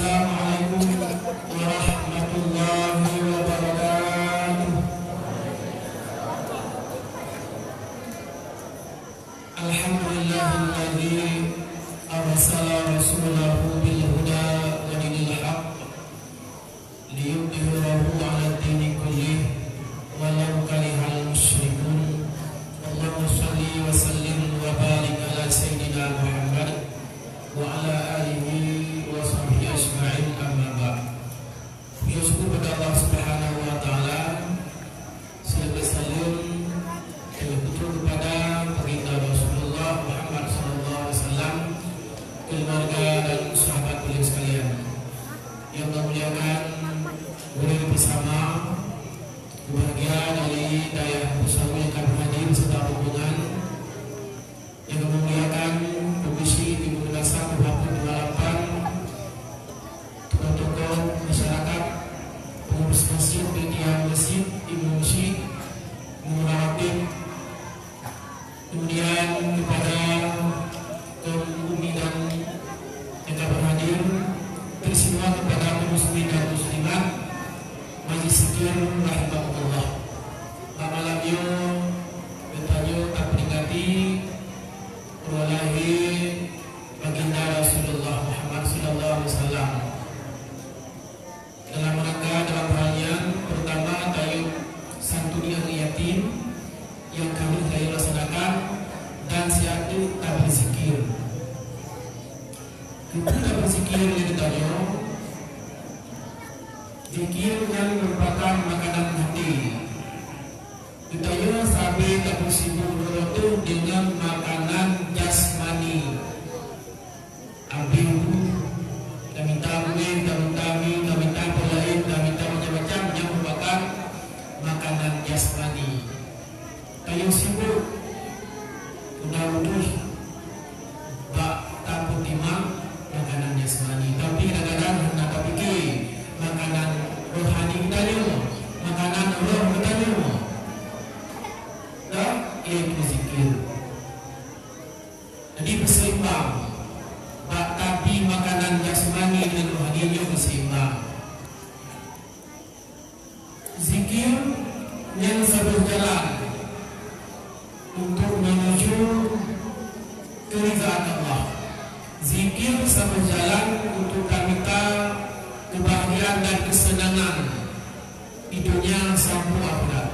Assalamualaikum warahmatullahi wabarakatuh. Alhamdulillahilladzi arsala rasulahu bil huda wa dinil haqq liyudhhirahu 'ala dini kullih walau karihal musyrikun. Allahumma shalli wa sallim wa barik ala sayyidina Muhammad wa ala alihi wa sahbihi ajma'in, amma ba'd. Puji syukur kepada Allah Subhanahu wa taala, selawat salam betul kepada baginda Rasulullah Muhammad sallallahu alaihi wasallam, keluarga dan sahabat beliau sekalian yang memuliakan. Boleh bersama kebahagiaan dari daya usaha yang kami hadir serta hubungan yang memuliakan komisi di Madrasah Berhapun 28, tokoh-tokoh masyarakat, pengurus masjid, panitia masjid, imam masjid, murawatib, kemudian kepada kaum mukmin dan yang kami hadir, tersemua kepada kaum muslimin dan muslimat majlis zikir rahimahullah. Malamnya bertanya tak peringati lahir baginda Rasulullah Muhammad sallallahu alaihi wasallam. Dalam rangka dalam halian pertama tayu santuni yatim yang kami tayu laksanakan dan siatu tak berzikir. Kita berzikir di tayu zikir yang merupakan makanan hati. Kita sampai tak bersibuk berdoa dengan makanan jasmani. Ambil kita minta duit, kita minta mie, kita minta pelain, kita minta macam-macam yang merupakan makanan jasmani. Kayu sibuk, udah bak tak putimang makanan jasmani. Tapi kadang-kadang hendak tak fikir makanan rohani kita ni, makanan roh kita ni. Iaitu zikir. Jadi berseimbang. Tapi makanan jasmani dan rohaninya berseimbang. Zikir yang berjalan untuk menuju keridhaan Allah. Zikir berjalan untuk kita kebahagiaan dan kesenangan di dunia sampai akhirat.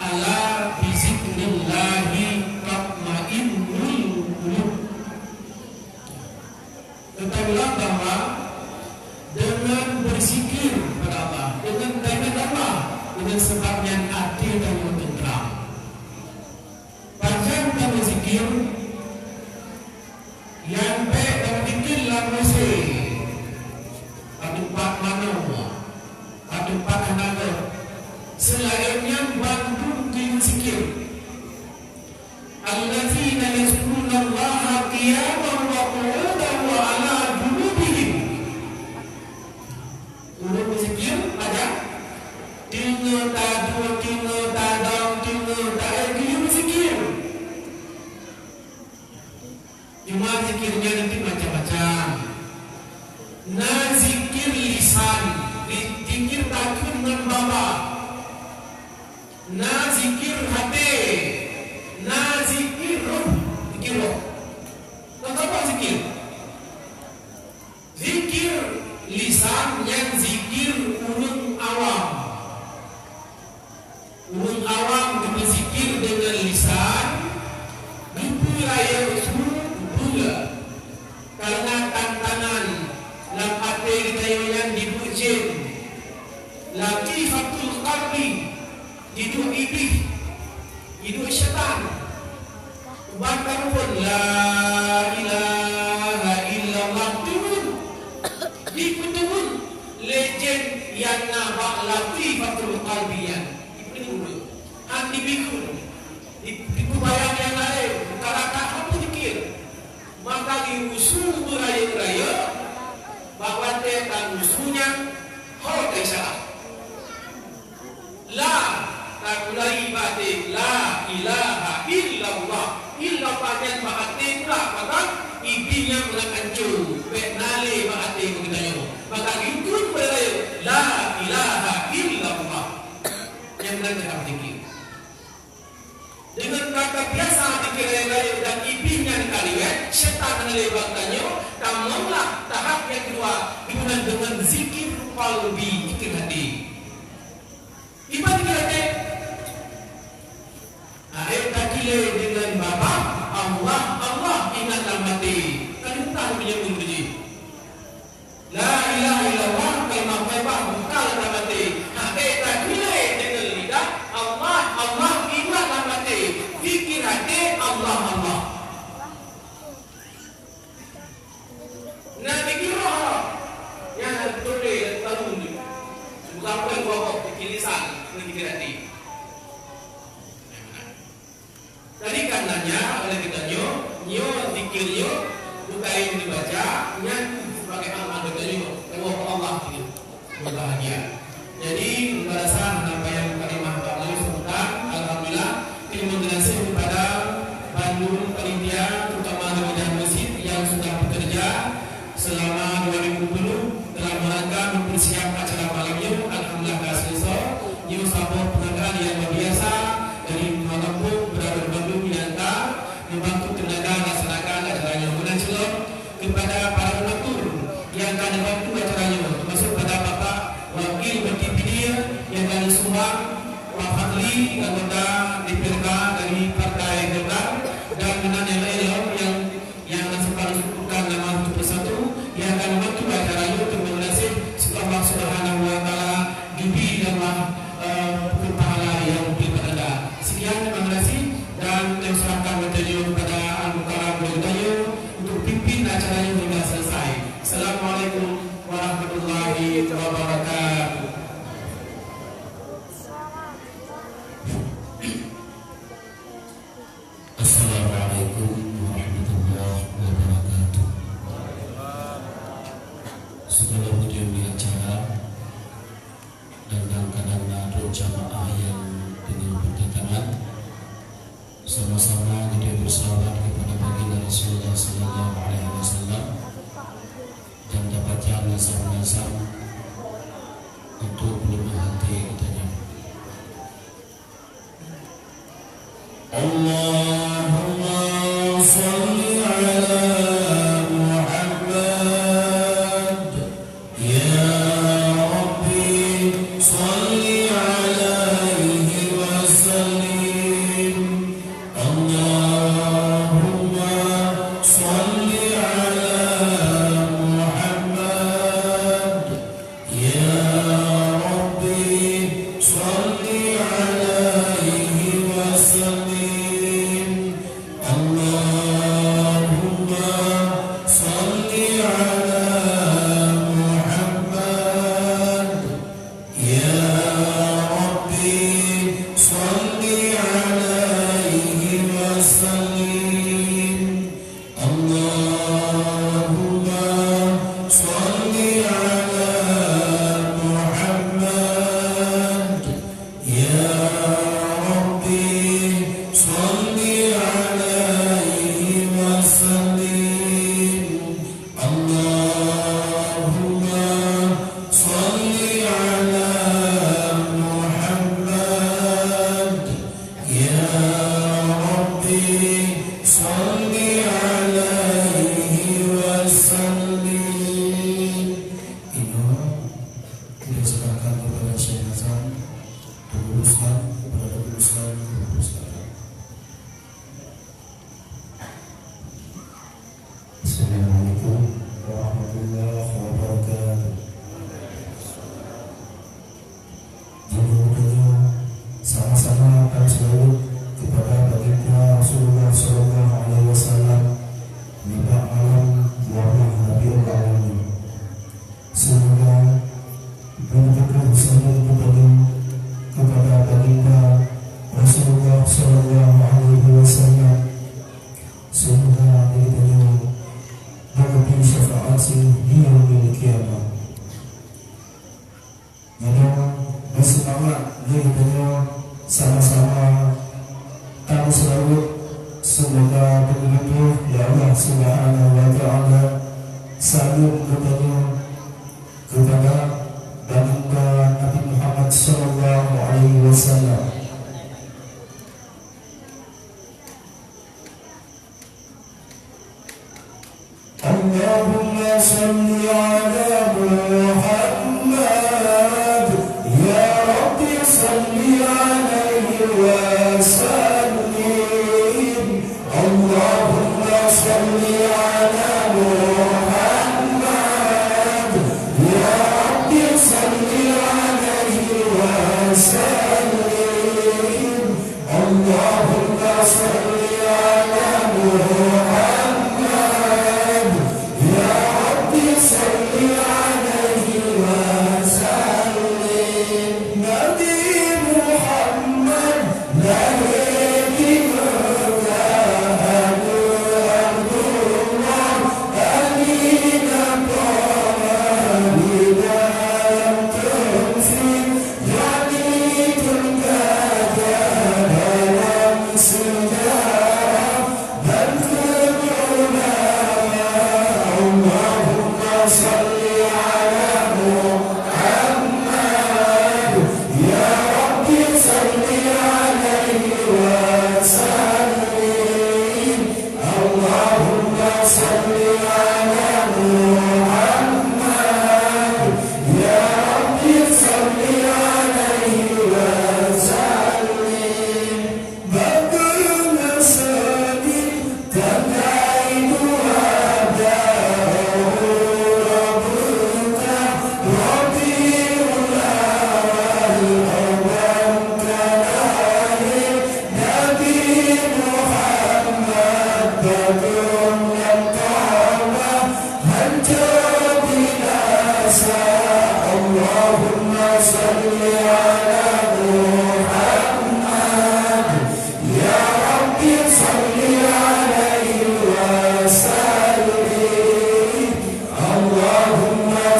Ala bizikrillahi tatma'innul qulub. Ketahuilah bahwa dengan berzikir kepada Allah, dengan taat Allah, dengan sebabnya hati dan tentram. Panjang kita berzikir, yang baik dan fikirlah masih pada tempat mana, pada tempat mana. Selainnya bantu dengan zikir. Allazina yazkuruna Allaha qiyaman wa qu'udan wa 'ala junubihim. Urut berzikir ada tiga tak dua tiga tak daun tiga tak lagi berzikir. Cuma zikirnya nanti macam-macam. Nah zikir lisan, zikir takut dengan baba. Na zikir hati, na zikir roh, zikir roh. Apa zikir? Zikir lisan yang zikir ulun awam. Ulun awam berzikir dengan lisan, dipula yang pula. Karena tantangan dalam hati kita yang dipuji, latifatul qalbi. Hidup iblis, hidup syaitan. Bahkan pun la ilaha illallah turun. Diputurun legend yang nampak latifatul qalbiyan. Ini dulu. Hati bikun. Itu bayang yang lain. Kata-kata apa dikir. Maka diusul beraya-raya bahwa tentang usulnya hal salah. La takulai batin la ilaha illallah. Illallah batin batin lah. Maka ibinya melakukan cu. Benale batin kita yo. Maka biasa dikira-kira dan ibihnya kalian syaitan menelebak tanya tamanlah tahap yang kedua dimana dengan zikir qalbi zikir hati ibadah kita ayat takile dengan bapa Allah Allah ingatlah mati kan entah punya bunyi la ilaha illallah kalimah thayyibah bukan mati ayat takile dengan lidah Allah Allah ingatlah mati zikir hati Allah Allah Nabi kira yang tertulis tahun ini bukan pun pokok kilisan zikir hati. Tadi karenanya oleh kita nyo zikir nyo bukan yang dibaca nyanyi sebagai amal kita nyo Allah Allah ini berbahagia. Jadi berdasarkan apa yang kalimah Pak Lalu sebutkan, alhamdulillah terima kasih kepada Bandung Panitia terutama di bidang masjid yang sudah bekerja selama 2020 dalam rangka mempersiapkan acara malam ini. Alhamdulillah selesai. Nyo sabot penghargaan yang luar biasa dari Malampu berada Bandung Minanta membantu tenaga laksanakan acaranya. Kemudian celok kepada para donatur yang akan membantu acaranya, termasuk pada Bapak Wakil Multimedia yang akan sumbang, Pak Fadli anggota DPRK dari Partai Golkar dan dengan yang lain yang sempat disebutkan nama satu persatu yang akan membantu acaranya. Terima kasih Allah Subhanahu Wa Taala gibi dalam pahala yang diberikan. Sekian terima kasih dan saya serahkan materi kepada Al-Mukarram Beritayu untuk pimpin acaranya hingga selesai. Assalamualaikum warahmatullahi wabarakatuh. Assalamualaikum warahmatullahi wabarakatuh. Segala puji di acara dan kadang-kadang ada jamaah yang dengan berdatangan sama-sama kita bersalawat kepada baginda Rasulullah Sallallahu Alaihi Wasallam dan dapatkan nasab-nasab untuk meluruh hati kitanya. Allahumma salli ala Muhammad ya Rabbi salli alaihi wa sallim. Allahumma salli ala Muhammad ya Rabbi salli alaihi wa sallim. Semoga begitu ya Allah Subhanahu wa Ta'ala selalu kepada baginda Nabi Muhammad sallallahu alaihi wasallam.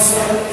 وسلم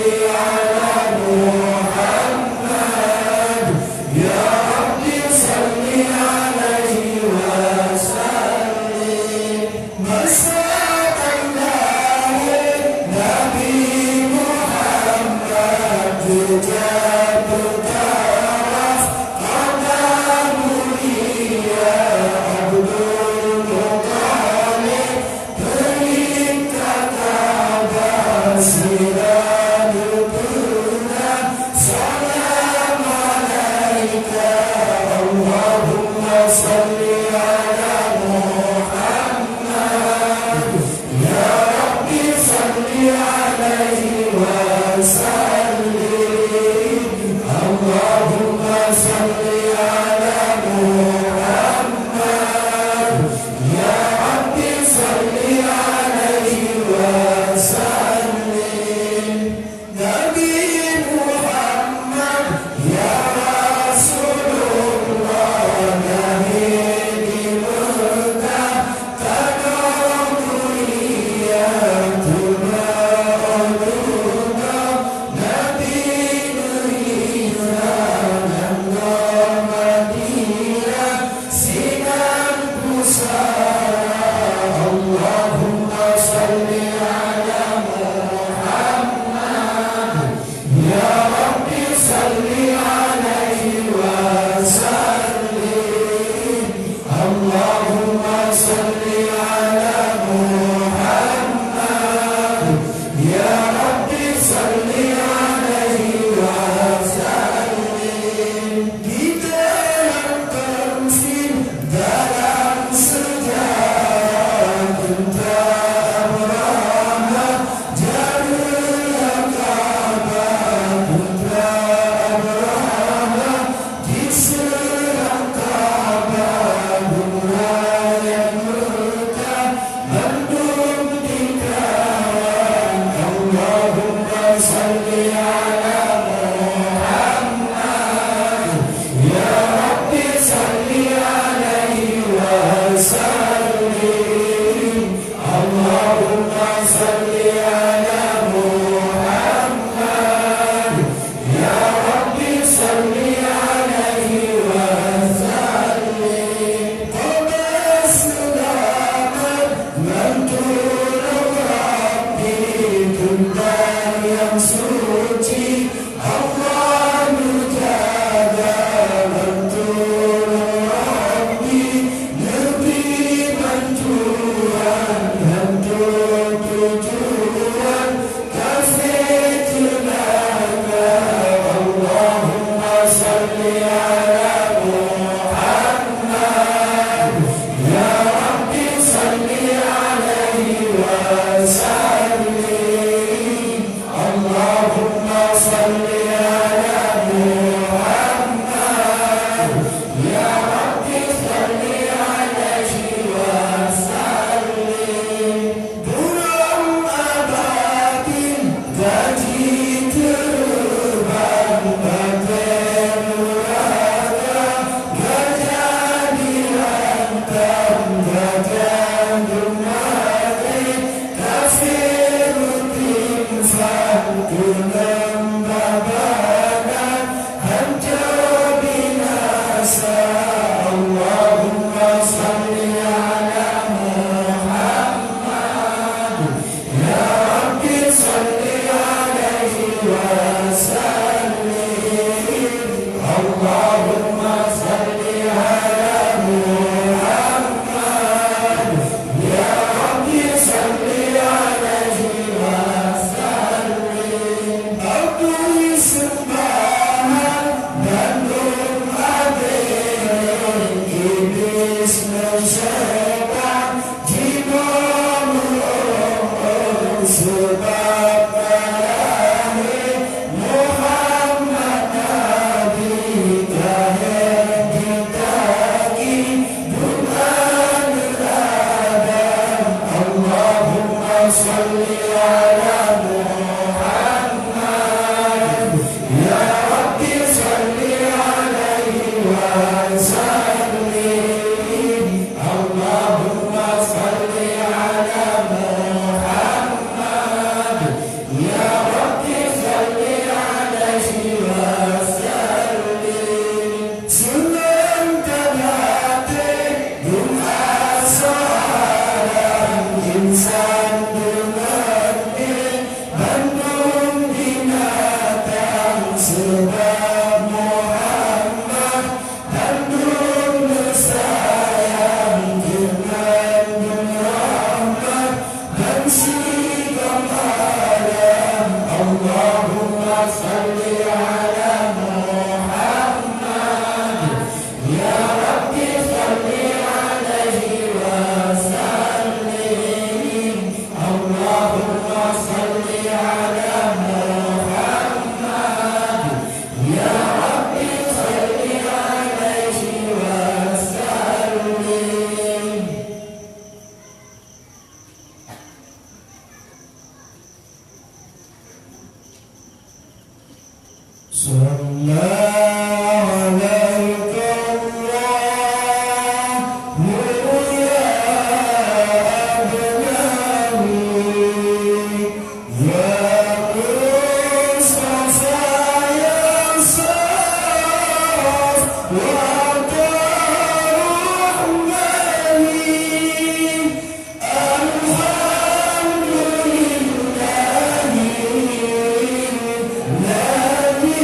Nabi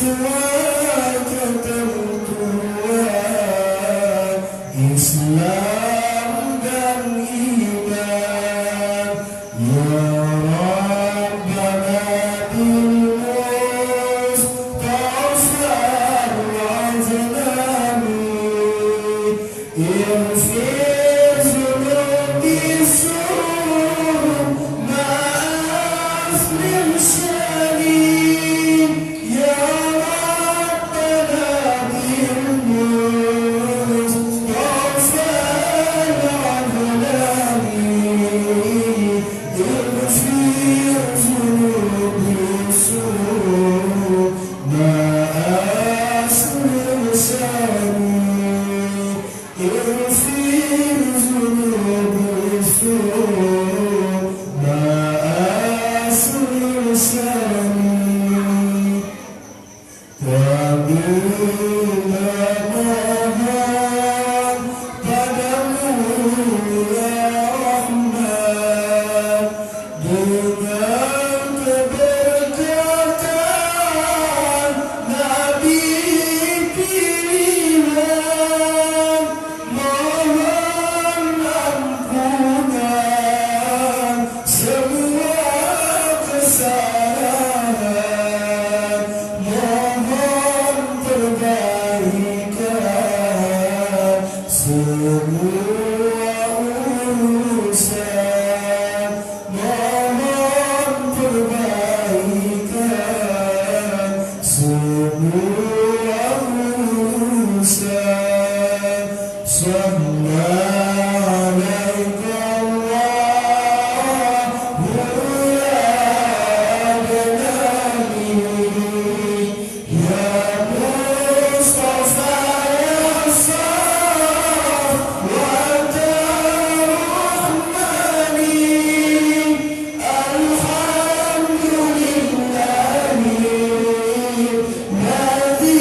سواك tentuan Islam dan iman Ya Rabbana bil Mustafa al-Azlami Irfir zunubi suruh ma'aslim salim Ya Rabbana bil Mustafa al-Azlami Irfir zunubi suruh ma'aslim salim Irfir zunubi suruh ma'aslim salim Wabila mohon padamu ya Rahman Dengan keberkatan Nabi pilihan Mohon ampunan semua kesalahan Mohon perbaikan semua urusan Mohon perbaikan semua urusan Assalamualaikum Ya Mustafa ya Safwat ar-Rahmani Alhamdulillahi Ladzi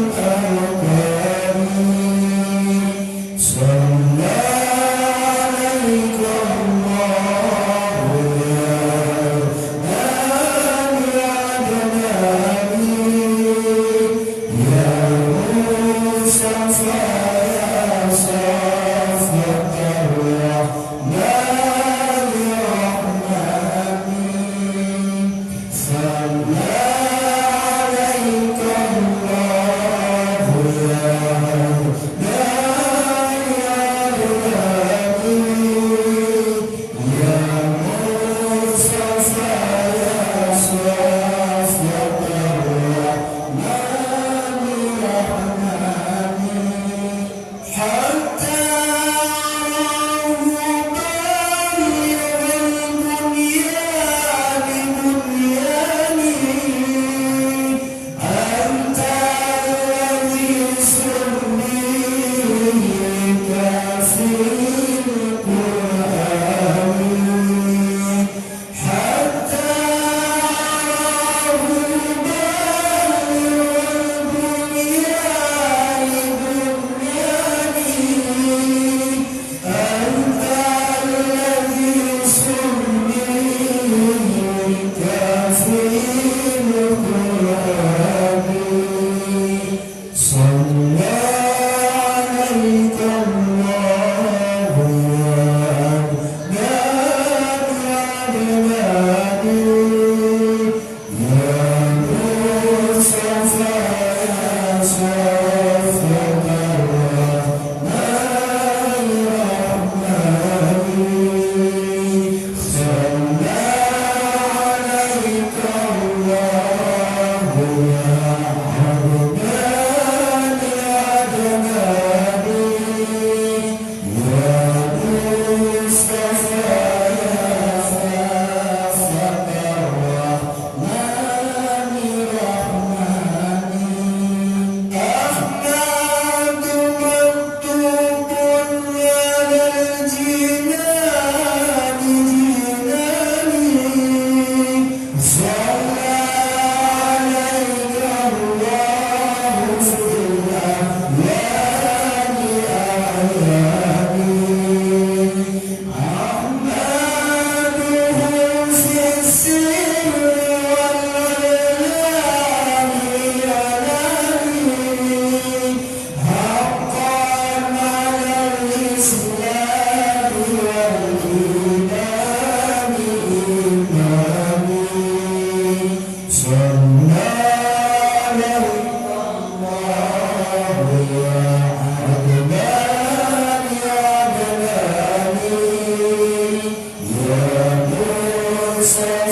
a'tani hadza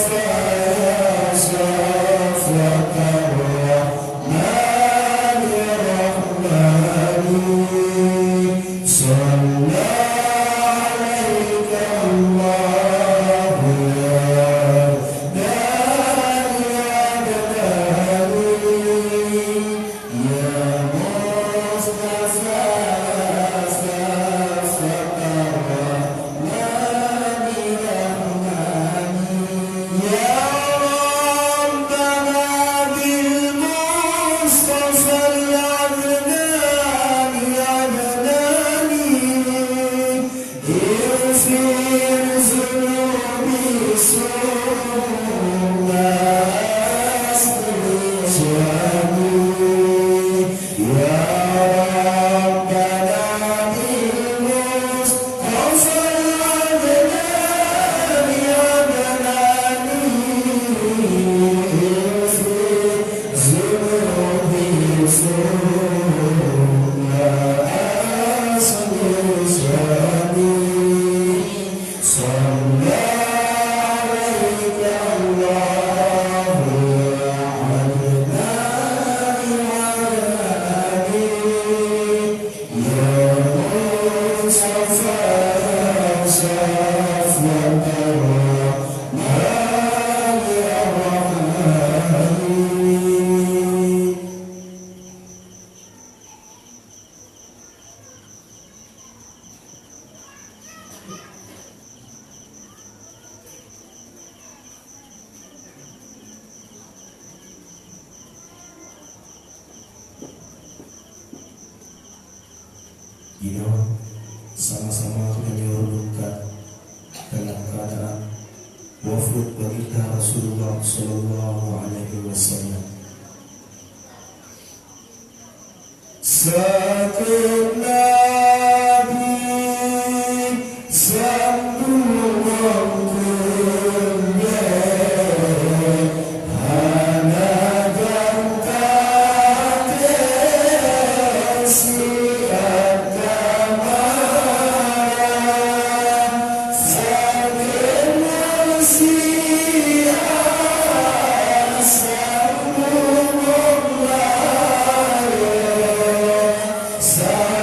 Kita sama-sama menyuruhkan dalam keadaan wafat baginda Rasulullah Sallallahu Alaihi Wasallam. Sakit Nabi sambung Sa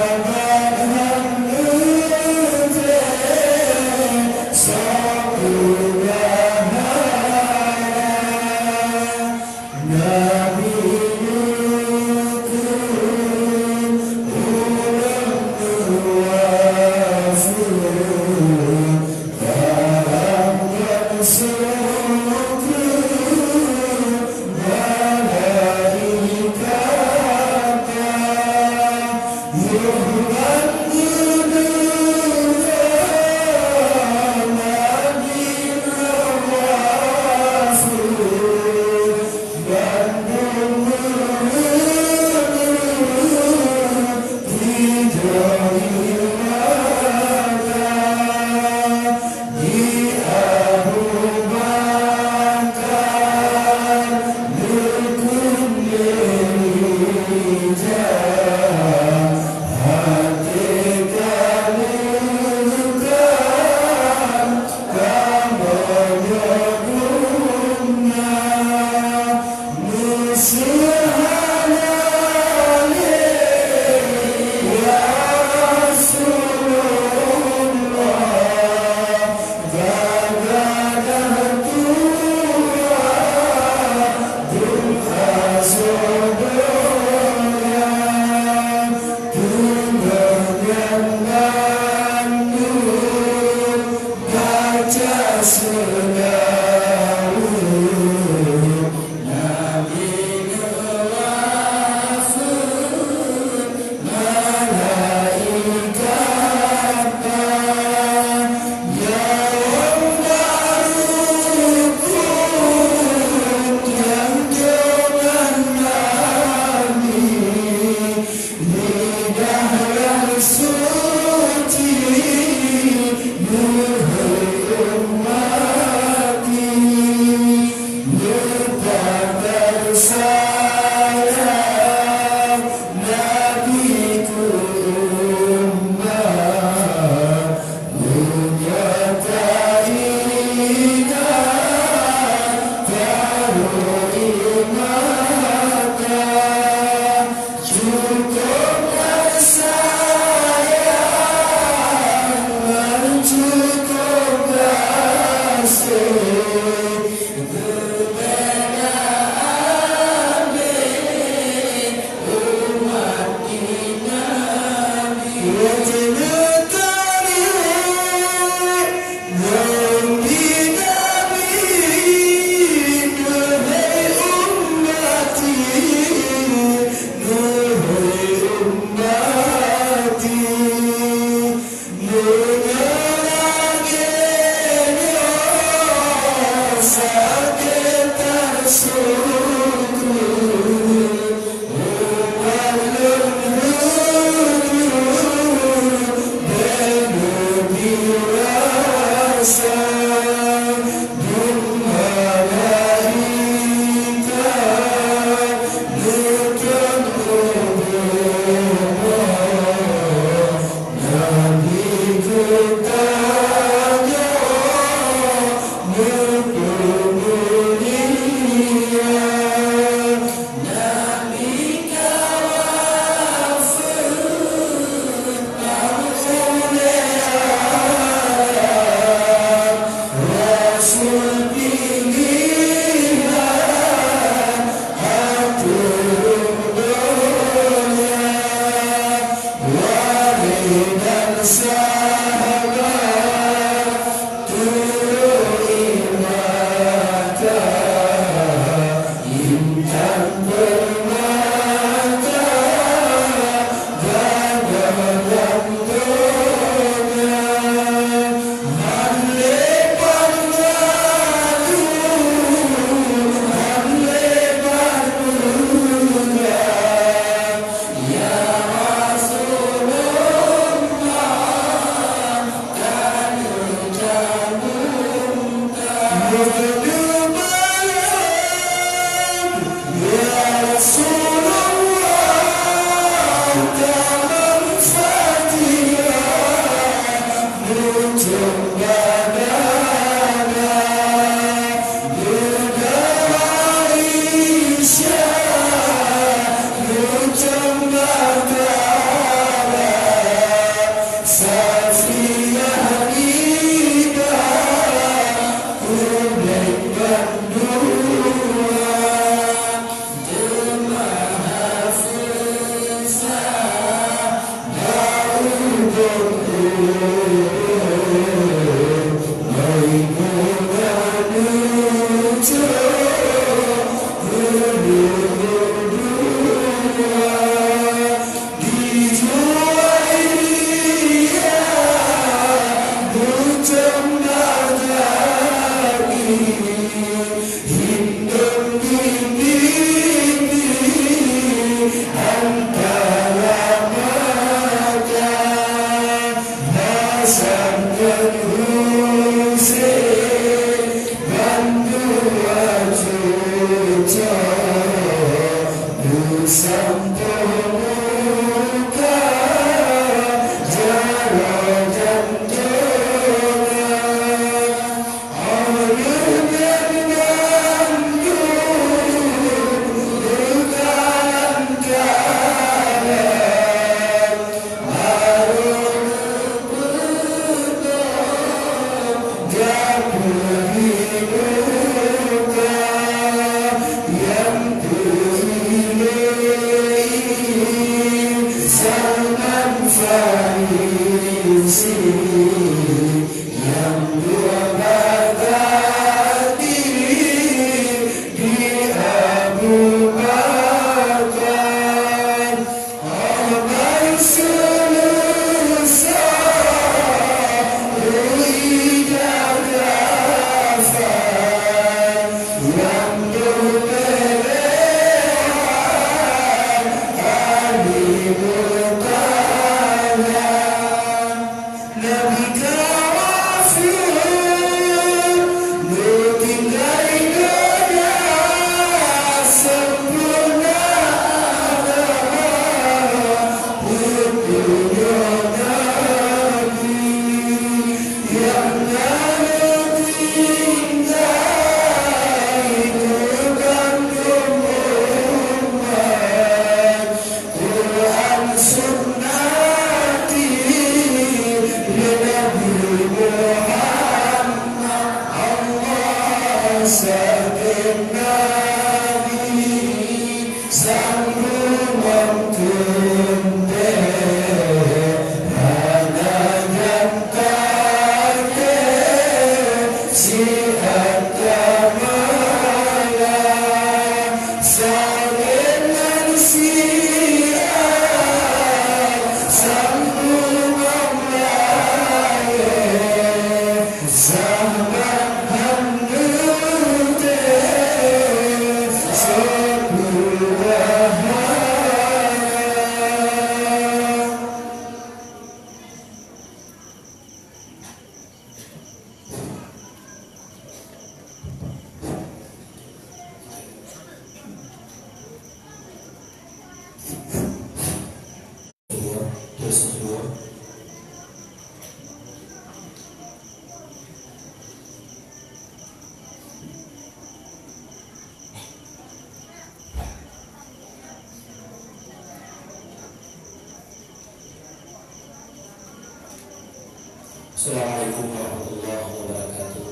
Assalamualaikum warahmatullahi wabarakatuh.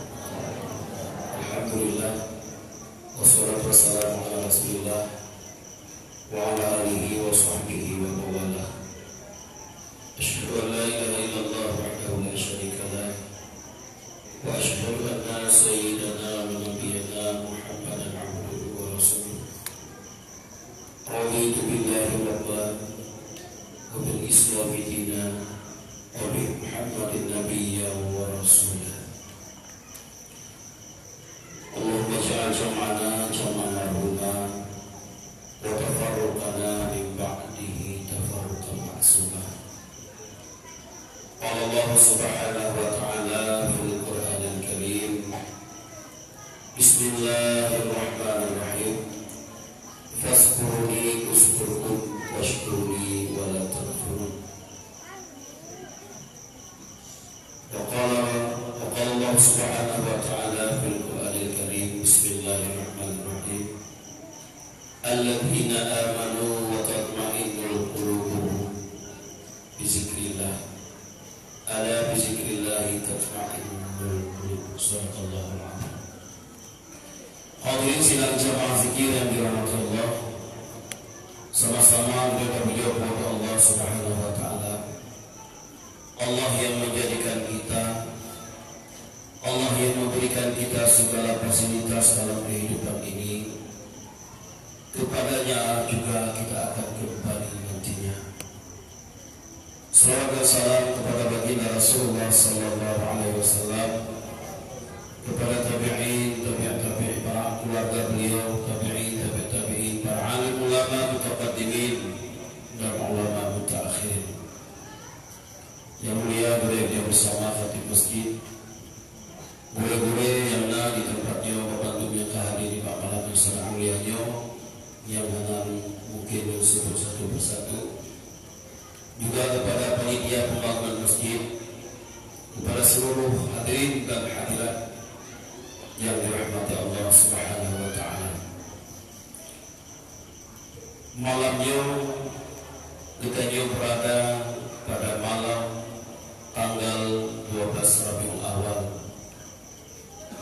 Alhamdulillah, wassalatu wassalamu ala rasulillah wa ala alihi wa sahbihi wa mawalah. Asyhadu an la ilaha illallah wahdahu la syarika lah wa asyhadu anna sayyidana wa nabiyyana Muhammadan abduhu wa rasuluh. Raditu billahi rabban wa bil islami dinan wa bi Muhammadin nabiyyan wa rasulah. Allahumma ja'al jam'ana jam'an marhuma wa tafarruqana min ba'dihi tafarruqan ma'suma. Qala Allah subhanahu wa ta'ala fil Qur'anil Karim. Bismillahirrahmanirrahim. Fazkuruni uzkurkum washkuruni wa la takfurun. وقال الله سبحانه وتعالى في القرآن الكريم. بسم الله الرحمن الرحيم. الذين آمنوا وتطمئن قلوبهم بذكر الله ألا بذكر الله تطمئن القلوب. صدق الله العظيم. Hadirin sidang jamaah zikir yang dirahmati Allah, sama-sama kita berdoa kepada Allah Subhanahu wa taala. Allah yang menjadikan kita, Allah yang memberikan kita segala fasilitas dalam kehidupan ini. Kepadanya juga kita akan kembali nantinya. Salawat dan salam kepada baginda Rasulullah sallallahu alaihi wasallam, kepada tabi'in, tabi'in, para keluarga beliau, tabi'in, tabi'in, para alim ulama mutaqaddimin dan ulama mutaakhirin. Yang mulia guru bersama khatib masjid, guru-guru yang ada di tempatnya, membantu yang kehadirin Pak Malam yang sangat mulianya, yang mana mungkin sebut satu persatu, juga kepada panitia pembangunan masjid, kepada seluruh hadirin dan hadirat yang dirahmati Allah Subhanahu wa taala. Malamnya kita berada pada malam tanggal 12 Rabiul Awal,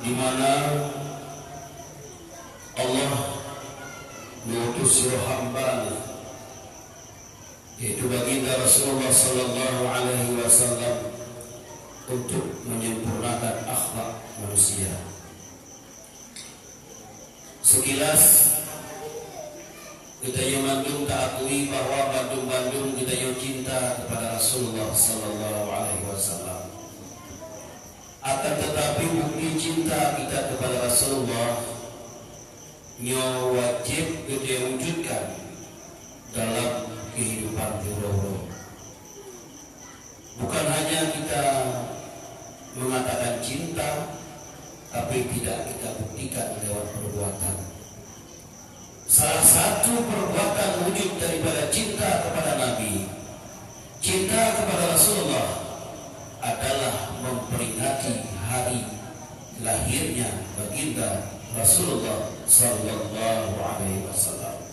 di mana Allah mengutus hamba-Nya, yaitu baginda Rasulullah sallallahu alaihi wasallam, untuk menyempurnakan akhlak manusia. Sekilas kita yang Bandung tak akui bahwa Bandung kita yang cinta kepada Rasulullah sallallahu alaihi wasallam. Akan tetapi bukti cinta kita kepada Rasulullah yang wajib kita wujudkan dalam kehidupan roh. Bukan hanya kita mengatakan cinta, tapi tidak kita buktikan lewat perbuatan. Salah satu perbuatan wujud daripada cinta kepada Nabi, cinta kepada Rasulullah, adalah memperingati hari lahirnya baginda Rasulullah sallallahu alaihi wasallam.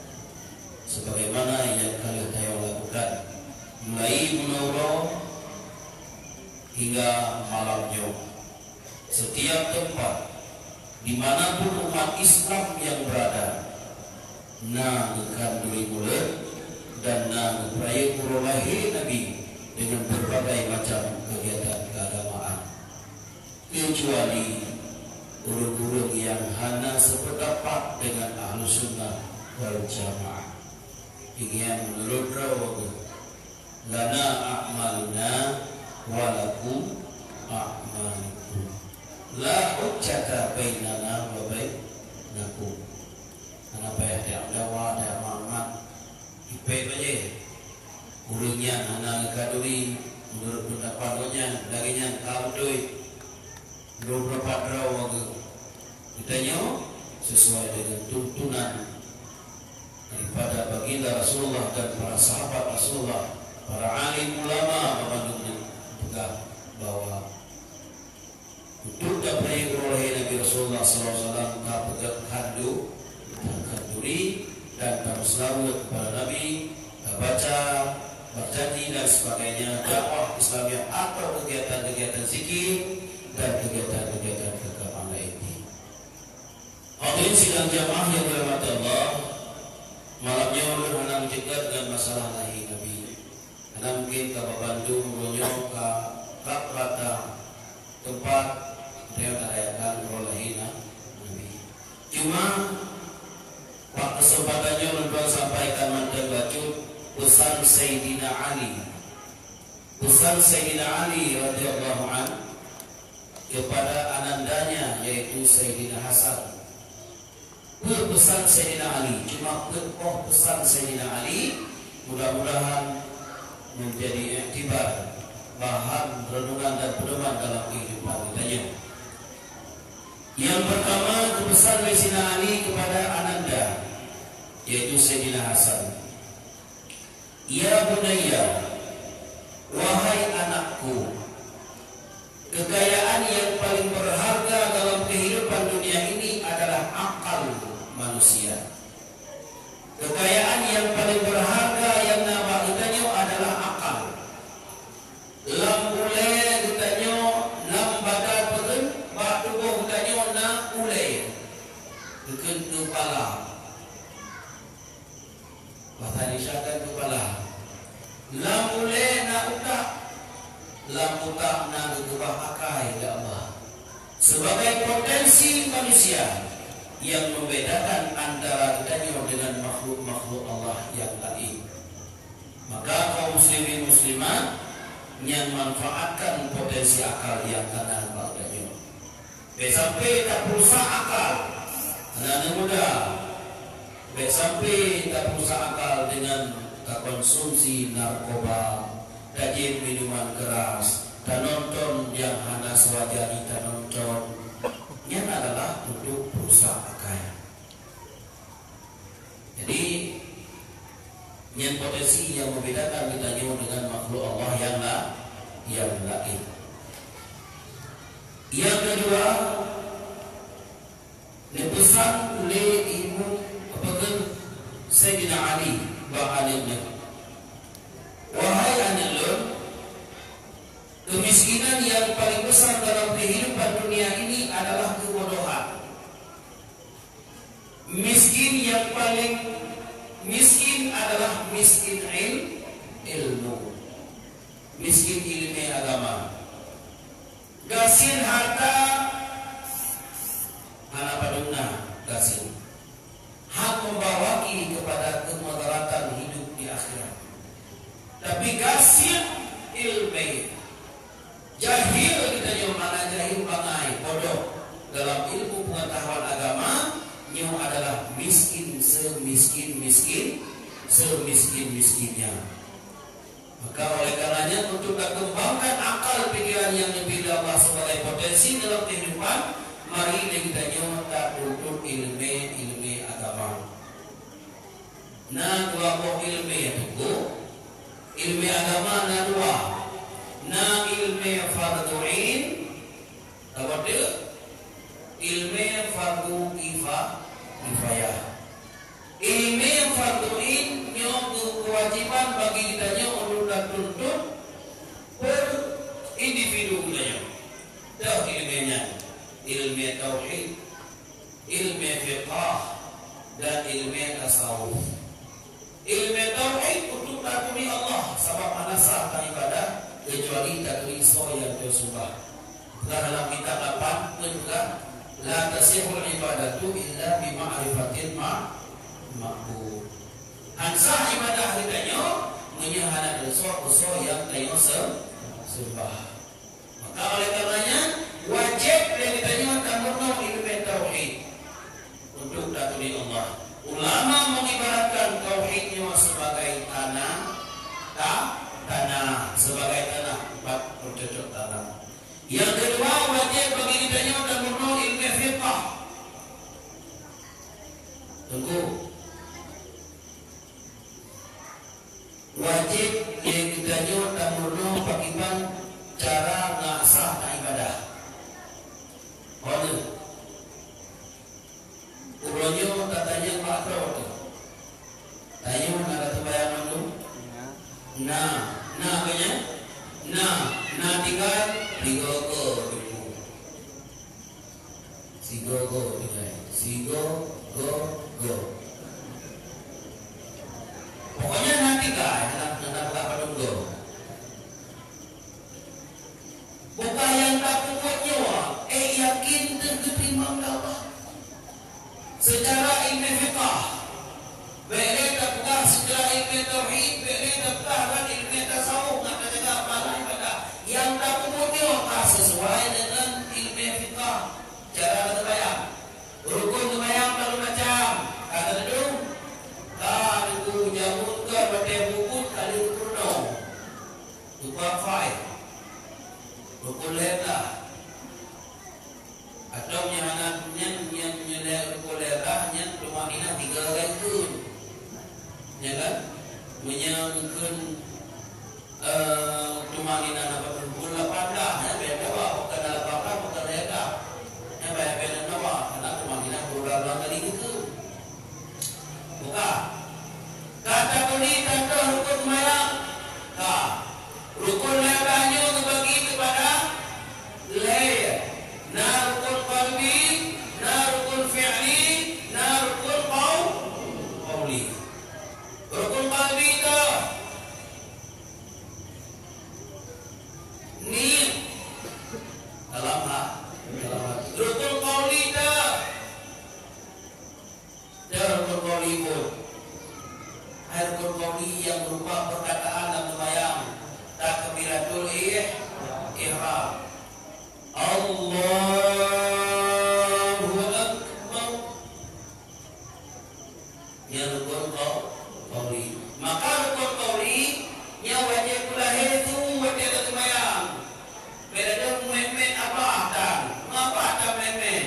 Sebagaimana yang kalian lakukan mulai menurut hingga malamnya, setiap tempat dimanapun umat Islam yang berada, na ngekandui mulut dan na ngeperaya kurulahi Nabi dengan berbagai macam kegiatan keagamaan, kecuali urung-urung yang hanya sependapat dengan ahlu sunnah wal jamaah. Ingin menurut rawagu lana a'maluna walakum a'malikum la hujjata bainana wa bainakum. Kenapa ya tiap dakwah, tiap mamat IP aja urungnya anak kadui menurut pendapatnya darinya kalau duit beberapa draw kita sesuai dengan tuntunan daripada baginda Rasulullah dan para sahabat Rasulullah, para alim ulama memandungnya juga bahwa untuk dapat oleh Nabi Rasulullah SAW pegang kandu dan kanduri dan tamu selamat kepada Nabi, baca berjanji dan sebagainya, dakwah Islamiyah atau kegiatan-kegiatan zikir dan kegiatan-kegiatan keagamaan lainnya. Hadirin sidang jamaah yang dirahmati Allah, malamnya ulun hendak menjegat dengan masalah lain Nabi. Karena mungkin ke Bandung, Bonyok, ke Rata tempat dia merayakan olahin Nabi. Cuma pak kesempatannya ulun sampaikan mantan bacut pesan Sayyidina Ali. Pesan Sayyidina Ali radhiyallahu anhu kepada anandanya yaitu Sayyidina Hasan. Pesan Sayyidina Ali, cuma pesan Sayyidina Ali mudah-mudahan menjadi iktibar, bahan renungan dan pedoman dalam kehidupan kita. Yang pertama, pesan Sayyidina Ali kepada ananda yaitu Sayyidina Hasan. Ya bunayya, wahai anakku, kekayaan yang paling berharga dalam kehidupan dunia ini adalah akal manusia. Kekayaan yang paling berharga yang nama kita adalah akal. Lam ule kita lam badan pun batu kita na ule ke kepala. Bahasa Indonesia kan kepala. Lam ule na utak, lam utak na kebah akai ya Allah. Sebagai potensi manusia yang membedakan antara kita dengan makhluk-makhluk Allah yang lain. Maka kaum muslimin muslimat yang manfaatkan potensi akal yang kanan padanya. Sampai tak berusaha akal, anak muda. Sampai tak berusaha akal dengan konsumsi narkoba, kajian minuman keras, dan nonton yang hanya sewajari dan nonton. Yang adalah untuk berusaha akal. Jadi yang potensi yang membedakan kita dengan makhluk Allah yang lain. Yang kedua, dipesan oleh ibu Sayyidina Ali ba'alimnya. Wahai anak, kemiskinan yang paling besar dalam kehidupan dunia ini adalah kebodohan. Miskin yang paling miskin adalah miskin ilmu, miskin ilmu agama. Gasin harta anak paduna gasin hak membawaki kepada kemudaratan hidup di akhirat. Tapi gasin ilmu, jahil kita yang mana jahil bangai bodoh dalam ilmu pengetahuan agama, nyo adalah miskin semiskin-miskinnya. Maka oleh karenanya untuk kembangkan akal pikiran yang diberi Allah sebagai potensi dalam kehidupan, mari kita nyata untuk ilmu agama. Nah, kelompok ilmu itu ilmu agama na dua. Na ilmu fardu ain, apa dia? Ilmu fardu kifayah. Ilmu fardu ain nyo kewajiban bagi kita untuk tuntut per individu kita. Dah ilmunya, ilmu tauhid, ilmu fiqh dan ilmu tasawuf. Ilmu tauhid untuk takuni Allah, sebab mana sah ibadah kecuali takuni so yang tersembah. Dalam kitab 8 juga la tasihul ibadatu illa bi ma'rifatil ma'bud. Ansah ibadah kita menyahana dosa yang tayo sembah. Maka oleh karenanya wajib kita tamuno ilmu tauhid untuk takuni Allah. Ulama mengibaratkan tauhidnya sebagai tanah sebagai tanah, empat bercocok tanam. Yang kedua, wajib bagi kita tamuno ilmu fiqh. Tunggu. Wajib yang kita tamuno pakiban cara ngasah ibadah. Oleh Ubronyo tatanya makro tu. Tayo nak terbayang tu. Na kanya na tinggal sigogo dulu. Sigogo tinggal sigogo. Pokoknya nanti kan nak penunggu. Bukan yang tak pokoknya, yakin dan keterima Allah. Secara ilmu fiqah, boleh tak bukan secara ilmu tauhid, boleh tak bukan ilmu tasawuf, nak kata apa lain pada. Yang tak pokoknya tak sesuai dengan ilmu fiqah. Cara berbayang, rukun berbayang lalu macam kata dulu. Kalau jamun ke pada buku kali kurno, lupa file, rukun lerah, atau yang rukun lerahnya rumah ini 3 rukun, ya kan? Mungkin rumah ini dapat rukun 8 dah, ya beda apa? Bukan 8 bukan lerah, ya beda apa? Karena rumah ini berulang kali itu. Buka. Kata bunyi tanda rukun mayang. Rukun lerahnya terbagi kepada layer. Na rukun qalbi, na rukun fi'li, na rukun qawli. Rukun qalbi itu niat dalam hati. Rukun qawli itu rukun qawli pun. Rukun qawli yang berupa perkataan dan membayang. Takbiratul ihram. Allahu Akbar. Yang rukun qawli. Maka rukun qawli yang wajib pula itu wajib membayang. Beda dengan mu'min apa dan mengapa tak mu'min?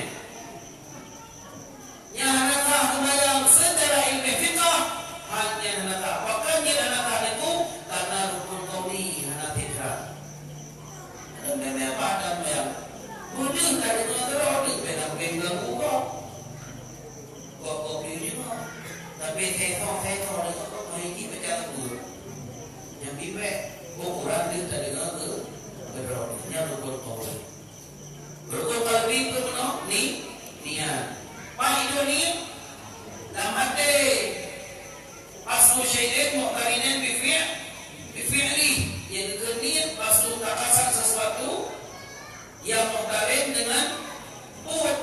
Yang nak membayang secara ilmu fiqah hanya nak bahkan dia nak itu karena rukun qawli hanya tidak. Ada mu'min apa ada yang mudah dari teror ni beda dengan kok ini mah. Tapi saya ni kok ini macam tu. Yang bibe ukuran dia dari dengan teror ni rukun qawli. Rukun qalbi itu niat. Pak itu ni dalam hati aslu syai'in muqtarinan bifi'li. Yang niat aslu katasan sesuatu yang muqtarin dengan buat.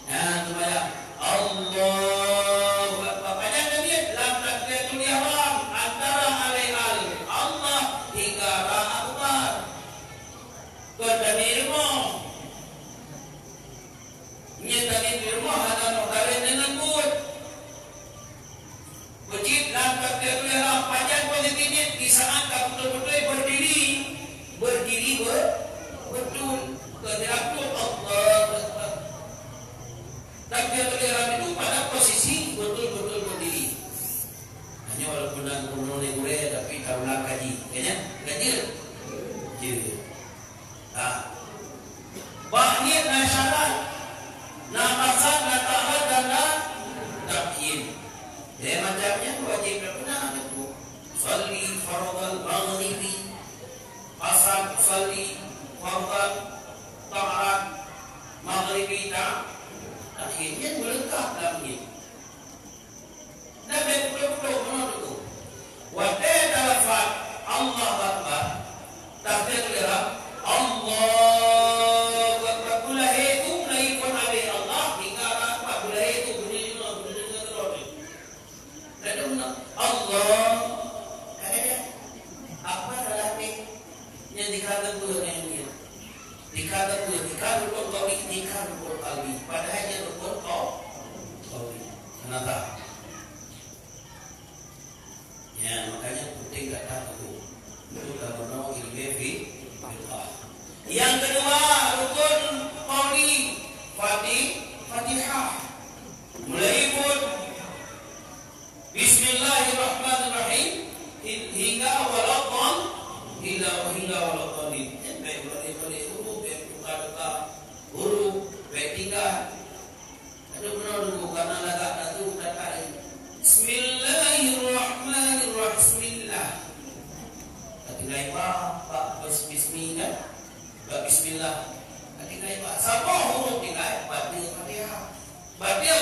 Nah, kepada Allahu Akbar. Pada niat dalam takbiratul ihram antara alihal Allah hingga Akbar. Kedamir mo.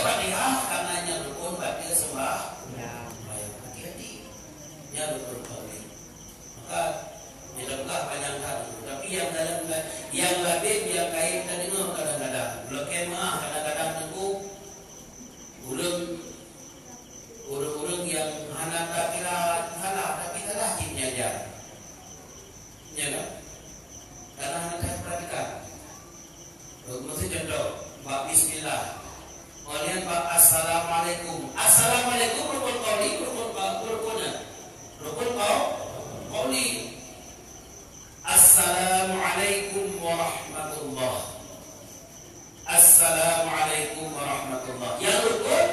Fatihah karena nya rukun berarti sembah. Ya. Hati-hati. Nya rukun qauli. Maka janganlah panjangkan. Tapi yang dalam yang labib yang kait kita dengar kadang-kadang. Blokem kadang-kadang tunggu urung yang hana tak kira hana tapi telah jinnya. Ya kan? Karena hana tak perhatikan. Maksud contoh, bab bismillah. Kemudian bab assalamualaikum. Assalamualaikum rukun qauli, rukun qauli. Assalamualaikum warahmatullahi. Assalamualaikum warahmatullahi. Yang rukun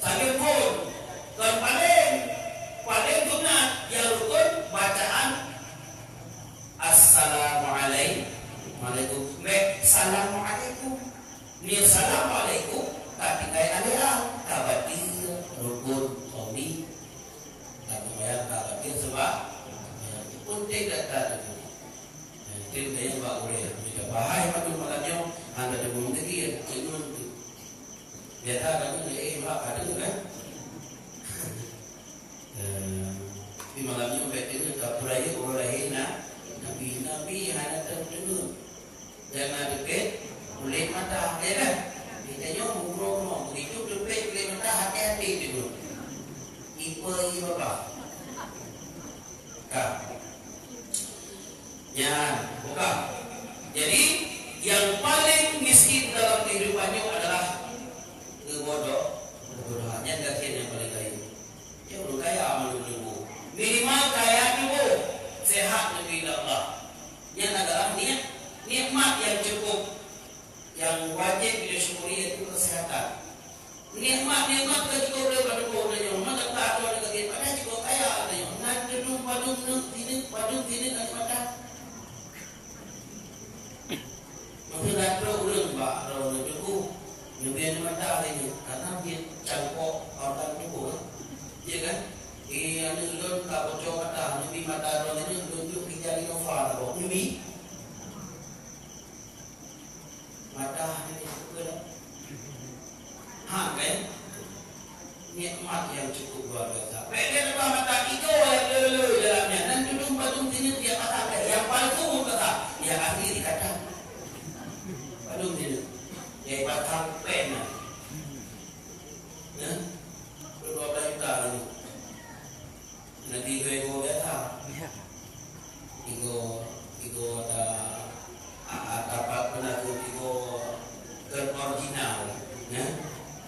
sambil pun. Dan paling sunat yang rukun bacaan assalamualaikum. Assalamualaikum. Ni assalamualaikum tapi kayak ada kabati rukun qauli. Tak bayar kabati sebab pun tidak ada. Itu yang buat boleh. Jika bahaya padu malamnya anda ada bumi lagi cinun tu. Biasa kan ni mak ada kan. Di malamnya betul tak peraya orang Nabi hanya terdengar. Jangan dekat kulit mata, ya kan? Kita nyoba ngomong begitu dekat kulit mata hati-hati dulu. Ibu bapa. Kak. Ya, bukan. Jadi yang paling miskin dalam kehidupannya adalah kebodohannya gakian yang paling kaya. Ya udah kaya amal dulu. Minimal kaya dulu. Sehat lebih Allah. Yang adalah nikmat yang cukup, yang wajib disyukuri itu kesehatan. Nikmat ke cukup daripada kodenya. Maka tak ada lagi pada cukup kaya adanya. Nanti duduk padung sini dan mata. Mungkin ada orang mbak kalau nak cukup, lebih mata ini karena dia cangkok orang cukup, ya kan? Anu lon tak bocor mata, lebih mata orang ini tunjuk jari nova tak lebih mata ini cukup. Kan? Nikmat yang cukup luar biasa. Dia lepas mata hijau yang lelu dalamnya dan duduk patung sini dia kata yang palsu kata, yang akhir kata. Patung sini, dia batang pen. Ya, 12 juta ni. Nanti ego biasa. Ego ada penakut ego original. Ya.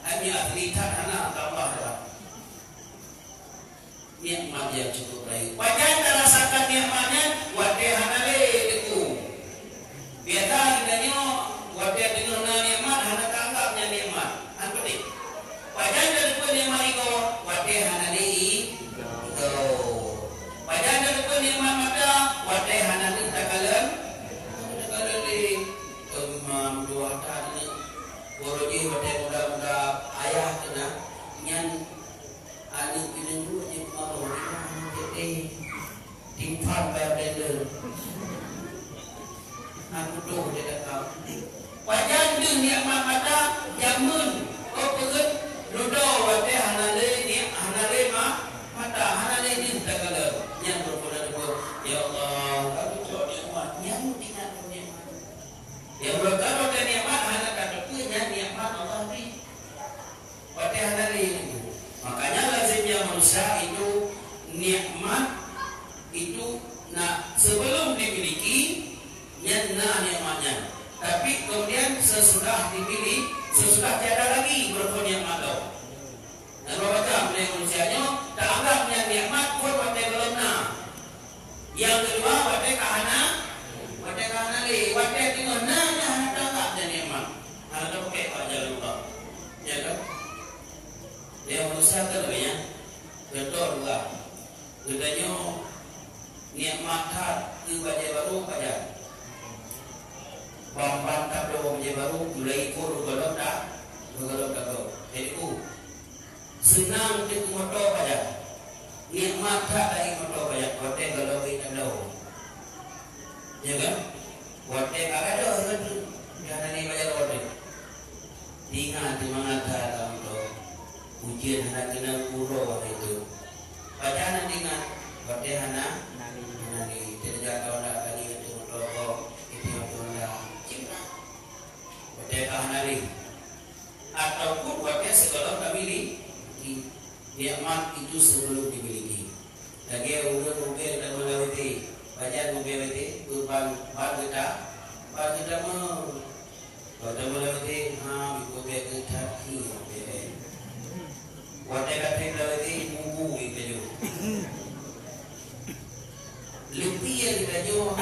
Hanya asli tanah tambah dah. Nikmat yang cukup baik. Wajan terasakan nikmatnya wadai hanale deku. Biasa kitanya wadai dengan nikmat hana tanggapnya nikmat. Apa ni? Wajan deku nikmat iko wadai hanale iko. Wajan deku nikmat mata wadai hanale takalan. Takalan di dua tahun. Boroji wadai muda ayah kena nyan anu pinang dulu je malu jadi timpan bayar denda aku tu dia datang wajan dunia mata jamun kau pegut ludo wadai hanale ni hanale mata hanale ni segala yang berpura ya Allah aku coba nikmat yang tinggal nikmat yang berkata nikmat hana kata nikmat Allah ni wadai hanale ni. Makanya lazimnya manusia itu nikmat itu sebelum dimiliki nikmatnya. Tapi kemudian sesudah dimiliki, sesudah tiada lagi berapa nikmat itu. Dan berapa manusianya tak anggapnya nikmat pun wadai belum Yang kedua wadai kahana li, wadai dengan hana anggapnya nikmat. Hana pakai pak jalan lupa, ya kan? Dia manusia tu namanya betul juga. Katanya nikmat hat tu baca baru pada bamban tak baca baru mulai ikut golong tak jadi senang tu motor pada nikmat tak lagi motor pada hotel golong ini ada ya kan hotel ada kan jangan ni baca hotel tinggal di mana ujian hana kena puro itu. Bacaan ingat, baca hana nari tidak kau nak tadi itu rokok itu yang kau nak cinta. Baca kau nari ataupun baca segala kami nikmat itu sebelum dimiliki. Lagi udah mungkin dan melewati baca melewati urban kita mau baca melewati ikut kita wadah kata melewati bubu itu lebih yang kita jo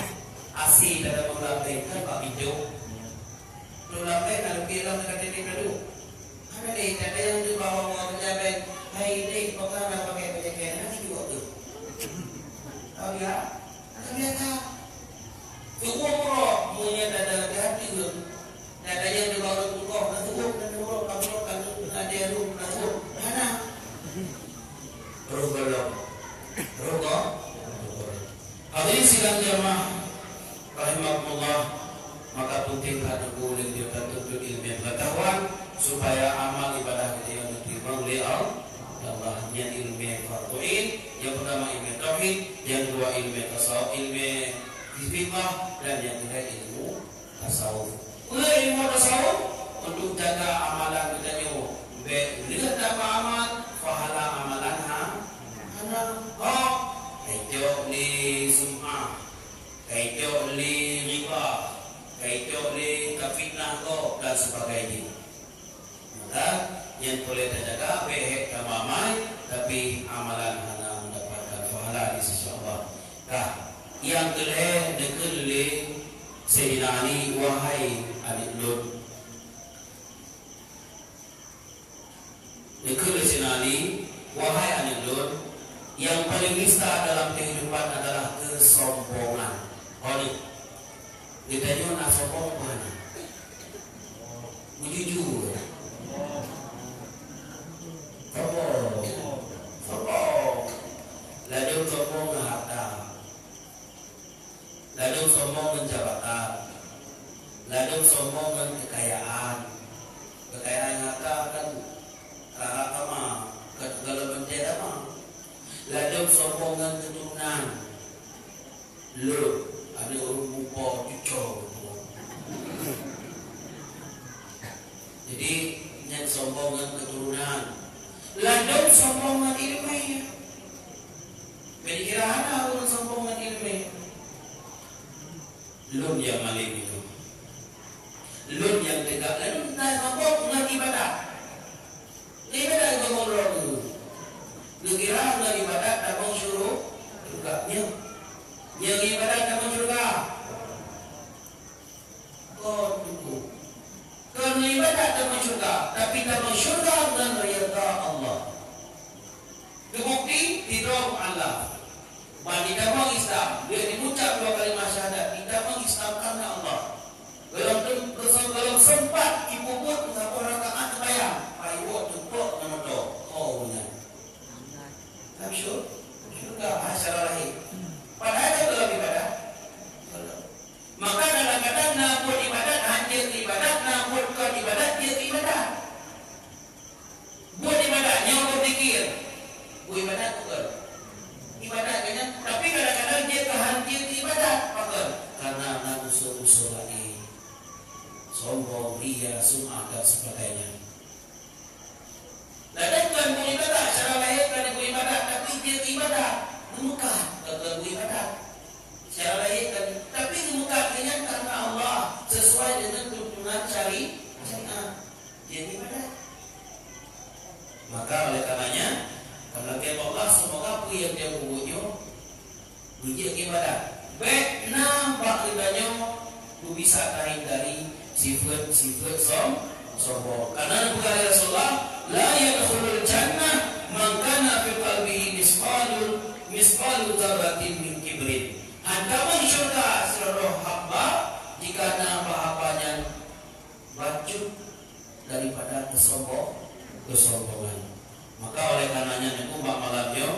asih dalam melewati kan pak hijau melewati kalau kita kata kita dulu ada deh ada yang di bawah pejabat hai deh perkara pakai pejabat nanti juga tu tahu ya ternyata semua orang punya dada hati tu dada yang di bawah tubuh nanti orang kalau ada yang nanti mana berubah hadirin sidang jamaah rahimakumullah, maka pentinglah boleh kita tuntut ilmu pengetahuan supaya amal ibadah kita yang diterima oleh Allah. Yang ilmu fardu'in, yang pertama ilmu tauhid, yang kedua ilmu tasawuf, ilmu fikih, dan yang ketiga ilmu tasawuf. Oleh ilmu tasawuf untuk jaga amalan kita nyo. Lihat apa amal, pahala amalan kaito li sum'ah, kaito li riba, kaito li kafitnah ko dan sebagainya. Maka yang boleh terjaga behek kamamai, tapi amalan hana mendapatkan pahala di sisi Allah. Yang kelih dekel li Sayyidina Ali, wahai adik Lut, dekel li Sayyidina Ali, wahai adik Lut, yang paling nista dalam kehidupan adalah kesombongan. Oleh kita juga nak sombong mana? Jujur. Sombong. Lalu sombong ke harta. Lalu sombong ke jabatan. Lalu sombong ke kekayaan. Kekayaan harta kan rata mah, kalau bendera mah. Lalu sombongan keturunan. Lu ada orang lupa cucuk. Jadi yang sombongan keturunan. Lalu sombongan ilmu. Jadi kira ada orang sombongan ilmu. Lu yang maling itu. Lu yang tegak. Lalu tak sombong dengan ibadah. Ibadah itu ngomong dulu. Kira dengan ibadat tabung syurga juga. Yang ibadat tabung syurga. Kau tunggu. Kerana ibadat tabung syurga, tapi tabung syurga dan riyadha Allah. Terbukti tidak Allah. Bagi tabung Islam, dia diucap 2 kalimat syahadat. Kita mengislam karena Allah. Kalau sempat ibu buat berapa rakaat terbayang, ayo tepuk menutup. Oh benar. Syurga secara lahir. Padahal itu dalam ibadah. Maka kadang-kadang nak buat ibadat hanya ibadat, nak buatkan ibadat dia ibadat. Buat ibadatnya untuk fikir. Buat ibadat bukan. Ibadatnya, tapi kadang-kadang dia kehantir ibadat bukan. Karena nak usul-usul lagi. Sombong, ria, sum'ah dan sebagainya. Dan bukan buat ibadat secara lahir kan buat ibadat, tapi dia ibadat gemukan bukan buat ibadat secara lahir kan, tapi gemukannya karena Allah sesuai dengan tuntunan syariat dia ibadat. Maka oleh karenanya kalau kita Allah semoga apa yang dia buatnya dia ibadat. Baik nampak ibadahnya tu bisa terhindari sifat-sifat sombong. Karena bukan Rasulullah la yadkhulul jannah man kana fi qalbihi misqalu dzarratin min kibrin. Ancaman syurga seluruh hamba jika hambanya baju daripada kesombongan. Maka oleh karenanya niku malamnya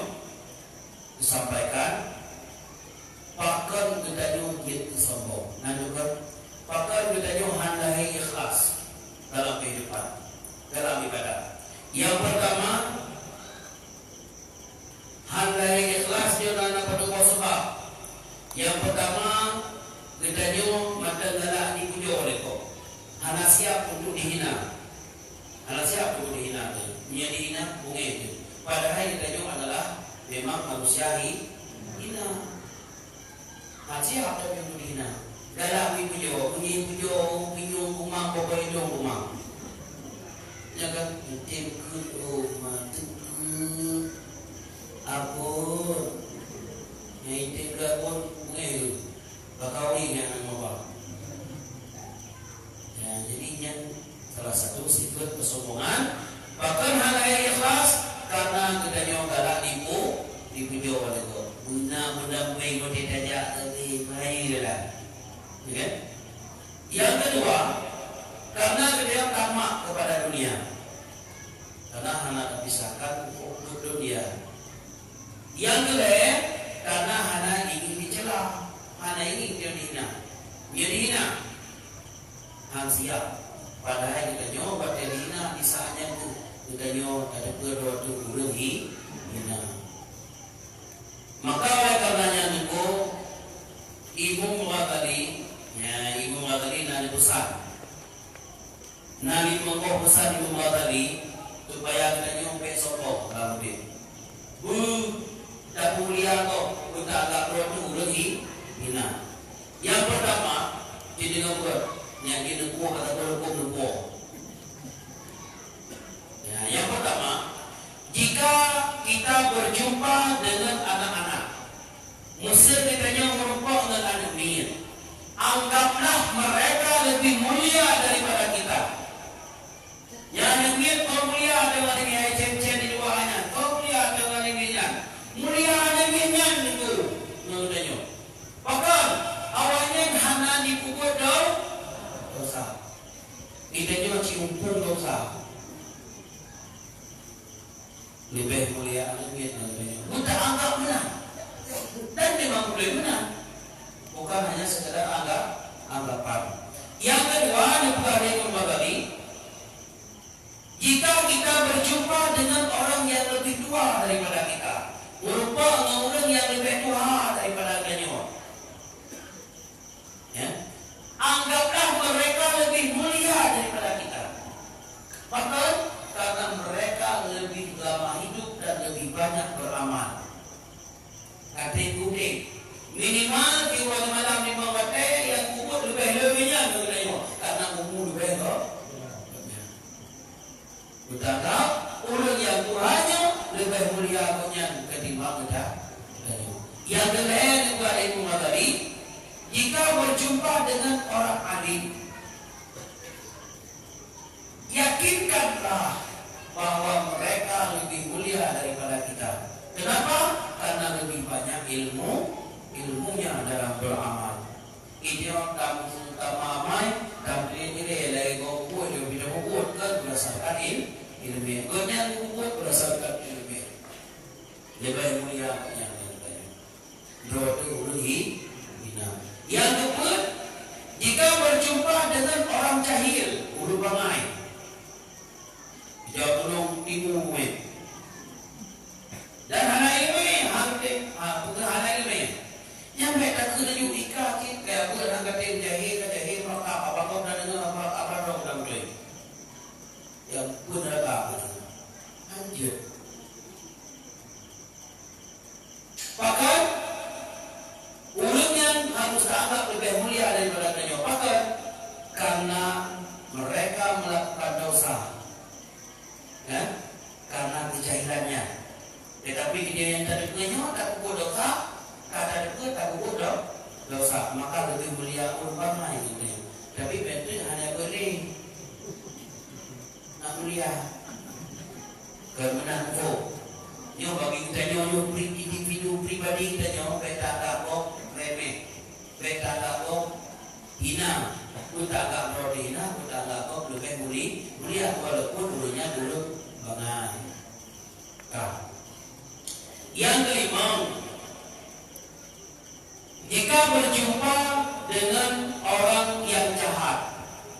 disampaikan pakar kita nyuci kesombong. Nandukan pakar kita nyuci handai ikhlas dalam kehidupan, dalam ibadah. Yang pertama, handai ikhlas dia nak pada Allah sebab. Yang pertama, kita nyo mata galak dipuja oleh kau. Hana siap untuk dihina. Hana siap untuk dihina tu. Dia dihina bunyi tu. Padahal kita nyo adalah memang manusia hina. Siap tapi untuk dihina. Galak dipuja, bunyi puja, pinyung kumang, bawa hidung kumang. Jangan tim ke mata ke apa yang tim ke pun bunyi bakal ni yang apa. Ya, jadinya salah satu sifat kesombongan. Bahkan hal yang ikhlas karena kita nyawa galak dipuja oleh kau. Bunda baik kau tidak tapi baik lah. Ya. Yang kedua, karena dia tamak kepada dunia. Karena hana terpisahkan untuk dunia. Yang kedua, karena hana ingin dicela, hana ingin dia dihina. Dia dihina. Han siap. Padahal kita nyoba dia dihina di saatnya tu. Kita nyoba ada kedua tu guru hina. Maka oleh karenanya itu ibu mengatakan, ya ibu mengatakan nani besar. Nani mengkau besar ibu mengatakan supaya kita nyampe sopo dalam dia. Tak mulia kau, kita agak perlu lagi hina. Yang pertama, jadi ngapa? Yang kita kuat atau kuat. Ya, yang pertama, jika kita berjumpa dengan anak-anak, mesti kita merupakan dengan anak ini. Anggaplah mereka lebih mulia daripada kita. Yang demikian kau mulia dengan ini cem-cem di bawahnya. Kau mulia dengan ini mulia dengan itu menurutnya. Bahkan awalnya hanya dipukul dosa. Kita juga cium pun dosa. Lebih mulia dengan menurutnya. Kita anggap benar dan memang boleh benar. Bukan hanya sekedar anggapan. Yang kedua, negara yang tadi. Jika kita berjumpa dengan orang yang lebih tua daripada kita, merupakan orang yang lebih tua daripada kita, ya, anggaplah mereka lebih mulia daripada kita. Bahkan karena mereka lebih lama hidup dan lebih banyak beramal. Kategori minimal di malam 5 waktu yang umur lebih-lebihnya karena umur lebih betapa orang yang tuanya lebih mulia punya ketimbang kita. Yang kedua juga ibu tadi, jika berjumpa dengan orang alim, yakinkanlah bahwa mereka lebih mulia daripada kita. Kenapa? Karena lebih banyak ilmunya dalam beramal. Dia kamu tamamai dan ini lagi kau buat dia bila buat kan berdasarkan ilmu. Kau yang buat berdasarkan ilmu. Lebih mulia yang lain. Dua tu hina. Yang kedua, jika berjumpa dengan orang jahil, ulu bangai, jauh tolong timu dan hana ilmu, bukan hana ilmu. Yang mereka kena juga ikat kayak apa orang kata jahil maka apa kau dah dengar apa dong dalam tu. Yang pun ada anjir. Bahkan orang yang harus dianggap lebih mulia daripada mereka. Bahkan karena mereka melakukan dosa, ya? Karena kejahilannya. Tetapi dia yang tadi punya tak buat dosa. Kata dekat tak bodoh dosa, maka lebih mulia urban lain itu. Tapi betul hanya boleh nak mulia kemenang ko. Nyo bagi kita nyo individu pribadi kita nyo beta tak kok remeh, beta tak kok hina, kita tak kok hina, kita tak kok lebih mulia walaupun dulunya dulu bangai. Yang kelima, jika berjumpa dengan orang yang jahat,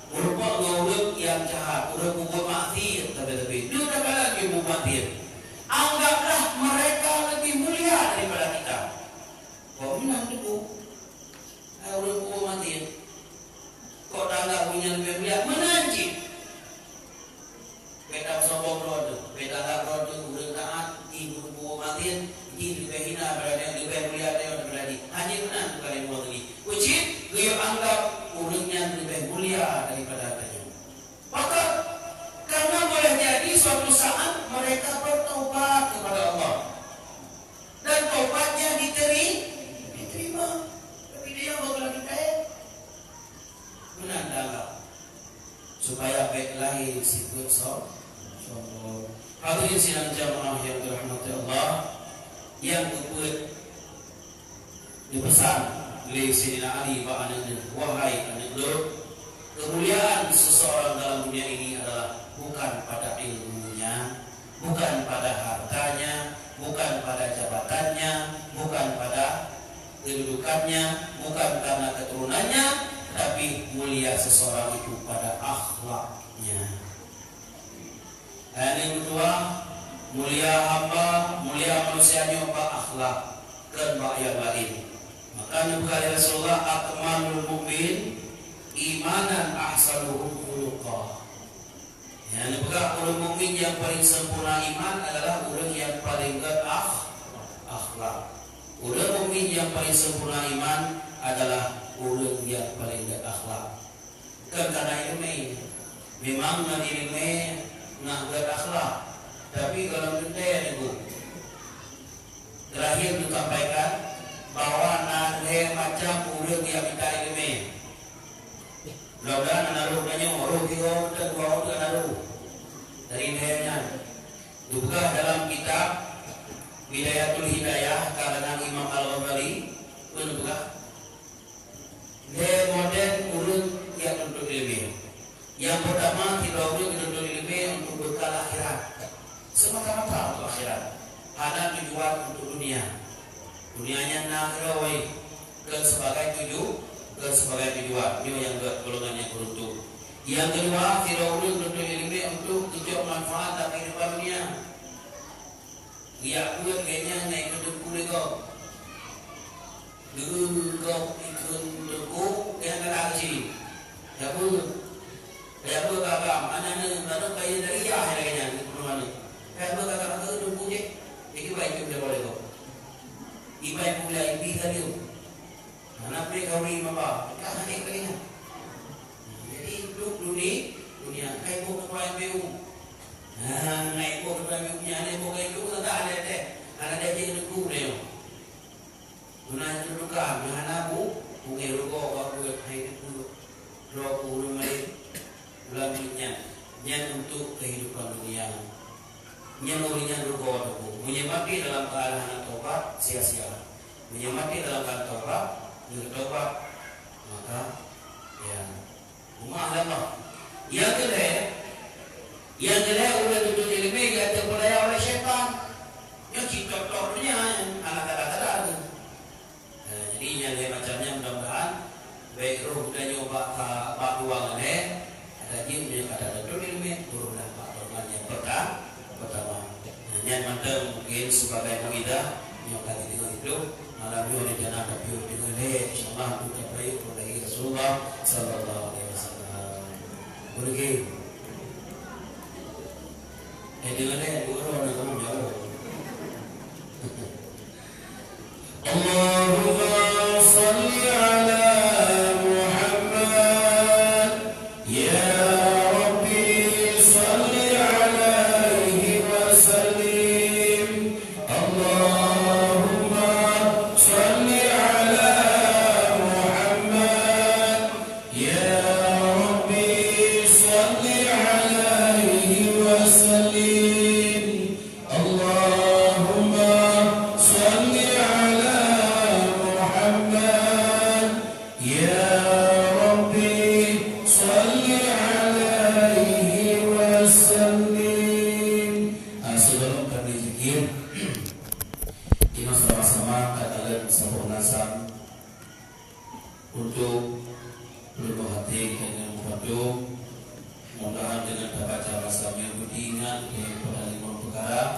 merupakan orang yang jahat, orang buat maksiat, tapi dia tak umat dia. Anggaplah mereka lebih mulia daripada kita. Kau menang dulu. Orang umat dia. Kau dah anggap punya lebih mulia, menanjik. Beda sombong roda, beda tak roda, udah taat, ibu umat dia, ini lebih hina pada yang lebih mulia daripada dia. Hanya menang bukan yang muat lagi. Ucap, dia anggap orang yang lebih mulia daripada dia. Maka karena boleh jadi suatu saat mereka bertaubat kepada Allah dan taubatnya diterima. Tapi dia bakal kita menandang supaya baik lahir sikut sombong. Hadirin sidang jamaah yang dirahmati Allah, yang kebuat dipesan oleh Sayyidina Ali ba'ananya, wahai anak Lut, kemuliaan seseorang dalam dunia ini adalah bukan pada ilmunya, bukan pada hartanya, bukan pada jabatannya, bukan pada kedudukannya, bukan karena keturunannya, tapi mulia seseorang itu pada akhlaknya. Dan yang kedua, mulia hamba, mulia manusianya pada akhlak dan yang lain. Maka Nabi Rasulullah akmalul mu'min imanan ahsanuhum khuluqah. Yang berkata orang mukmin yang paling sempurna iman adalah orang yang paling akhlak. Orang mukmin yang paling sempurna iman adalah orang yang paling akhlak. Karena ilmu memang nak ilmu nak berakhlak, tapi kalau kita itu terakhir disampaikan bahwa nak macam orang yang minta ilmu. Mudah-mudahan naruh banyak orang tiga dan dua orang naruh dari nehnya. Juga dalam kitab Bidayatul Hidayah karangan Imam Al-Ghazali menunjukkan dia model urut yang untuk ilmu. Yang pertama kita urut untuk ilmu untuk bekal akhirat. Semata-mata untuk akhirat. Ada tujuan untuk dunia. Dunianya nak rawai ke sebagai tujuan. Ini yang golongan yang beruntung. Yang kedua, kita urut untuk ilmu untuk tujuan manfaat dalam kehidupan dunia. Ia buat kayaknya naik ke duku kau. Dulu kau ikut duku yang kena haji. Ya bu kakak, mana kayak dari ya kayaknya di mana? Ya bu kakak ke duku je. Iki baik juga boleh kau. Ibai mulai ibi tadi. Mana pergi kau ni apa? Kau naik kayaknya. Jadi dunia kayak bu kepala beu. Naik buat kami punya, naik buat itu tak ada deh. Ada dia jadi kuda. Guna itu duka, mana bu? Mungkin rokok, waktu itu rokok rumah bulannya, yang untuk kehidupan dunia. Yang orinya rokok itu, menyemati dalam keadaan tobat sia-sia. Menyemati dalam keadaan tobat, maka ya rumah lama. Yang kedua udah duduk di ilmu yang terpedaya oleh syaitan. Yang kita tornya anak-anak itu. Jadi yang macamnya mudah-mudahan baik roh kita nyoba pak dua ngene. Ada jin yang kata duduk di ilmu turun dan pak dorman yang pertama. Yang mantap mungkin sebagai muidah yang kali itu malam ini jangan tapi dengan insyaallah kita baik oleh Rasulullah sallallahu alaihi wasallam. Boleh dengan orang kamu jauh. Allahumma salli ala Muhammad ya Rabbi salli alaihi wa sallim. Allahumma salli ala Muhammad ya Rabbi salli alaihi wa sallim. Untuk berbuat hati dengan membantu, mudah-mudahan dengan baca rasanya beringat kepada lima perkara. sekarang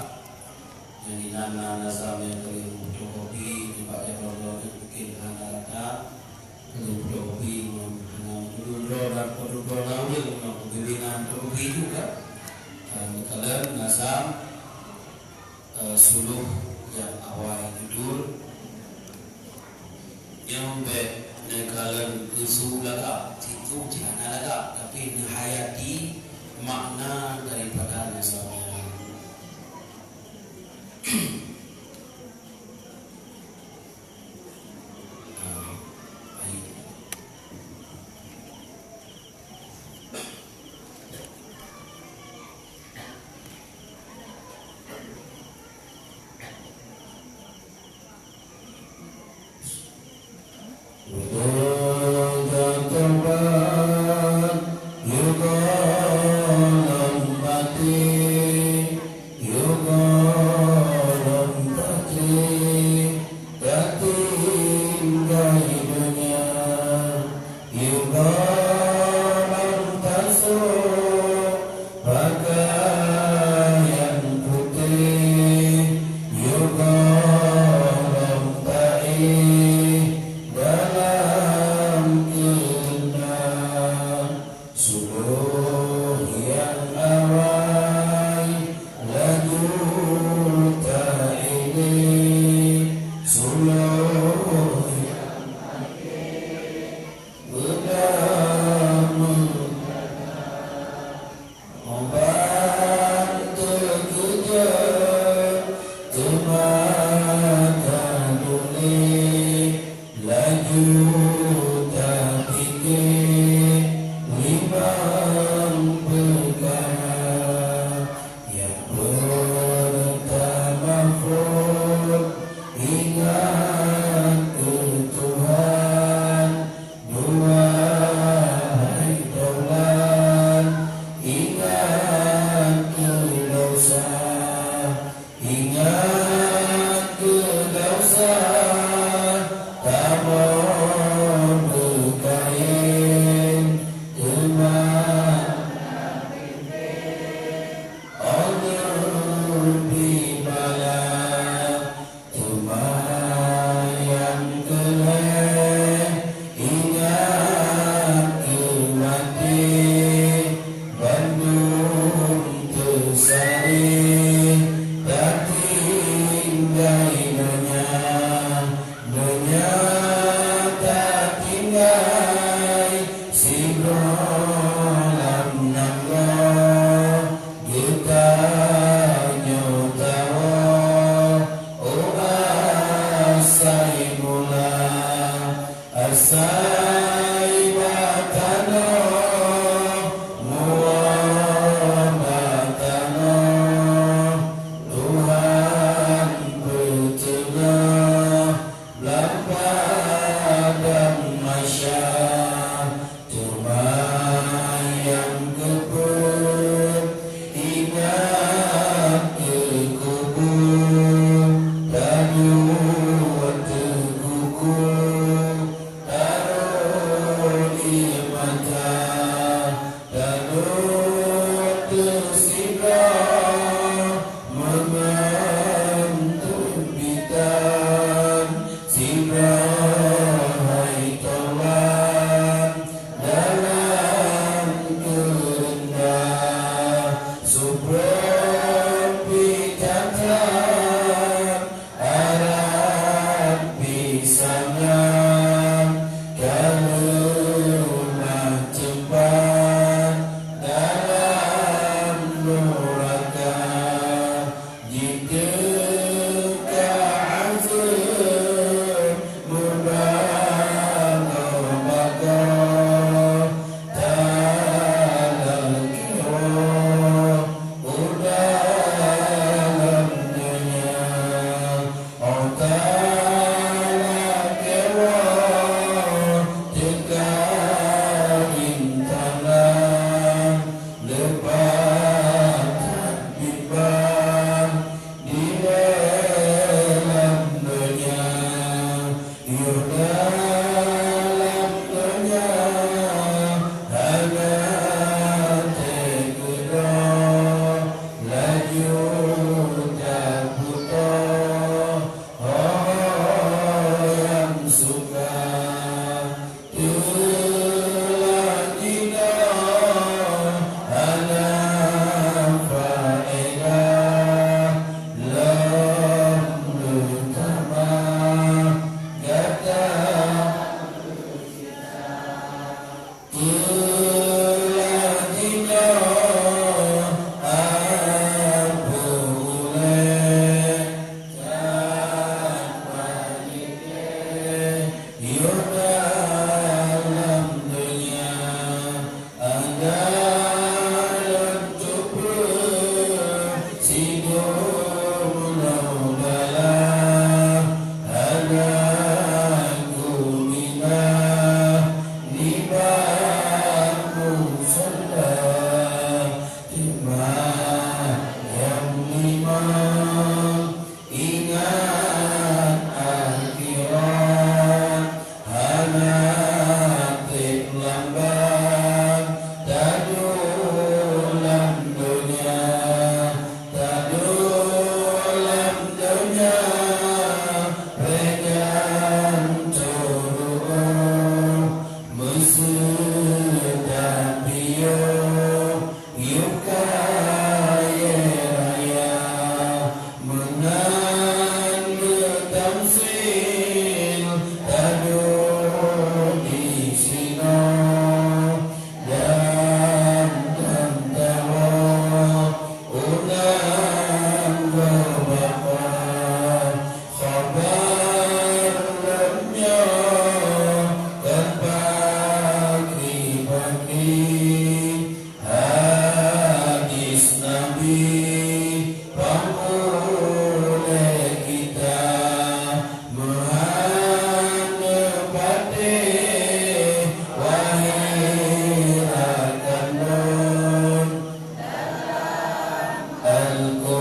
yang nana nazam yang kali fotokopi juga yang baru mungkin anak-anak kali fotokopi dulu dan foto nabil penggilingan fotokopi juga kalian nazam suluh yang awal judul yang baik kalian isu laga itu jangan laga tapi menghayati makna daripada nazam you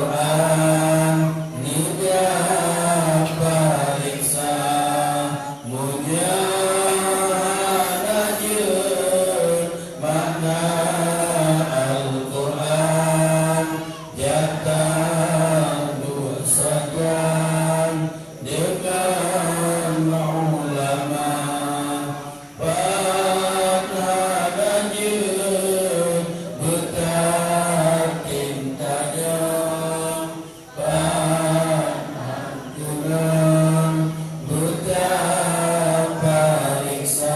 Al-Quran Nida Pariksa Mujahadajun Makna Al-Quran Jatah dua sajan dengan ulama Panhadajun betatin tajam Panhajunan betak pariksa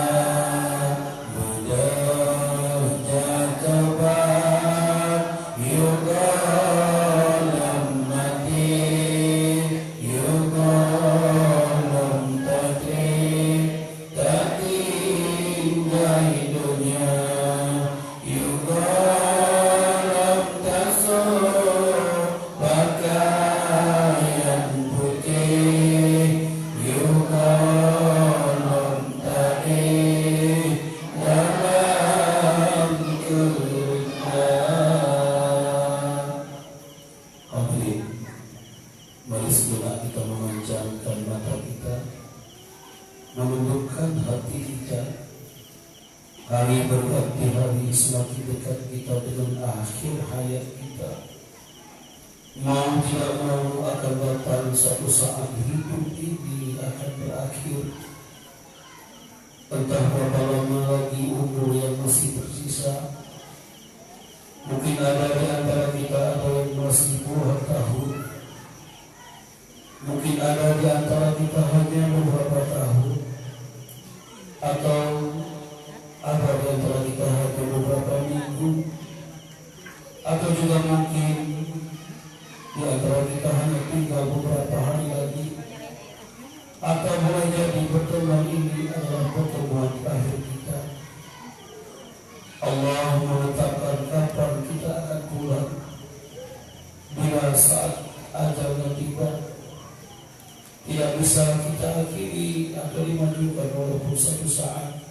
Mudah jatuh yugalam mati yugalam takdir tertinggal dunia yugalam tasur pakaian putih yugalam takdir dalam kehidupan. Amin. Mari segera kita memanjangkan mata kita, menundukkan hati kita. Hari berganti hari semakin dekat kita dengan akhir hayat kita. Mau tidak mau akan datang suatu saat hidup ini akan berakhir. Entah berapa lama lagi umur yang masih tersisa. Mungkin ada di antara kita ada yang masih puluhan tahun. Mungkin ada di antara kita hanya beberapa tahun. Atau ada di antara kita hanya beberapa minggu. Atau juga mungkin di antara kita hanya tinggal beberapa hari lagi. Atau boleh jadi pertemuan ini adalah pertemuan terakhir kita. Allah menetapkan kapan kita akan pulang. Bila saat ajalnya tiba, tidak bisa kita akhiri atau dimajukan walaupun satu saat.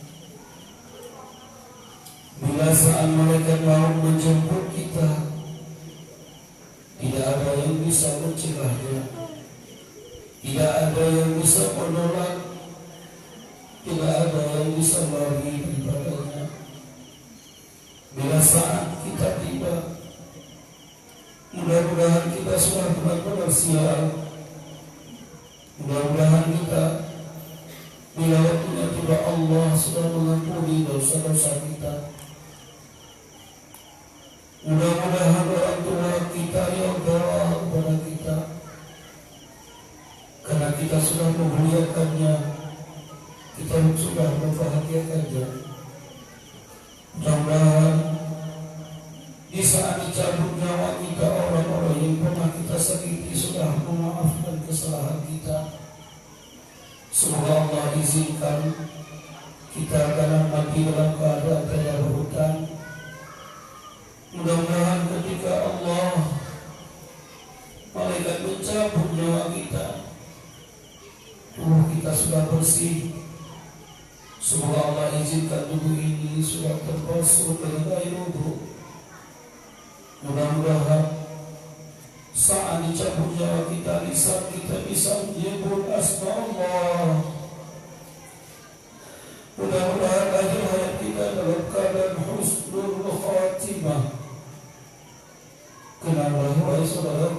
Bila saat malaikat maut menjemput kita, tidak ada yang bisa mencegahnya, tidak ada yang bisa menolak, tidak ada yang bisa lari daripadanya. Bila saat kita tiba, mudah-mudahan kita sudah benar-benar siap. Mudah-mudahan kita bila waktunya tiba Allah sudah mengampuni dosa-dosa kita. Mudah-mudahan orang tua kita yang doa kepada kita, karena kita sudah memuliakannya, kita sudah membahagiakannya. Mudah-mudahan di saat dicabut nyawa kita, orang-orang yang pernah kita sakiti sudah memaafkan kesalahan kita. Semoga Allah izinkan kita akan mati dalam keadaan tidak berhutang. Mudah-mudahan ketika Allah malaikat mencabut nyawa kita, tubuh kita sudah bersih. Semoga Allah izinkan tubuh ini sudah terbasuh dengan air wudhu. Mudah-mudahan saat dicabut nyawa kita, lisan kita bisa menyebut asma Allah. Mudah-mudahan akhir hayat kita dalam keadaan husnul khatimah. Kenapa wahai saudara,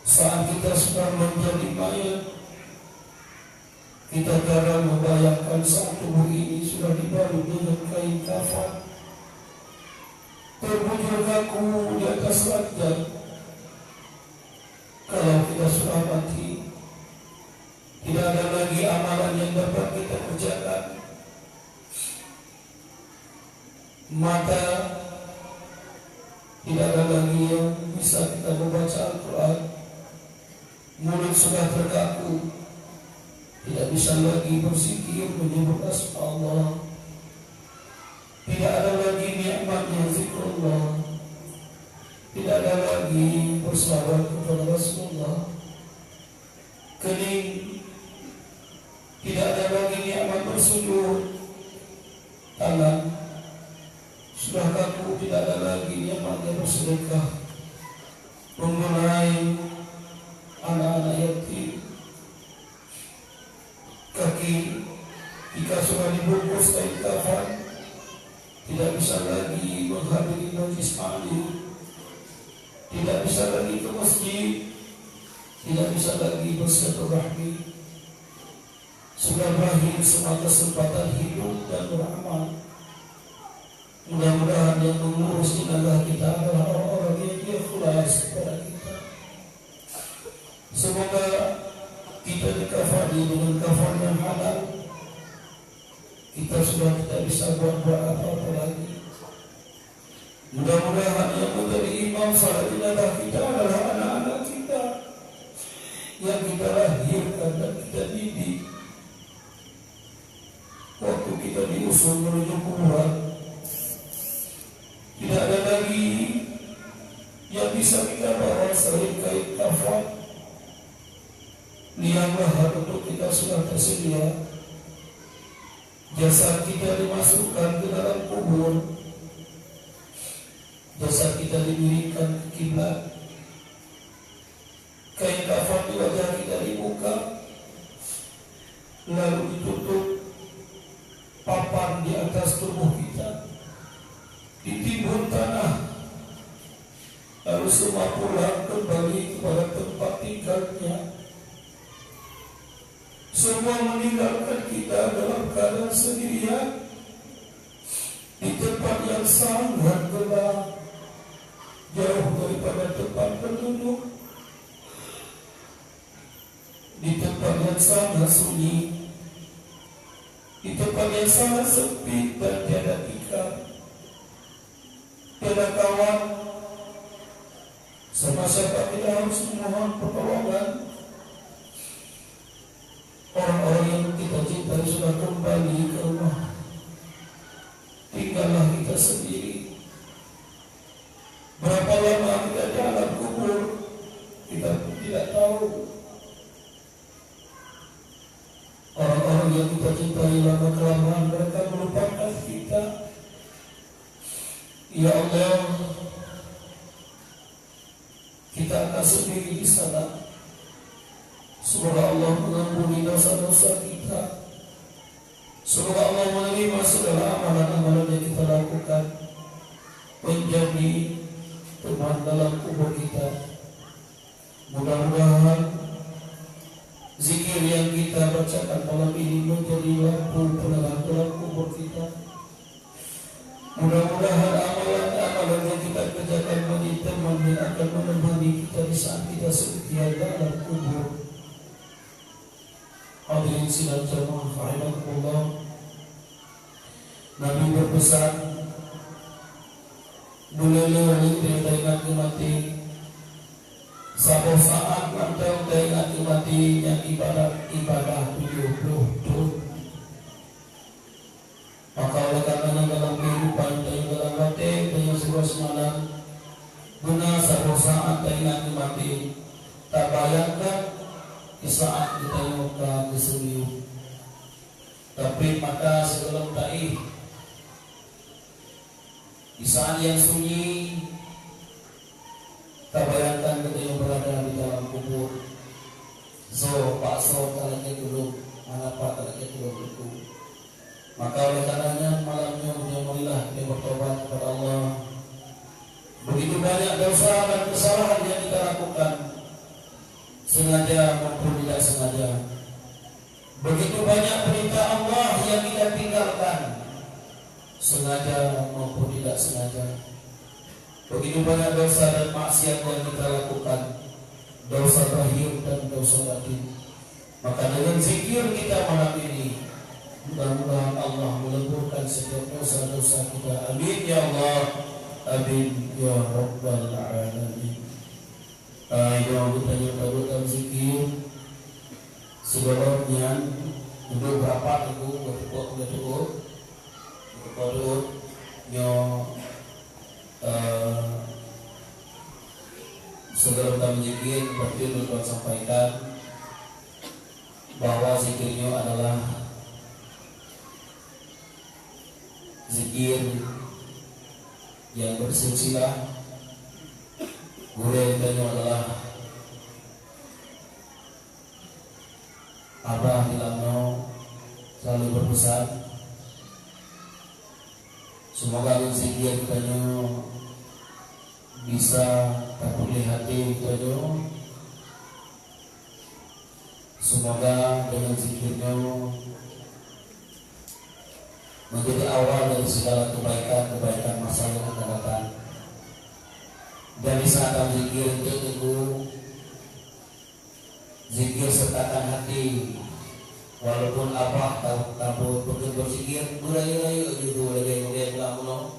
saat kita sudah menjadi mayat, kita kadang membayangkan saat tubuh ini sudah dibalut dengan kain kafan, terbujur kaku di atas ranjang. Kalau kita sudah mati, tidak ada lagi amalan yang dapat kita kerjakan. Mata tidak ada lagi yang bisa kita membaca Al-Quran. Mulut sudah terkaku, tidak bisa lagi berzikir menyebut asma Allah. Tidak ada lagi nikmatnya zikrullah. Tidak ada lagi bersahabat kepada Rasulullah. Kening, tidak ada lagi nikmat bersujud. Tangan sudah kaku, tidak ada lagi nikmatnya bersedekah. mengenai anak-anak yatim, kaki jika sudah dibungkus kain kafan tidak bisa lagi menghadiri majlis taklim, tidak bisa lagi ke masjid, tidak bisa lagi bersilaturahmi, sudah berakhir semua kesempatan hidup dan beramal. Mudah-mudahan yang mengurus jenazah kita adalah orang-orang yang ikhlas kepada kita. Semoga kita dikafani dengan kafan yang halal. Kita sudah tidak bisa buat-buat apa-apa lagi. Mudah-mudahan yang menjadi imam salat jenazah kita adalah anak-anak kita yang kita lahirkan dan kita didik. Waktu kita diusul menuju kuburan, tidak ada lagi yang bisa kita bawa selain kain kafan. Lianglah untuk kita sudah tersedia. Jasad kita dimasukkan ke dalam kubur, jasad kita dimiringkan ke kiblat, kain kafan di wajah kita dibuka, lalu ditutup papan di atas tubuh kita, ditimbun tanah, lalu semua pulang kembali kepada tempat tinggalnya. Semua meninggalkan kita dalam keadaan sendirian di tempat yang sangat gelap, jauh daripada tempat penduduk, di tempat yang sangat sunyi, di tempat yang sangat sempit dan tiada tikar, tiada kawan. Sama siapa kita harus memohon pertolongan. Orang-orang yang kita cintai sudah kembali ke rumah, tinggallah kita sendiri. Berapa lama kita di alam kubur kita pun tidak tahu. Orang-orang yang kita cintai lama kelamaan mereka melupakan kita. Ya Allah, kita akan sendiri di sana. Semoga Allah mengampuni dosa-dosa kita. Semoga Allah menerima segala amalan-amalan yang kita lakukan menjadi teman dalam kubur kita. Mudah-mudahan zikir yang kita bacakan malam ini menjadi lampu penerang dalam kubur kita. Mudah-mudahan amalan-amalan yang kita kerjakan menjadi teman yang akan menemani kita di saat kita setia dalam kubur. Hadirin sidang jamaah rahimakumullah. Nabi berpesan, "Bulele kita ingat mati. Satu saat nanti kita ingat mati yang ibadah 70 Maka oleh karena dalam kehidupan dan dalam hati dan sebuah semalam, guna satu saat kita ingat mati. Tak bayangkan di saat kita muka kesunyi, tapi maka sebelum taih di saat yang sunyi, tak bayangkan kita yang berada di dalam kubur. So kalanya dulu, mana pak kalanya dulu. Maka oleh karenanya malamnya marilah kita bertobat kepada Allah. Begitu banyak dosa dan kesalahan yang kita lakukan, sengaja maupun tidak sengaja. Begitu banyak perintah Allah yang kita tinggalkan, sengaja maupun tidak sengaja. Begitu banyak dosa dan maksiat yang kita lakukan, dosa zahir dan dosa batin. Maka dengan zikir kita malam ini, mudah-mudahan Allah meleburkan setiap dosa-dosa kita. Amin ya Allah, amin ya Rabbal Alamin. Yang ditanya dalam zikir sebelumnya duduk berapa itu betul sebelum kami zikir seperti Tuhan sampaikan bahwa zikirnya adalah zikir yang bersilsilah Guru itu adalah Abah Dilano selalu berpesan, semoga zikir kita bisa terpilih hati kita. Semoga dengan zikirnya menjadi awal dari segala kebaikan masa yang akan datang. Dan di saat zikir itu tunggu zikir sertakan hati, walaupun apa tahu betul berzikir mulai itu lagi pulang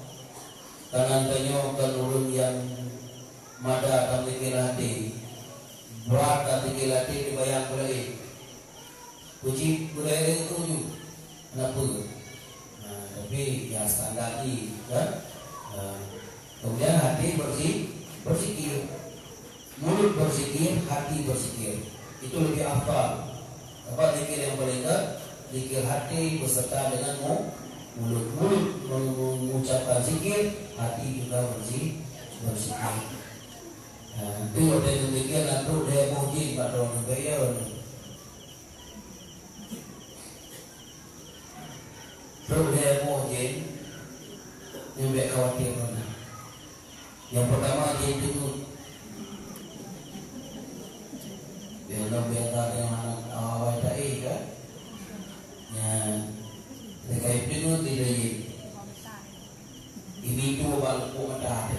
tangan tanyo kan ulun yang mada akan zikir hati berat akan zikir hati dibayang mulai puji mulai itu kenapa? Tapi ya standar kan. Kemudian hati berzikir, mulut berzikir, hati berzikir. Itu lebih afdal. Apa zikir yang paling dekat? Zikir hati beserta dengan mulut mengucapkan zikir, hati juga berzikir. Itu ada yang zikir nanti dia muji pada orang bayar. Terus dia muji, dia tak khawatir mana. Yang pertama dia itu dia biasa dengan awal tadi kan, yang terkait itu tidak ini tu baru ada.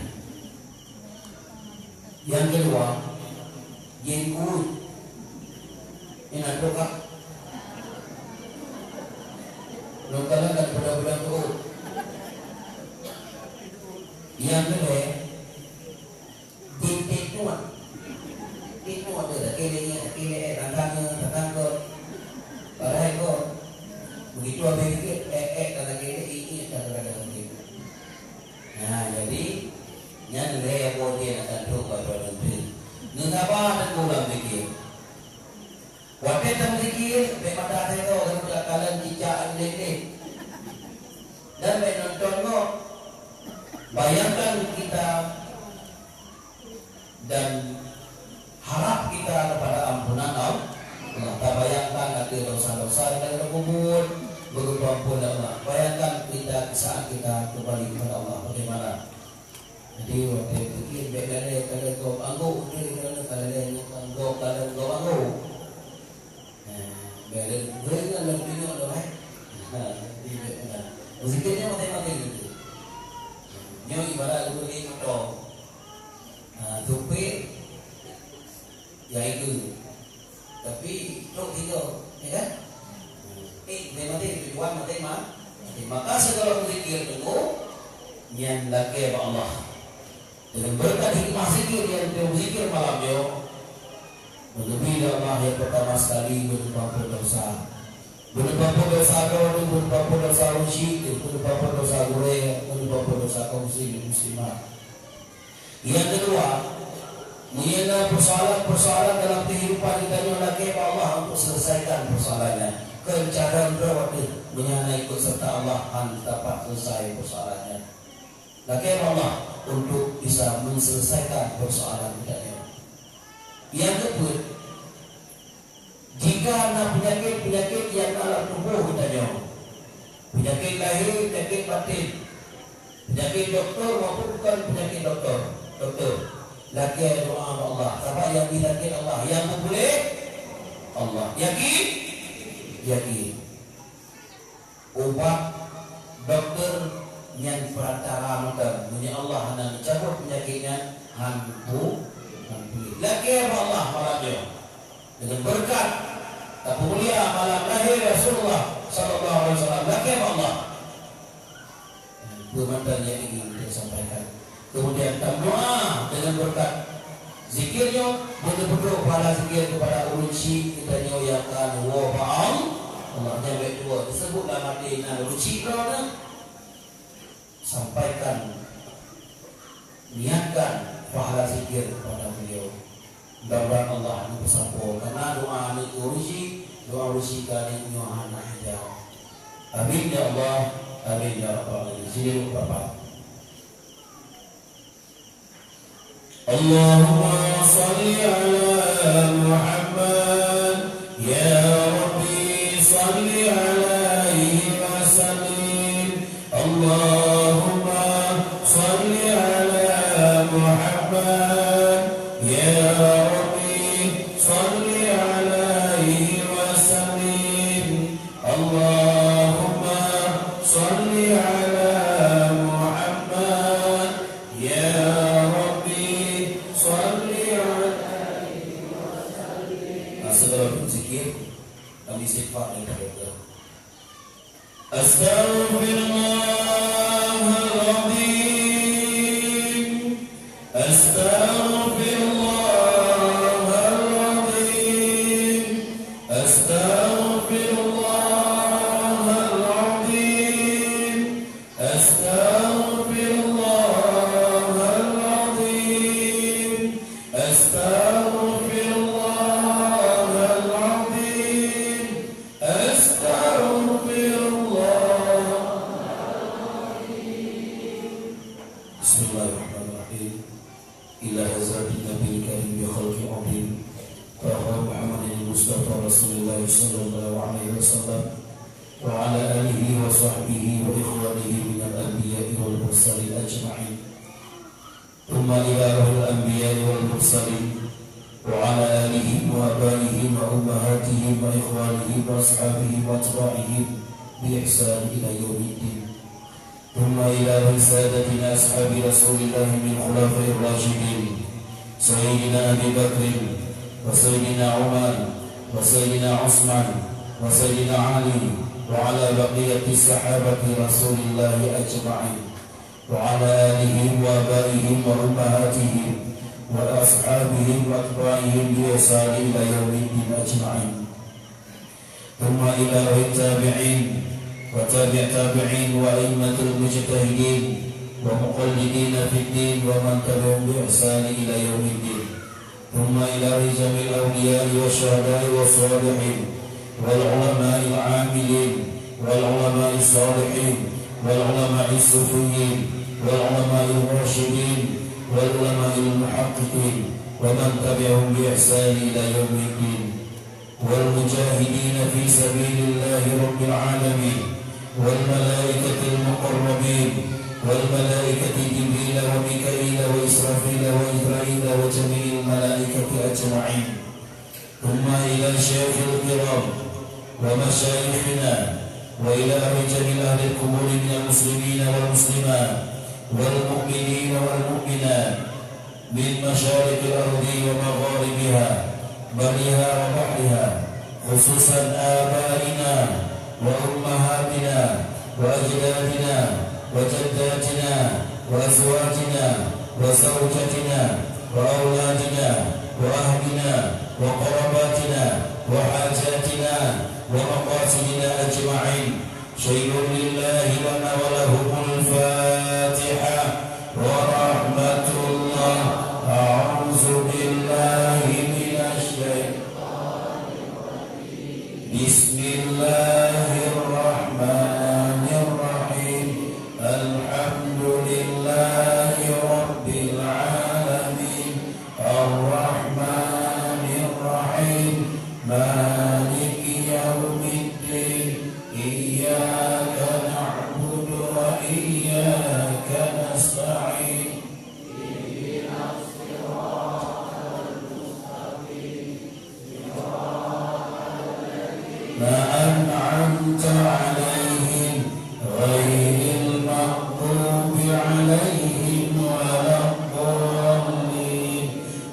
Yang kedua, yang good, ini ada tak? Longkaran dan budak-budak tu. Yang kedua, itu ada kele tetangga padahal kau begitu apa itu kata kele ini kata begitu. Nah jadi yang dia boleh nak tahu pada nanti. Mengapa nak kurang fikir? Waktu tak fikir, memang ada itu orang kekalan cicak ini. Dan menonton kau, bayangkan kita dan harap kita kepada ampunan Allah. Tak bayangkan ada dosa-dosa yang kubur, begitu ampun Allah. Bayangkan kita saat kita kembali kepada Allah bagaimana. Jadi waktu fikir bagaimana kalau kau anggur, kalau kau anggur. Bagaimana lebih ni orang lain. Zikirnya macam-macam itu. Nyo ibarat dulu ni motor. Tupi ya itu. Tapi truk tiga, ya kan? Memang tujuan macam maka segala zikir itu yang lagi Allah. Dengan berkat hikmah zikir yang berzikir malamnya, menggembira Allah yang pertama sekali berpampun dosa. Berpampun dosa kau, berpampun dosa uji, berpampun dosa gure, berpampun dosa kaum muslimah. Yang kedua, mengenai persoalan dalam kehidupan kita yang lagi Allah untuk selesaikan persoalannya. Kejaran berawat mengenai ikut serta Allah dapat selesai persoalannya. Lagi Allah untuk bisa menyelesaikan persoalan kita. Yang kedua, jika ada penyakit yang dalam tubuh kita, penyakit lahir, penyakit batin, penyakit doktor maupun bukan penyakit doktor, lagi doa Allah. Siapa yang dilakir Allah, yang boleh Allah. Yakin. Ubat doktor yang perantara mudah, punya Allah hendak mencabut penyakitnya, hampu. Lagi Allah malamnya dengan berkat tak mulia malam lahir Rasulullah sallallahu alaihi wasallam. Lagi Allah bermantan yang ingin kita sampaikan. Kemudian doa dengan berkat zikirnya, betul-betul pada zikir kepada ulun syik kita yang kan wa fa'al Allah yang dua disebut dalam hadis ulun syik sampaikan, niatkan pahala zikir kepada beliau. Mudah-mudahan Allah ini bersampo karena doa ini doa urusi kali ini anak hijau. Amin ya Allah, amin ya Rabbal alamin. Sini Bapak. اللهم صل على محمد يا ربي صل عليه وسلم اللهم صل على محمد يا ربي صل عليه وسلم اللهم صل على محمد يا ربي صل عليه وسلم. Segala berzikir dan istighfar yang terbaik. Astaghfirullahaladzim, astaghfirullahaladzim, astaghfirullahaladzim, astaghfirullahaladzim, astaghfirullahaladzim, astaghfirullah. Bismillahirrahmanirrahim. Ila hazardin nabil karim bi khalqi azim Taha Muhammadin Mustafa Rasulullah sallallahu alaihi wasallam wa ala alihi wa sahbihi wa ikhwanihi minal anbiya'i wal mursalin ajma'in thumma ila ruhul anbiya'i wal mursalin wa ala alihi wa abaihi wa ummahatihi wa ikhwanihi wa ashabihi wa atba'ihi bi ihsan ila yaumiddin. ثم إلى سادتنا أصحاب رسول الله من خلفاء الراشدين سيدنا أبي بكر وسيدنا عمر وسيدنا عثمان وسيدنا علي وعلى بقية الصحابة رسول الله أجمعين وعلى آلهم وآبائهم وأمهاتهم وأصحابهم وأتباعهم بإحسان إلى يوم الدين أجمعين. ثم إلى التابعين وتابع تابعين وأئمة المجتهدين ومقلدين في الدين ومن تبعهم بإحسان إلى يوم الدين. ثم إلى رجال الأولياء والشهداء والصالحين والعلماء العاملين والعلماء الصالحين والعلماء الصوفيين والعلماء المرشدين والعلماء المحققين ومن تبعهم بإحسان إلى يوم الدين والمجاهدين في سبيل الله رب العالمين والملائكة المقربين والملائكة جبريل وميكائيل وإسرافيل وإسرائيل وجميع الملائكة أجمعين. ثم إلى الشيخ الكرام ومشايخنا وإلى رجال أهل القبور من المسلمين والمسلمات والمؤمنين والمؤمنات من مشارق الأرض ومغاربها برها وبحرها خصوصا آبائنا وأمهاتنا وأجدادنا وجداتنا وأزواجنا وزوجتنا وأولادنا وأهلنا وقراباتنا وحاجاتنا ومقاصدنا أجمعين. شيء لله لنا ولهم الفاتحة ورحمة الله. أعوذ بالله من الشيطان الرجيم. بسم الله الرحمن الرحيم. الحمد لله رب العالمين الرحمن الرحيم مالك يوم الدين إياك نعبد وإياك نستعين اهدنا الصراط المستقيم صراط الذين أنعمت عليهم غير المغضوب عليهم ولا الضالين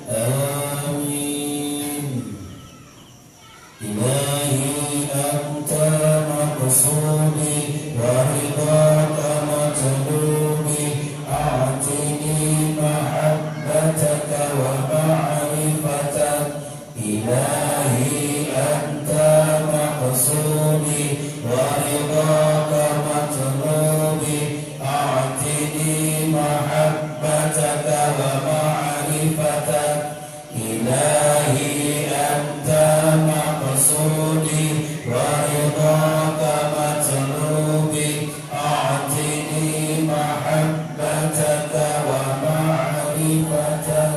آمين. إلهي أنت مقصودي ورضاك مطلوبي أعطني محبتك ومعرفتك. إلهي أنت مقصودي ورضاك مطلوبي أعطني محبتك ومعرفتك. إلهي أنت مقصودي ورضاك مطلوبي أعطني محبتك ومعرفتك.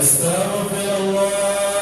أستغفر الله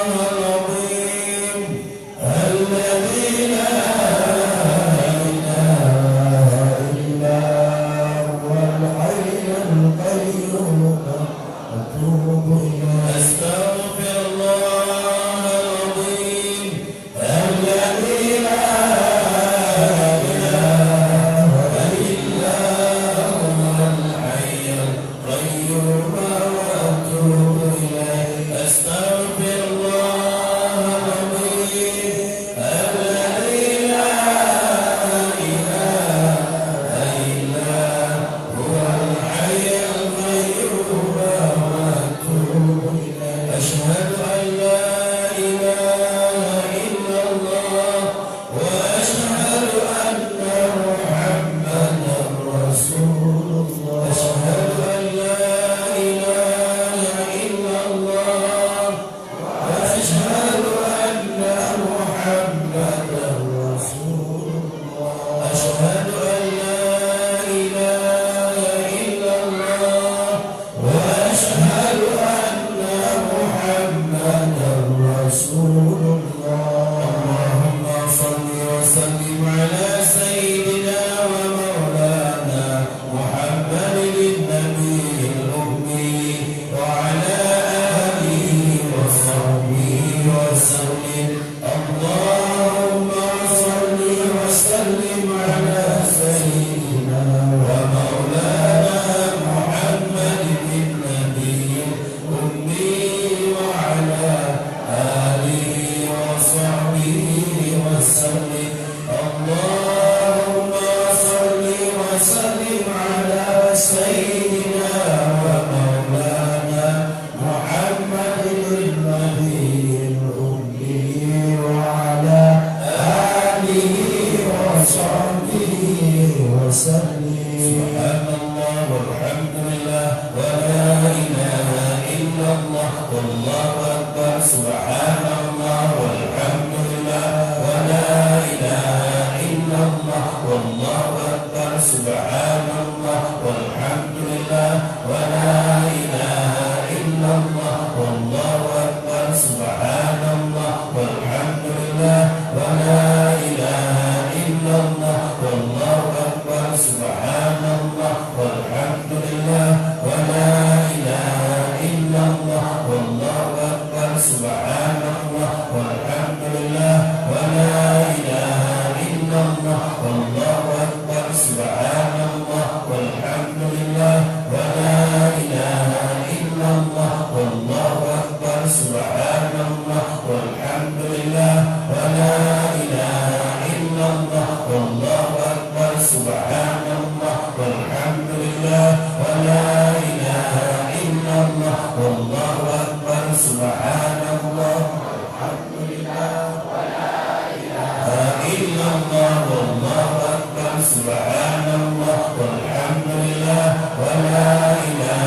أشهد أن محمدا رسول الله أشهد أن لا إله إلا الله وأشهد أن محمدا رسول الله اللهم صل وسلم على سيدنا ومولانا محمد النبي الأمي وعلى آله وصحبه وسلم اللهم صل وسلم على سيدنا ومولانا محمد النبي الأمي وعلى آله وصحبه وسلم اللهم صل وسلم على سيدنا ومولانا محمد النبي الأمي وعلى آله وصحبه وسلم سبحان الله والحمد لله ولا إله إلا الله والله أكبر سبحان الله والحمد لله ولا إله إلا الله والله أكبر سبحان الله والحمد لله ولا إله إلا الله والله أكبر سبحان الله والحمد لله ولا إله إلا الله والله أكبر سبحان الله والحمد لله ولا إله إلا الله والله أكبر سبحان الله والحمد لله ولا إله إلا الله والله أكبر سبحان الله والحمد لله ولا إله إلا الله والله أكبر سبحان الله والحمد لله ولا إله إلا الله والله أكبر سبحان الله والحمد لله ولا إله إلا الله والله أكبر سبحان الله والحمد لله ولا إله إلا الله والله أكبر سبحان الله والحمد لله ولا إله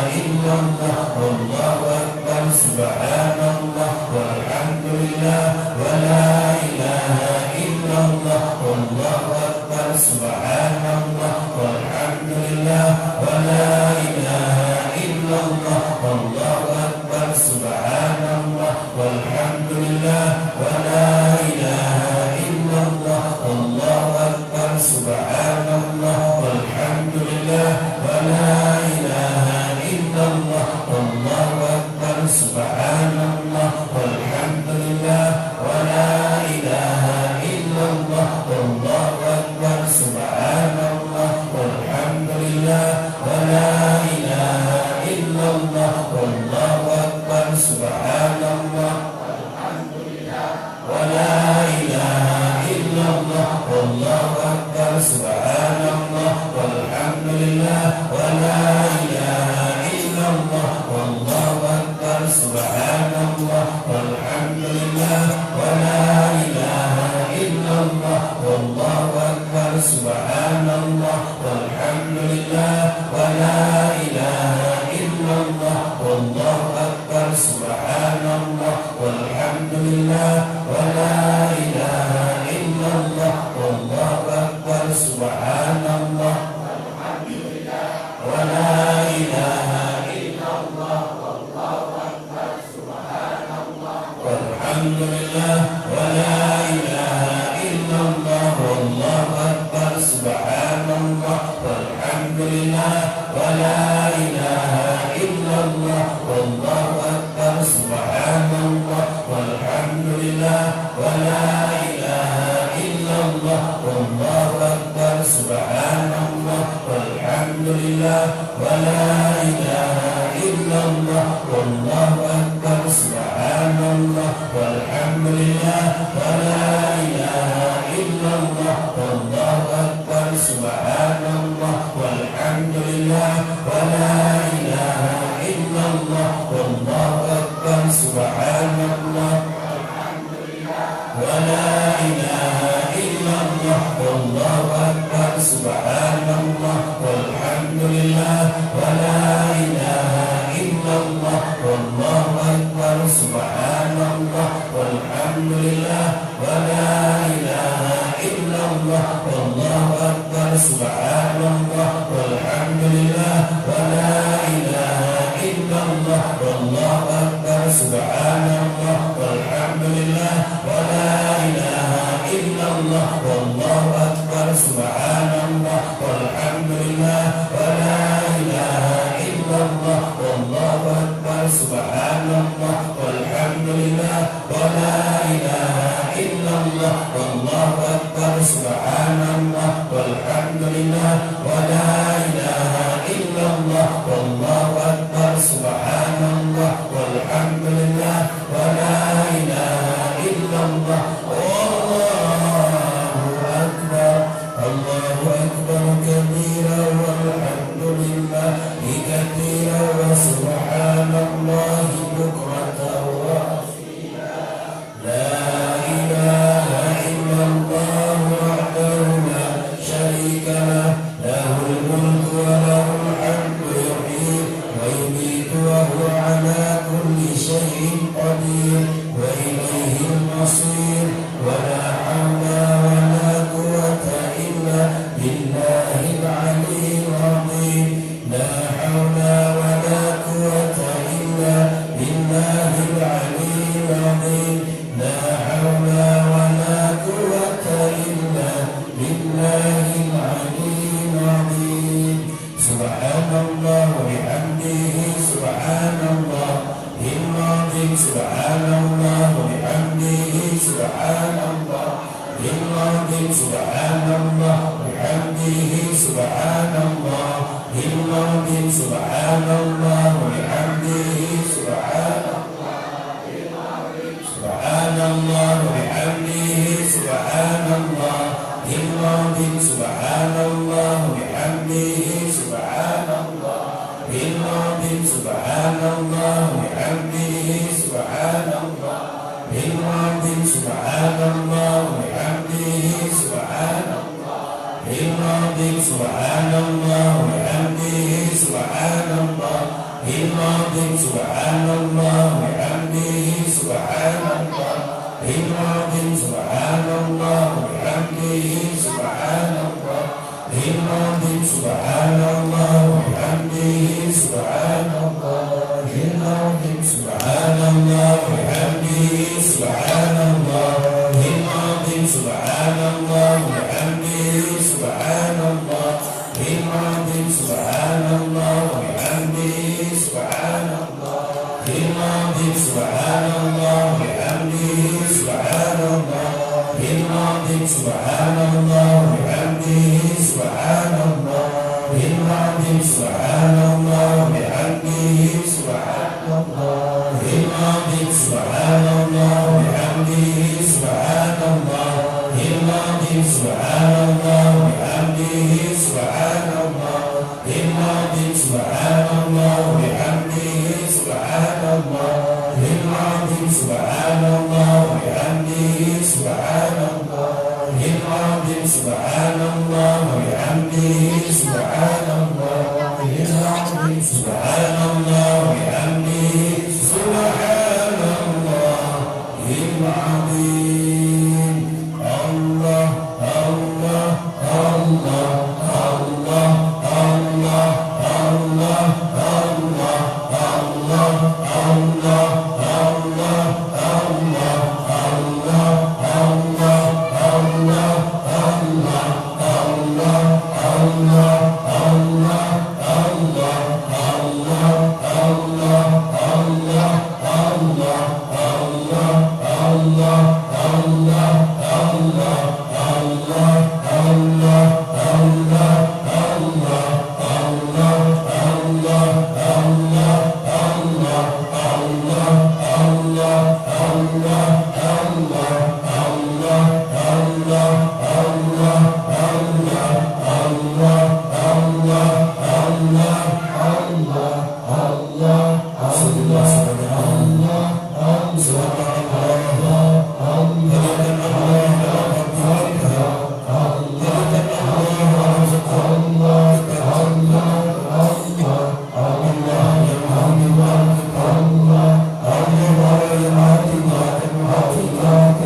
إلا الله والله أكبر سبحان الله والحمد لله ولا إله إلا الله والله أكبر سبحان الله والحمد لله ولا إله إلا الله والله أكبر سبحان الله والحمد لله ولا إله إلا الله والله أكبر سبحان الله والحمد لله ولا إله إلا الله والله أكبر سبحان الله والحمد لله ولا إله إلا الله والله أكبر سبحان الله والحمد لله ولا إله إلا الله والله أكبر سبحان الله والحمد لله ولا إله إلا الله والله أكبر سبحان الله والحمد لله ولا إله إلا الله والله أكبر سبحان الله والحمد لله ولا إله إلا الله والله أكبر سبحان الله والحمد لله ولا إله إلا الله والله أكبر سبحان الله والحمد لله ولا إله إلا الله والله أكبر سبحان الله والحمد لله ولا إله إلا الله والله أكبر سبحان الله والحمد لله ولا إله إلا الله والله أكبر سبحان الله والحمد لله ولا إله إلا الله والله أكبر سبحان الله والحمد لله ولا إله إلا الله والله أكبر سبحان الله والحمد لله ولا إله إلا الله والله أكبر سبحان الله والحمد لله ولا إله إلا الله والله أكبر سبحان الله والحمد لله ولا إله إلا الله والله أكبر سبحان الله ولا إله إلا الله والله أكبر سبحان الله والحمد لله ولا إله إلا الله والله أكبر سبحان الله walhamdulillah wa la ilaha illallah wallahu akbar subhanallah walhamdulillah wa la ilaha illallah wallahu akbar subhanallah walhamdulillah wa la ilaha illallah wallahu akbar subhanallah walhamdulillah wa la ilaha illallah wallahu akbar subhanallah walhamdulillah wa la ilaha illallah wallahu akbar subhanallah walhamdulillah wa la ilaha illallah wallahu akbar subhanallah walhamdulillah wa la ilaha illallah Allahu akbar kabira walhamdulillahi katsira wa subhanallahi bukratan wa asila la ilaha illallah wahdahu la syarika lah lahul mulku wa lahul hamdu yuhyi wa yumiitu wa huwa ala kulli syai'in qadir wa ilayhi al-masir wa la hawla wa la quwwata billahil aliyyil azim la hawla wa la quwwata illa billahil aliyyil azim la hawla wa la quwwata illa billahil aliyyil azim subhanallah wa bihamdihi subhanallah al-azim subhanallah wa bihamdihi subhanallah al-azim subhanallah bihamdihi subhanallah al-azim subhanallah bihamdihi subhanallah subhanallah bihamdihi subhanallah al-azim subhanallah bihamdihi subhanallah al-azim subhanallah bihamdihi subhanallah al-azim subhanallah bihamdihi subhanallah al-azim subhanallah bihamdihi subhanallah al-azim subhanallah bihamdihi subhanallah al-azim subhanallah bihamdihi subhanallah al-azim subhanallah bihamdihi subhanallah al-azim subhanallah bihamdihi subhanallah al-azim subhanallah bihamdihi subhanallah al-azim subhanallah bihamdihi subhanallah al-azim subhanallah bihamdihi subhanallah al-azim subhanallah bihamdihi subhanallah al-azim subhanallah bihamdihi subhanallah al-azim subhanallah bihamdihi subhanallah al-azim subhanallah bihamdihi subhanallah al-azim subhanallah bihamdihi subhanallah al-azim subhanallah bihamdihi subhanallah al-azim subhanallah bihamdihi subhanallah al-azim subhanallah bihamdihi subhanallahil azim Allah Allah Allah Allah Allah Allah Allah Allah Allah Allah Allah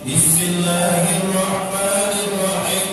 بسم الله الرحمن الرحيم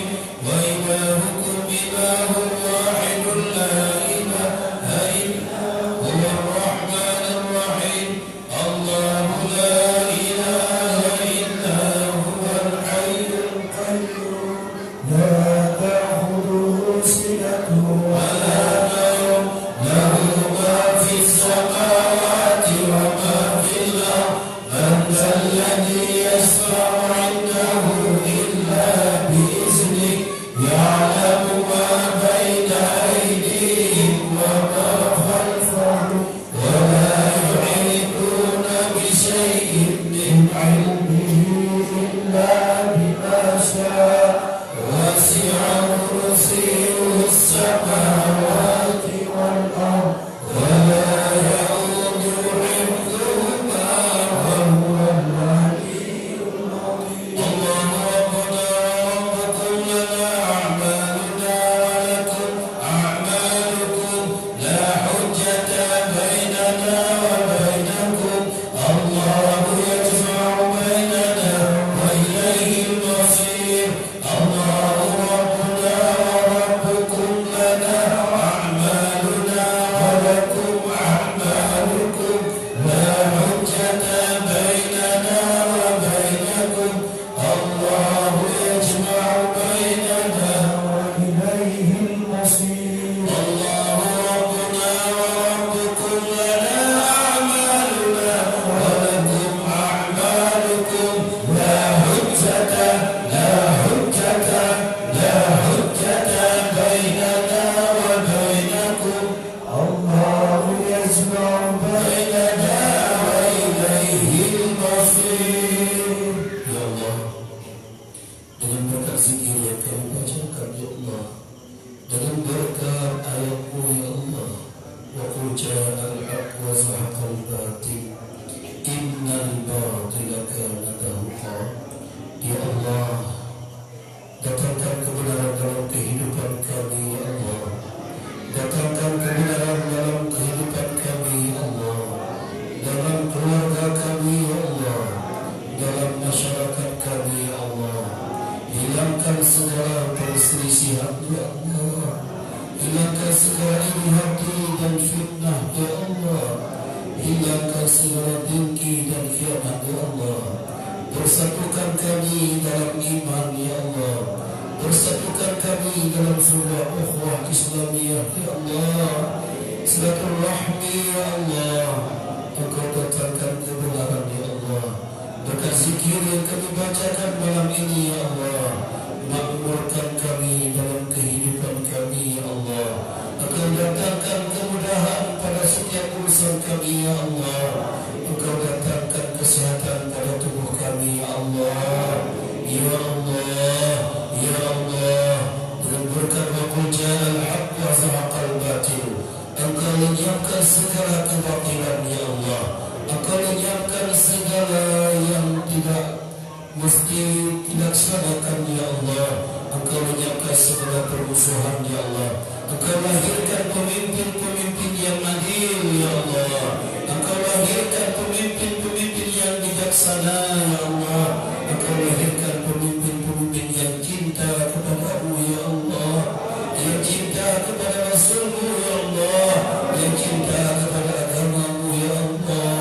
يجمع بيننا وإليه المصير. Ya Allah, dengan berkat zikir yang kami bacakan ya Allah, dengan berkat ayat-Mu ya Allah, wa qul ja'al haqq wa zahaqal batil innal batila kana zahuqa. Ya Allah, datangkan kebenaran dalam kehidupan kami ya Allah, datangkan kebenaran dalam kehidupan kami ya Allah, dalam keluarga kami ya Allah, dalam masyarakat kami ya Allah. Hilangkan segala perselisihan ya Allah, hilangkan segala iri hati dan fitnah ya Allah, hilangkan segala dengki dan khianat ya Allah. Persatukan kami dalam iman ya Allah, persatukan kami dalam sebuah ukhuwah Islamiyah ya Allah, silaturahmi ya Allah. Engkau datangkan kebenaran ya Allah, berkat zikir yang kami bacakan malam ini ya Allah, makmurkan kami dalam kehidupan kami ya Allah. Engkau datangkan kemudahan pada setiap urusan kami ya Allah, Engkau datangkan kesehatan pada tubuh kami ya Allah. Ya Allah, ya Allah, dengan berkat wa qul ja'al haqq wa zahaqal batil, Engkau lenyapkan segala kebatilan ya Allah, Engkau lenyapkan segala yang tidak mesti dilaksanakan ya Allah, Engkau lenyapkan segala permusuhan ya Allah, Engkau lahirkan pemimpin-pemimpin yang adil ya Allah, Engkau lahirkan pemimpin-pemimpin yang bijaksana ya Allah, Engkau lahirkan pemimpin-pemimpin yang cinta kepada-Mu ya Allah, yang cinta kepada Rasul-Mu ya Allah, yang cinta kepada agama-Mu ya Allah.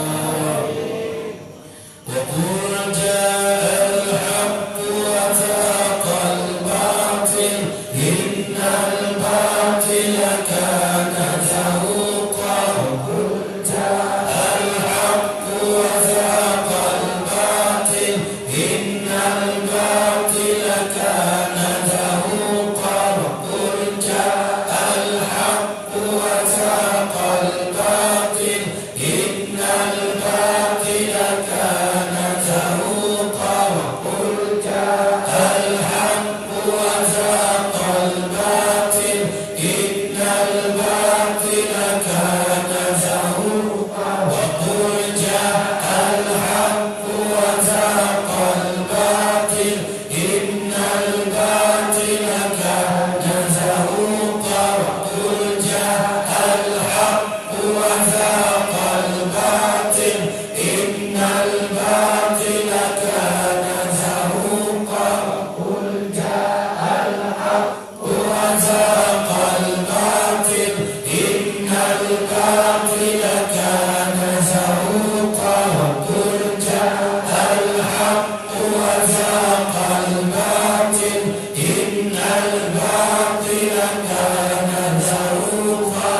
Wa qul ja'al haqq wa zahaqal batil innal batila kana zahuqa. Wa qul ja'al haqq wa zahaqal batil innal batila kana zahuqa. Wa qul ja'al haqq wa zahaqal batil innal batila kana zahuqa. Wa qul ja'al haqq wa zahaqal batil innal batila kana zahuqa. Wa qul ja'al haqq wa zahaqal batil innal batila kana zahuqa. Wa qul ja'al haqq wa zahaqal batil innal batila kana zahuqa. Wa qul ja'al haqq wa zahaqal batil innal batila kana zahuqa. Wa qul ja'al haqq wa zahaqal batil innal batila kana zahuqa. Wa qul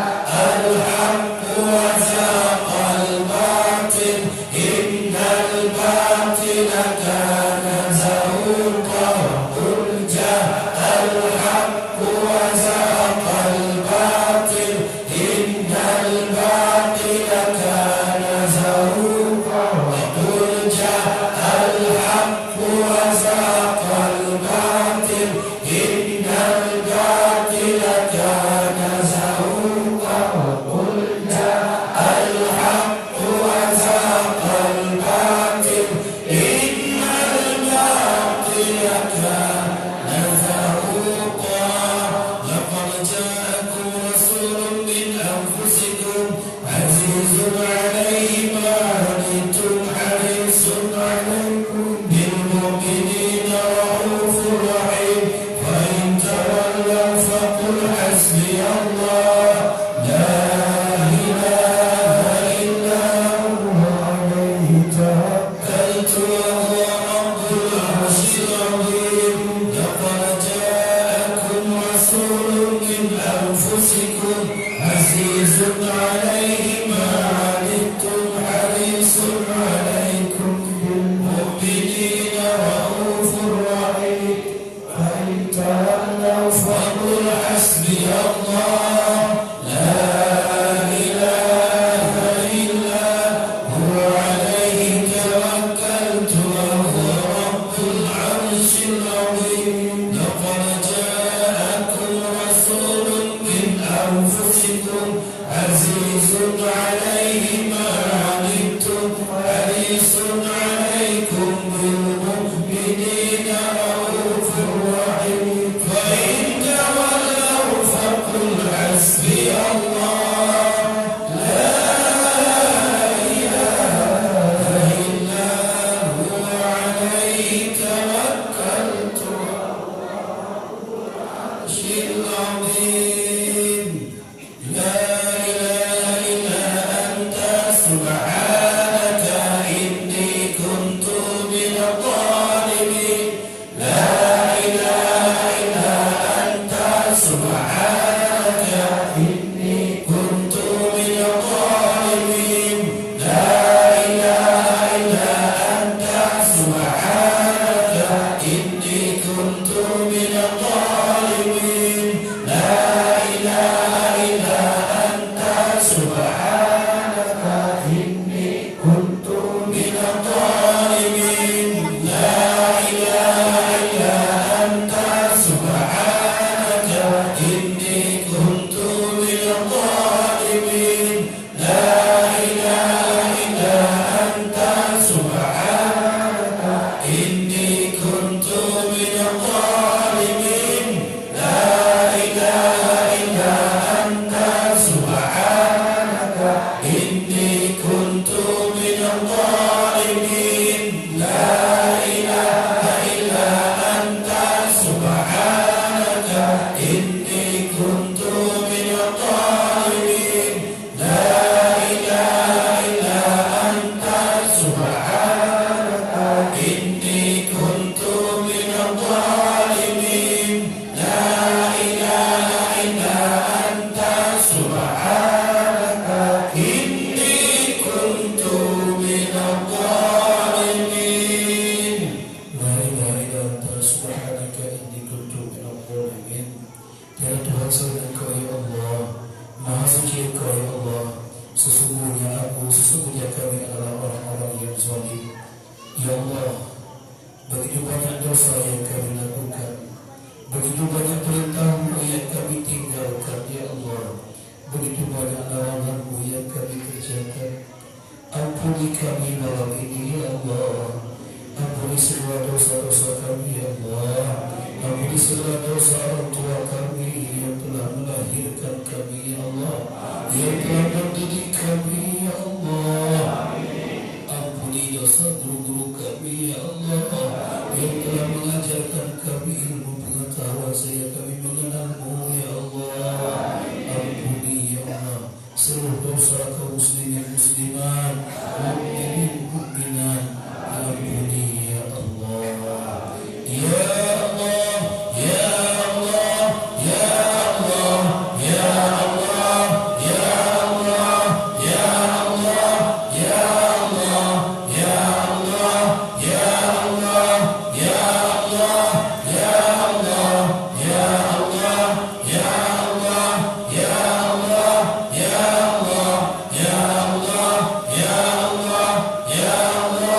ja'al haqq wa zahaqal batil innal batila kana zahuqa. Wa qul ja'al haqq wa zahaqal batil innal batila kana zahuqa. Wa qul ja'al haqq wa zahaqal batil innal batila kana zahuqa. Wa qul ja'al haqq wa zahaqal batil innal batila kana zahuqa. Laqad ja'akum rasulun min anfusikum azizun 'alayhi ma 'anittum harisun 'alaykum bil mu'minina ra'ufur rahim. Fa in tawallaw faqul hasbiyallah la ilaha illa huwa 'alayhi tawakkaltu wa huwa rabbul 'arshil 'azim. Laqad ja'akum rasulun min anfusikum azizun 'alayhi ma 'anittum harisun 'alaykum bil mu'minina ra'ufur rahim. Fa in tawallaw faqul hasbiyallah la عزيز عليه ما عنتم حريص عليكم بالمؤمنين رؤوف رحيم فإن تولوا فقل حسبي الله لا إله إلا هو عليه توكلت العرش العظيم لا إله إلا أنت سبحانك إني كنت من الظالمين لا إله إلا أنت سبحانك إني كنت من الظالمين لا إله إلا أنت سبحانك إني كنت من الظالمين لا إله إلا أنت سبحانك إني كنت من الظالمين لا إله إلا أنت سبحانك إني كنت من الظالمين لا إله إلا أنت سبحانك إني كنت من الظالمين لا إله إلا أنت سبحانك إني كنت من الظالمين لا إله إلا أنت سبحانك إني كنت من الظالمين لا إله إلا أنت سبحانك إني كنت من الظالمين لا إله إلا أنت سبحانك إني كنت من الظالمين لا إله إلا أنت سبحانك إني كنت من الظالمين. Ya Tuhan, selain Engkau ya Allah, Maha Suci Engkau ya Allah, sesungguhnya kami adalah orang-orang yang zalim. Ya Allah, begitu banyak dosa yang kami lakukan, begitu banyak perintah-Mu yang kami tinggalkan ya Allah, begitu banyak larangan-Mu yang kami kerjakan. Ampuni kami malam ini ya Allah, ampuni semua dosa-dosa kami ya Allah, ampuni segala dosa orang tua kami yang telah melahirkan kami ya Allah, yang telah mendidik kami ya Allah. Ampuni dosa guru-guru kami ya Allah, yang telah mengajarkan kami ilmu pengetahuan sehingga kami mengenal-Mu ya Allah. Ampuni ya Allah seluruh dosa kaum muslimin muslimat, mukminin mukminat. Ampuni ya Allah. Ya Allah, ya Allah, ya Allah, ya Allah, ya Allah, ya Allah, ya Allah, ya Allah, ya Allah, ya Allah, ya Allah, ya Allah, ya Allah, ya Allah, ya Allah, ya Allah, ya Allah, ya Allah,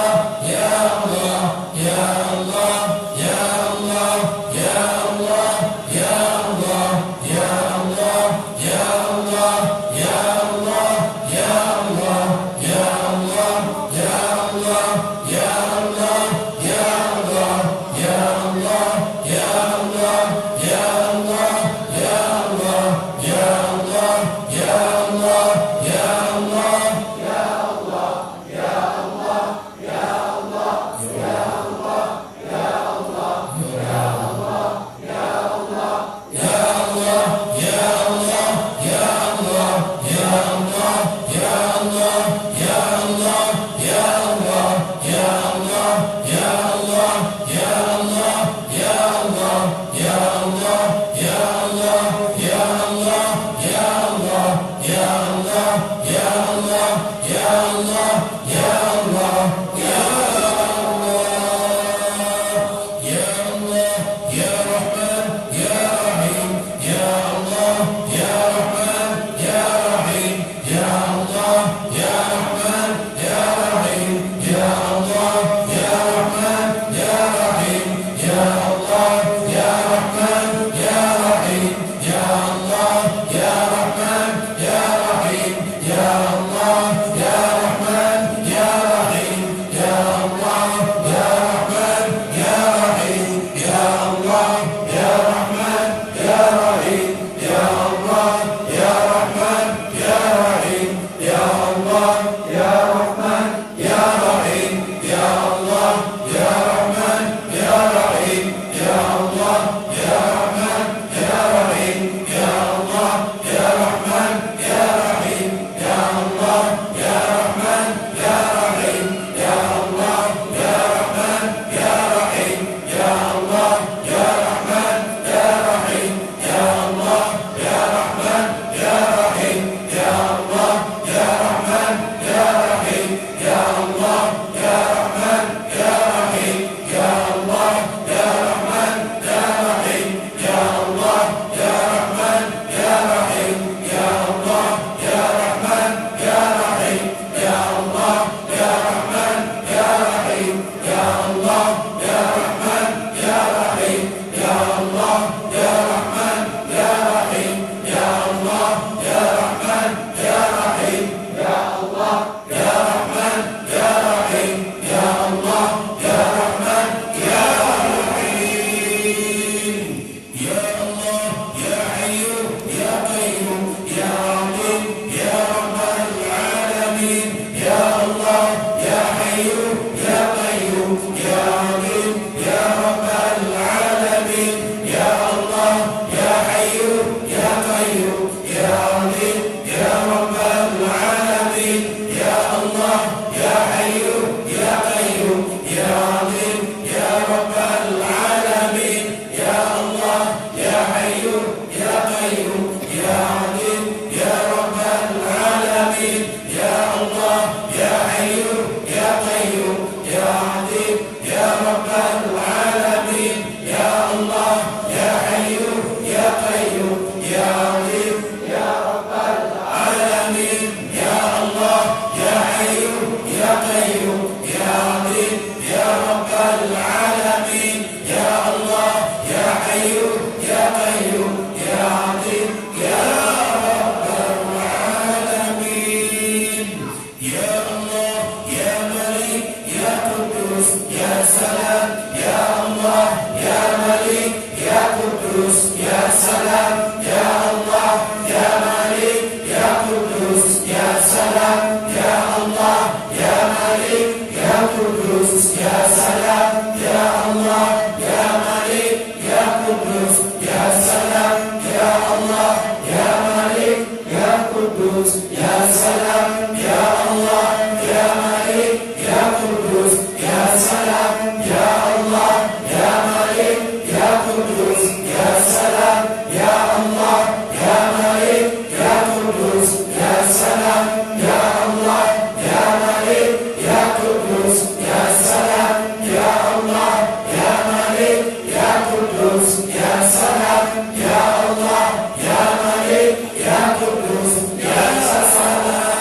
salam, ya Allah, ya Malik, ya Kudus, ya salam, ya Allah, ya Malik, ya Kudus, ya salam, ya Allah, ya Malik, ya Kudus, ya salam, ya Allah, ya Malik, ya Kudus, ya salam, ya Allah, ya Malik, ya Kudus, ya salam, ya Allah, ya Malik, ya Kudus, ya salam, ya Allah, ya Malik, ya Kudus, ya salam, ya Allah, ya Malik, ya Kudus, ya salam, ya Allah, ya Malik, ya Kudus, ya salam,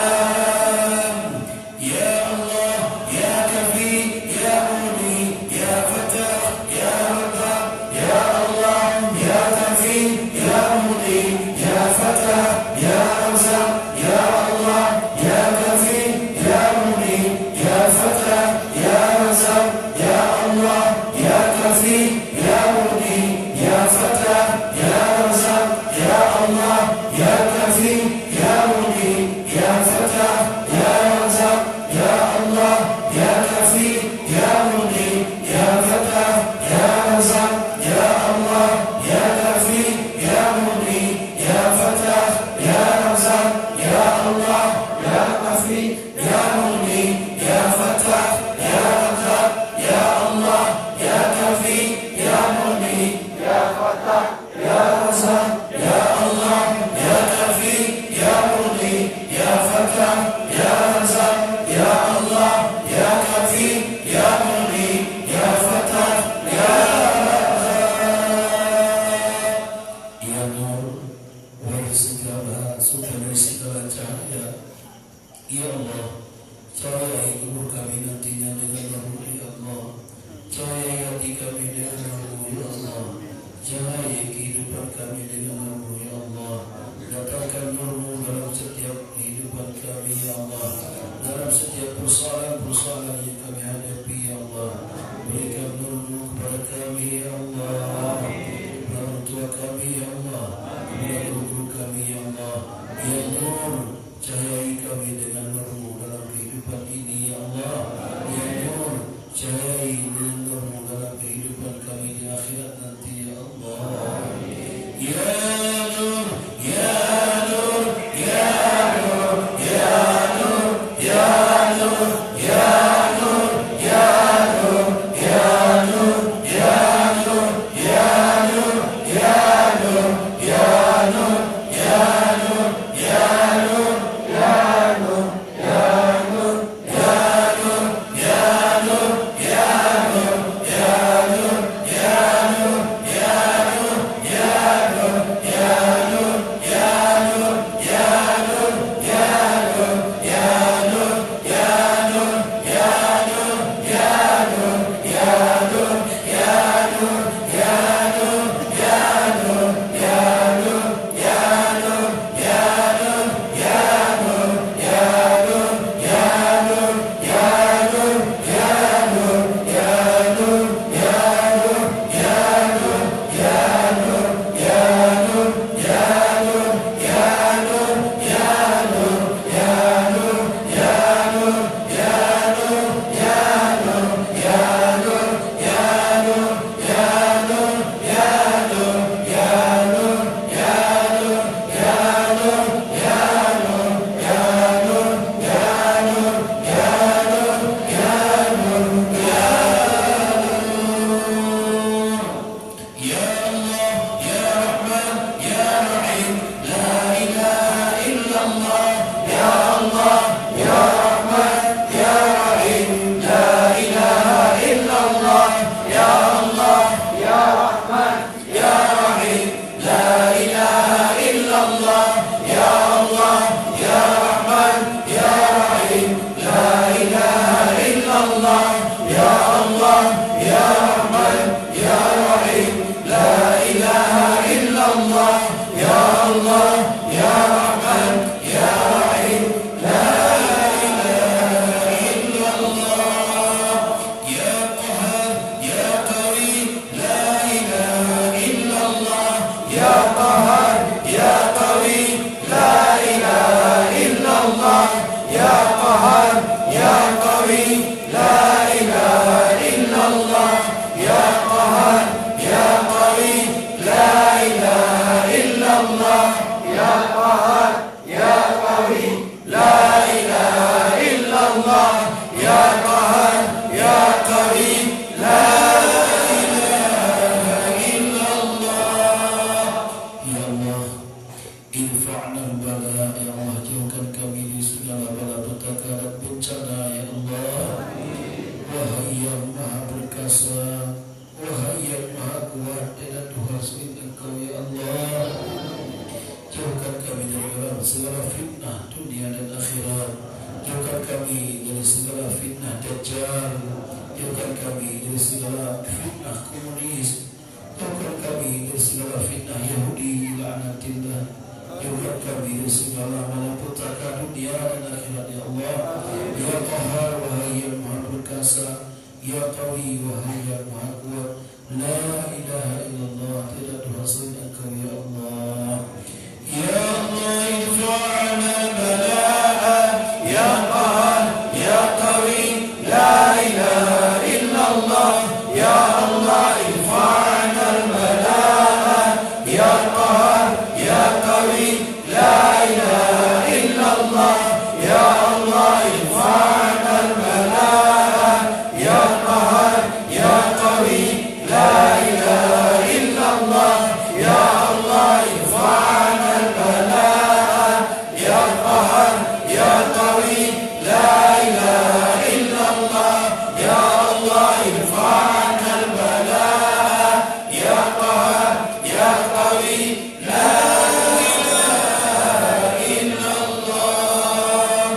ya Allah, ya Kafi, ya Muni, ya Fatah, ya Rabbah, ya Allah, ya Kafi, ya Muni, ya Fatah, ya Razzaq, ya Allah, ya Kafi, ya Muni, ya Fatah, ya Razzaq, ya Allah, ya Kafi, ya Muni, ya Fatah, ya Razzaq, ya Allah, ya Kafi, ya Muni, ya Fatah, ya Razzaq, ya Allah, ya Kafi, ya Muni, ya Fatah, ya Razzaq, ya Allah, ya Kafi, ya Muni, ya Fatah, ya Razzaq, ya Allah, ya Kafi, ya Muni, ya Fatah, ya Razzaq, ya Allah, ya Kafi, ya Muni, ya Fatah, ya Razzaq, ya Allah, ya Kafi, ya Muni, ya Fatah, ya Razzaq, ya Allah, ya Kafi, ya Muni, ya Fatah, ya Ya Nur, wahai segala suci dari segala cahaya, ya Allah, cahayai kubur kami nantinya dengan nurmu, ya Allah, cahayai hati kami dengan nurmu, ya Allah, cahayai kehidupan kami dengan nurmu, ya Allah, datangkan nurmu dalam setiap kehidupan kami, ya Allah, dalam setiap persoalan-persoalan yang kami hadapi, ya Allah, berikan nurmu kepada kami, ya Allah, kepada orang tua kami, ya Allah, kepada guru kami, ya Allah, ya Nur, cahayai kami dengan nurmu dalam kehidupan ini, ya Allah, ya Nur, cahayai dengan nurmu dalam kehidupan kami di akhirat nanti, ya Allah, ya Nur, ya Nur, ya Nur, ya Nur, ya Nur, ya Nur, malapetaka dan bencana ya Allah. Wahai yang maha perkasa, wahai yang maha kuat dan Tuhan selain Engkau ya Allah. Jauhkan kami dari segala fitnah dunia dan akhirat. Jauhkan kami dari segala fitnah Dajjal. Jauhkan kami dari segala fitnah komunis. Jauhkan kami dari segala fitnah Yahudi la'anatillah. Jauhkan kami dari segala malapetaka dunia dan akhirat ya Allah. Ya Qahar, wahai yang maha perkasa. Ya Qawi, wahai yang maha kuat. La ilaha illallah, tidak Tuhan selain Engkau ya Allah. Ya Allah, irfa'na bala'a. Ya Qahar, Ya Qawi, la ilaha illallah. Ya Allah, irfa'na bala'a. Ya Qahar, Ya Qawi, la ilaha illallah. Ya Allah, irfa'na bala'a. Ya Qahar, Ya Qawi, la ilaha illallah. Ya Allah, irfa'na bala'a. Ya Qahar, Ya Qawi, la ilaha illallah. Ya Allah, irfa'na bala'a. Ya Qahar, Ya Qawi, la ilaha illallah.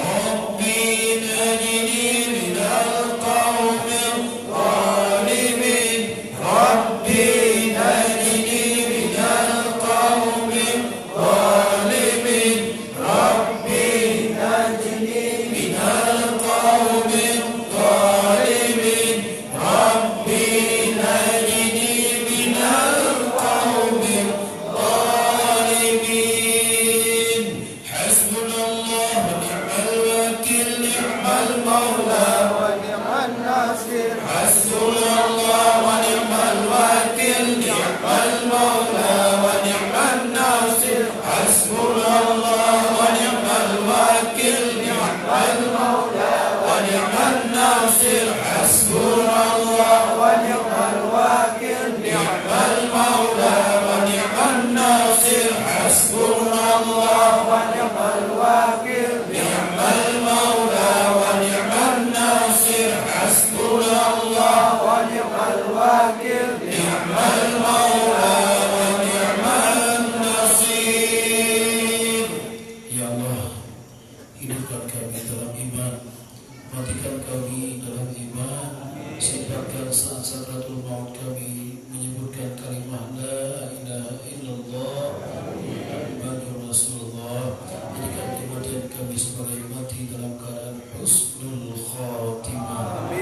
Rabbi najini minal qawmil zalimin. Rabbi najini minal qawmil zalimin. Rabbi najini minal qawmil zalimin. Rabbi najini minal qawmil zalimin. Hasbunallah wa ni'mal wakil, ni'mal mawla wa ni'mal nasir. Hasbunallah wa ni'mal wakil, ni'mal mawla wa ni'mal nasir. Hasbunallah wa ni'mal wakil, ni'mal mawla wa ni'mal nasir. Hasbunallah wa ni'mal wakil, ni'mal mawla wa ni'mal nasir. Hasbunallah wa ni'mal wakil, ni'mal mawla wa ni'mal nasir. Hasbunallah wa ni'mal wakil, ni'mal mawla wa ni'mal nasir. Ya Allah, hidupkan kami dalam iman, matikan kami dalam iman, sifatkan saat sakratul maut kami menyebutkan kalimah la ilaha illallah Muhammadur Rasulullah. Jadikan kematian kami sebagai mati dalam keadaan husnul khatimah.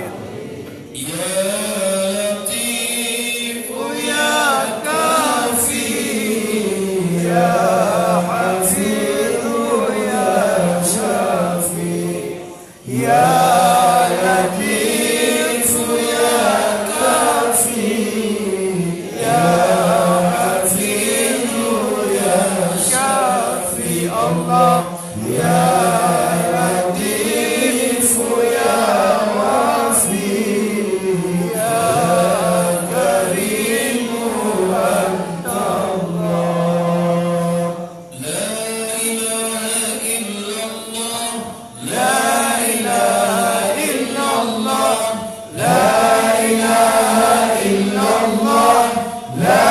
Ya Latif, Ya Kafi, Ya Hafiz, Ya Shafi. Ya Latif, Ya Kafi, Ya Hafiz, Ya Shafi. Allah, Ya Latif, Ya Wafi, Ya Karim, Anta Allah. La ilaha illallah, La ilaha illallah, La ilaha illallah, La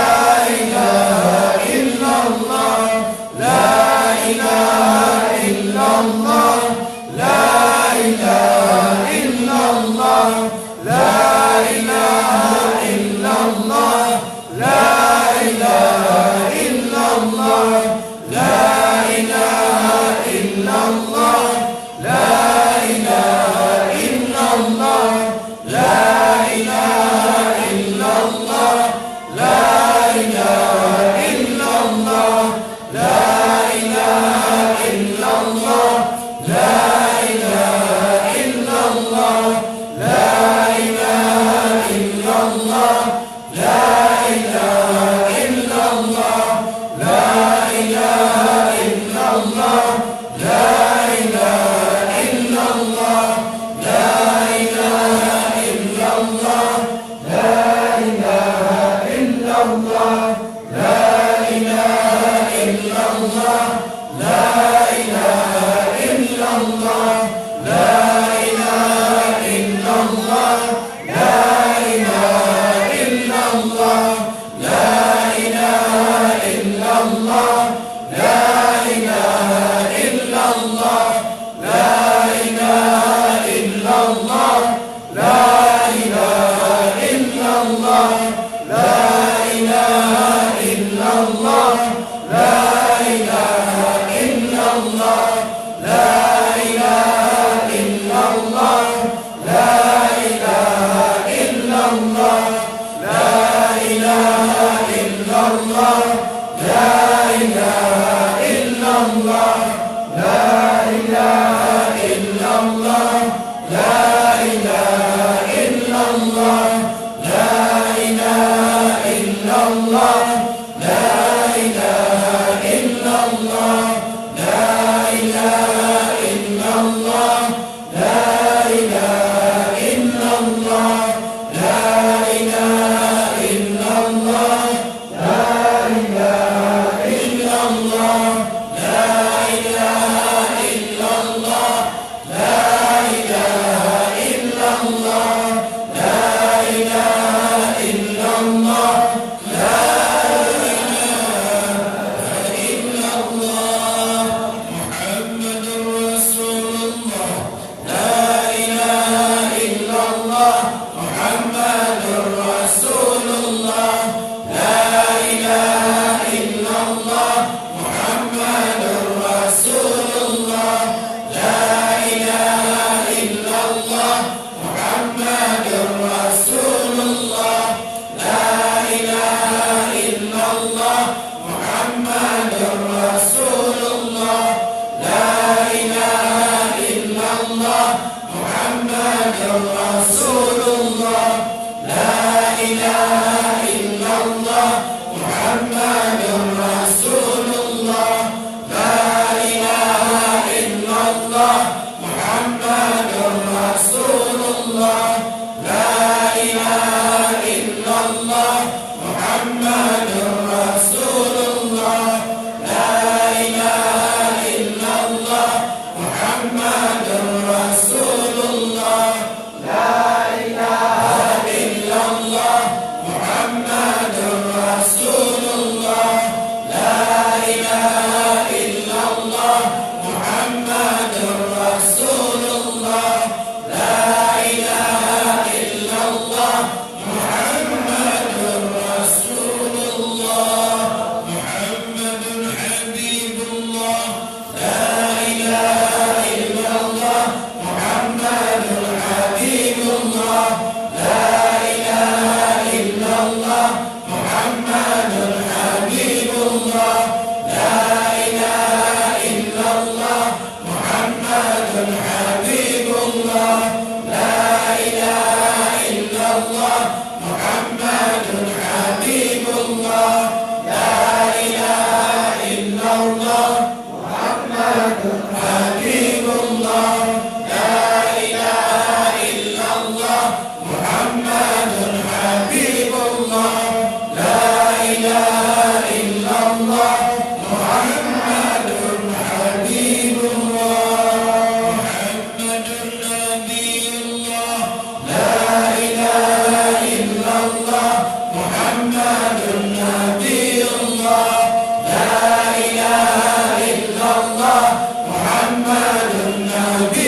ilaha illallah, La ilaha illallah, La ilaha illallah, La ilaha illallah, La ilaha illallah, La ilaha illallah, La ilaha illallah, La ilaha illallah, La ilaha illallah, La ilaha illallah, La ilaha illallah, La ilaha illallah, La ilaha illallah, La ilaha illallah, La Nabi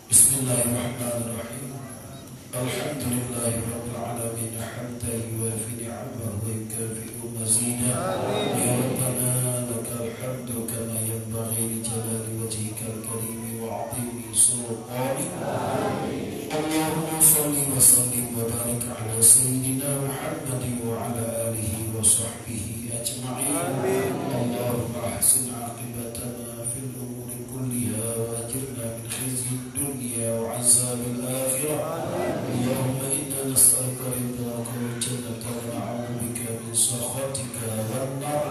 Bismillahirrahmanirrahim. Alhamdulillahirabbil alamin hamdan yuwafi ni'amahu wa yukafi'u mazidah. Ya Rabbana lakal hamdu kama yanbaghi li jalali wajhikal karim wa 'azimi sultanik. Allahumma shalli wa sallim wa barik ala sayyidina Muhammadin wa ala alihi wa sahbihi ajma'in. Allahumma ahsin 'aqibatana fil umuri kulliha wa ajirna min khizyid dunya wa 'azabil akhirah. Allahumma inna nas'aluka ridhaka wal jannata wa na'udzu bika min sakhatika wan nar.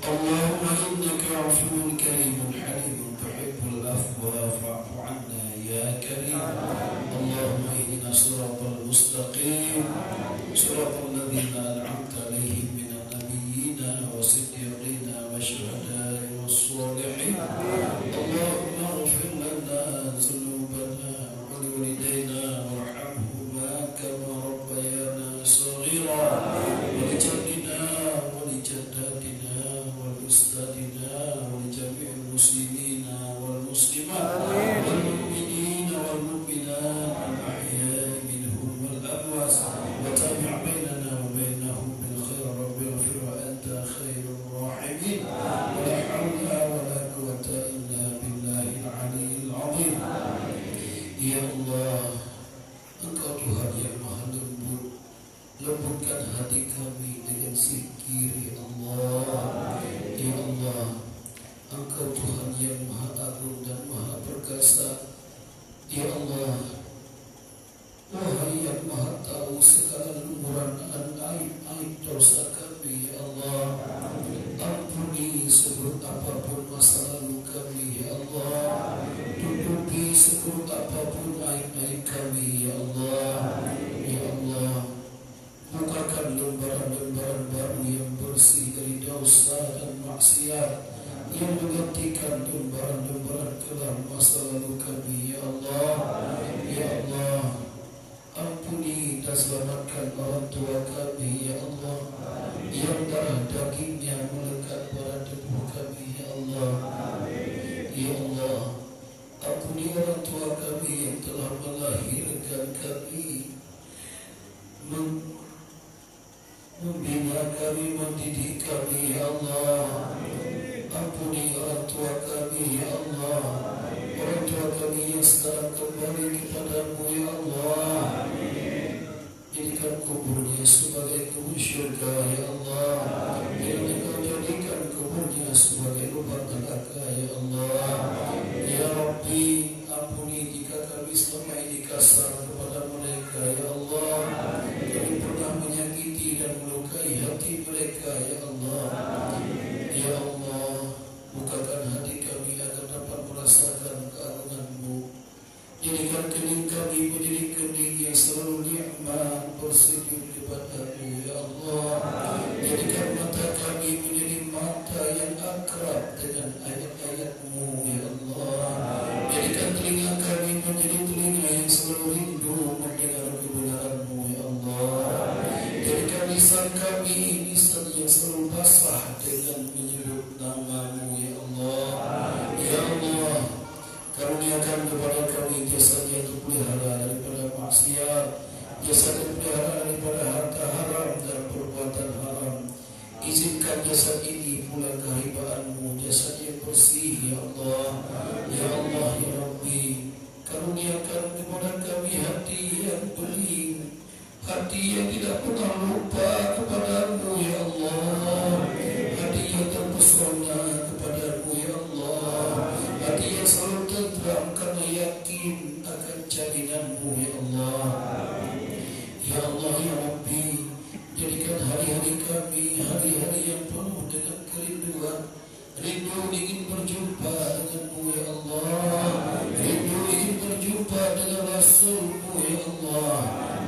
Allahumma innaka 'afuwwun karimun halimun tuhibbul afwa fa'fu 'anna ya karim. Allahumma ihdina siratal mustaqim siratal ladzina an'amta 'alaihim minan nabiyyina was-siddiqina wasyuhada'i was-shalihin. Allahumma ighfir lana dhunubana wa liwalidayna warhamhuma kama rabbayana shaghira wa li jaddina wa li jaddatina wa li ustadina wa li jami'il muslimina wal muslimat wal mu'minina wal mu'minat al ahya'i minhum wal amwat wa tabi' bainana wa bainahum bil khair rabbil ighfir wa anta khairur rahimin. Wa la hawla wa la quwwata illa billahil aliyyil azim. Ya Allah, Engkau Tuhan yang maha lembut, lembutkan hati kami dengan zikir ya Allah. Ya Allah, Engkau Tuhan yang maha agung dan maha perkasa. Ya Allah, Wahai yang maha tahu segala lumuran dan aib-aib dosa kami ya Allah. Ampuni seburuk apapun masa lalu kami ya Allah. Tutupi seburuk apapun aib-aib kami ya Allah. Ya Allah, bukakan lembaran-lembaran baru yang bersih dari dosa dan maksiat, yang menggantikan lembaran-lembaran kelam masa lalu kami ya Allah. Ya Allah, ampuni dan selamatkan orang tua kami ya Allah, yang darah dagingnya melekat pada tubuh kami ya Allah. Ya Allah, ampuni orang tua kami yang telah melahirkan kami, membina kami, mendidik kami ya Allah. Ampuni orang tua kami ya Allah, orang tua kami yang sekarang kembali kepadamu ya Allah. Jadikan kuburnya sebagai kubur syurga ya Allah. Jangan Engkau jadikan kuburnya sebagai lubang neraka ya Allah. Ya Rabbi, ampuni jika kami selama ini kasar kepada mereka ya Allah. Kami pernah menyakiti dan melukai hati mereka ya Allah. Ya Allah, bukakan hati kami agar dapat merasakan keagungan-Mu. Jadikan kening kami menjadi kening yang selalu nikmat bersujud kepada-Mu ya Allah. Jadikan mata kami menjadi mata yang akrab dengan ayat-ayat-Mu ya Allah. Jadikan telinga kami menjadi telinga yang selalu rindu mendengar kebenaran-Mu ya Allah. Jadikan lisan kami lisan yang selalu basah dengan menyebut nama-Mu ya Allah. Ya Allah, karuniakan kepada kami jasad yang terpelihara daripada maksiat, jasad yang terpelihara daripada harta haram dan perbuatan haram. Izinkan jasad ini pulang ke hibaan-Mu, jasad yang bersih ya Allah. Ya Allah ya Rabbi, karuniakan kepada kami hati yang bening, hati yang tidak pernah lupa kepada-Mu ya Allah. Hati yang terpesona kepada-Mu ya Allah. Hati yang selalu tentram karena yakin akan jaminan-Mu ya Allah. Ya Allah ya Rabbi, jadikan hari-hari kami hari-hari yang penuh dengan kerinduan, Rindu ingin berjumpa denganmu ya Allah. Rindu ingin berjumpa dengan Rasulmu ya Allah.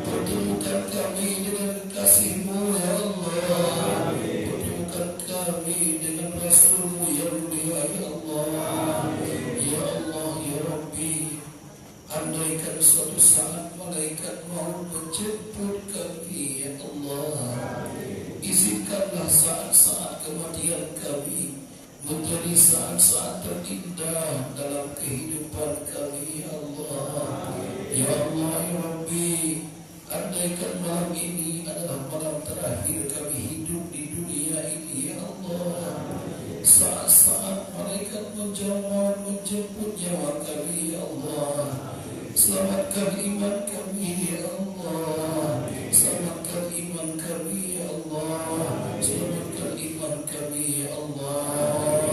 Pertemukan kami dengan kasih-Mu ya Allah. Pertemukan kami dengan Rasulmu yang mulia ya Allah. Ya Allah ya Rabbi, andaikan suatu saat malaikat mau menjemput kami ya Allah, izinkanlah saat-saat kematian kami menjadi saat-saat terindah dalam kehidupan kami ya Allah. Ya Allah ya Rabbi, andaikan malam ini adalah malam terakhir kami hidup di dunia ini ya Allah, saat-saat malaikat menjemput nyawa kami ya Allah, selamatkan iman kami ya Allah. Selamatkan iman kami ya Allah. Selamatkan iman kami ya Allah.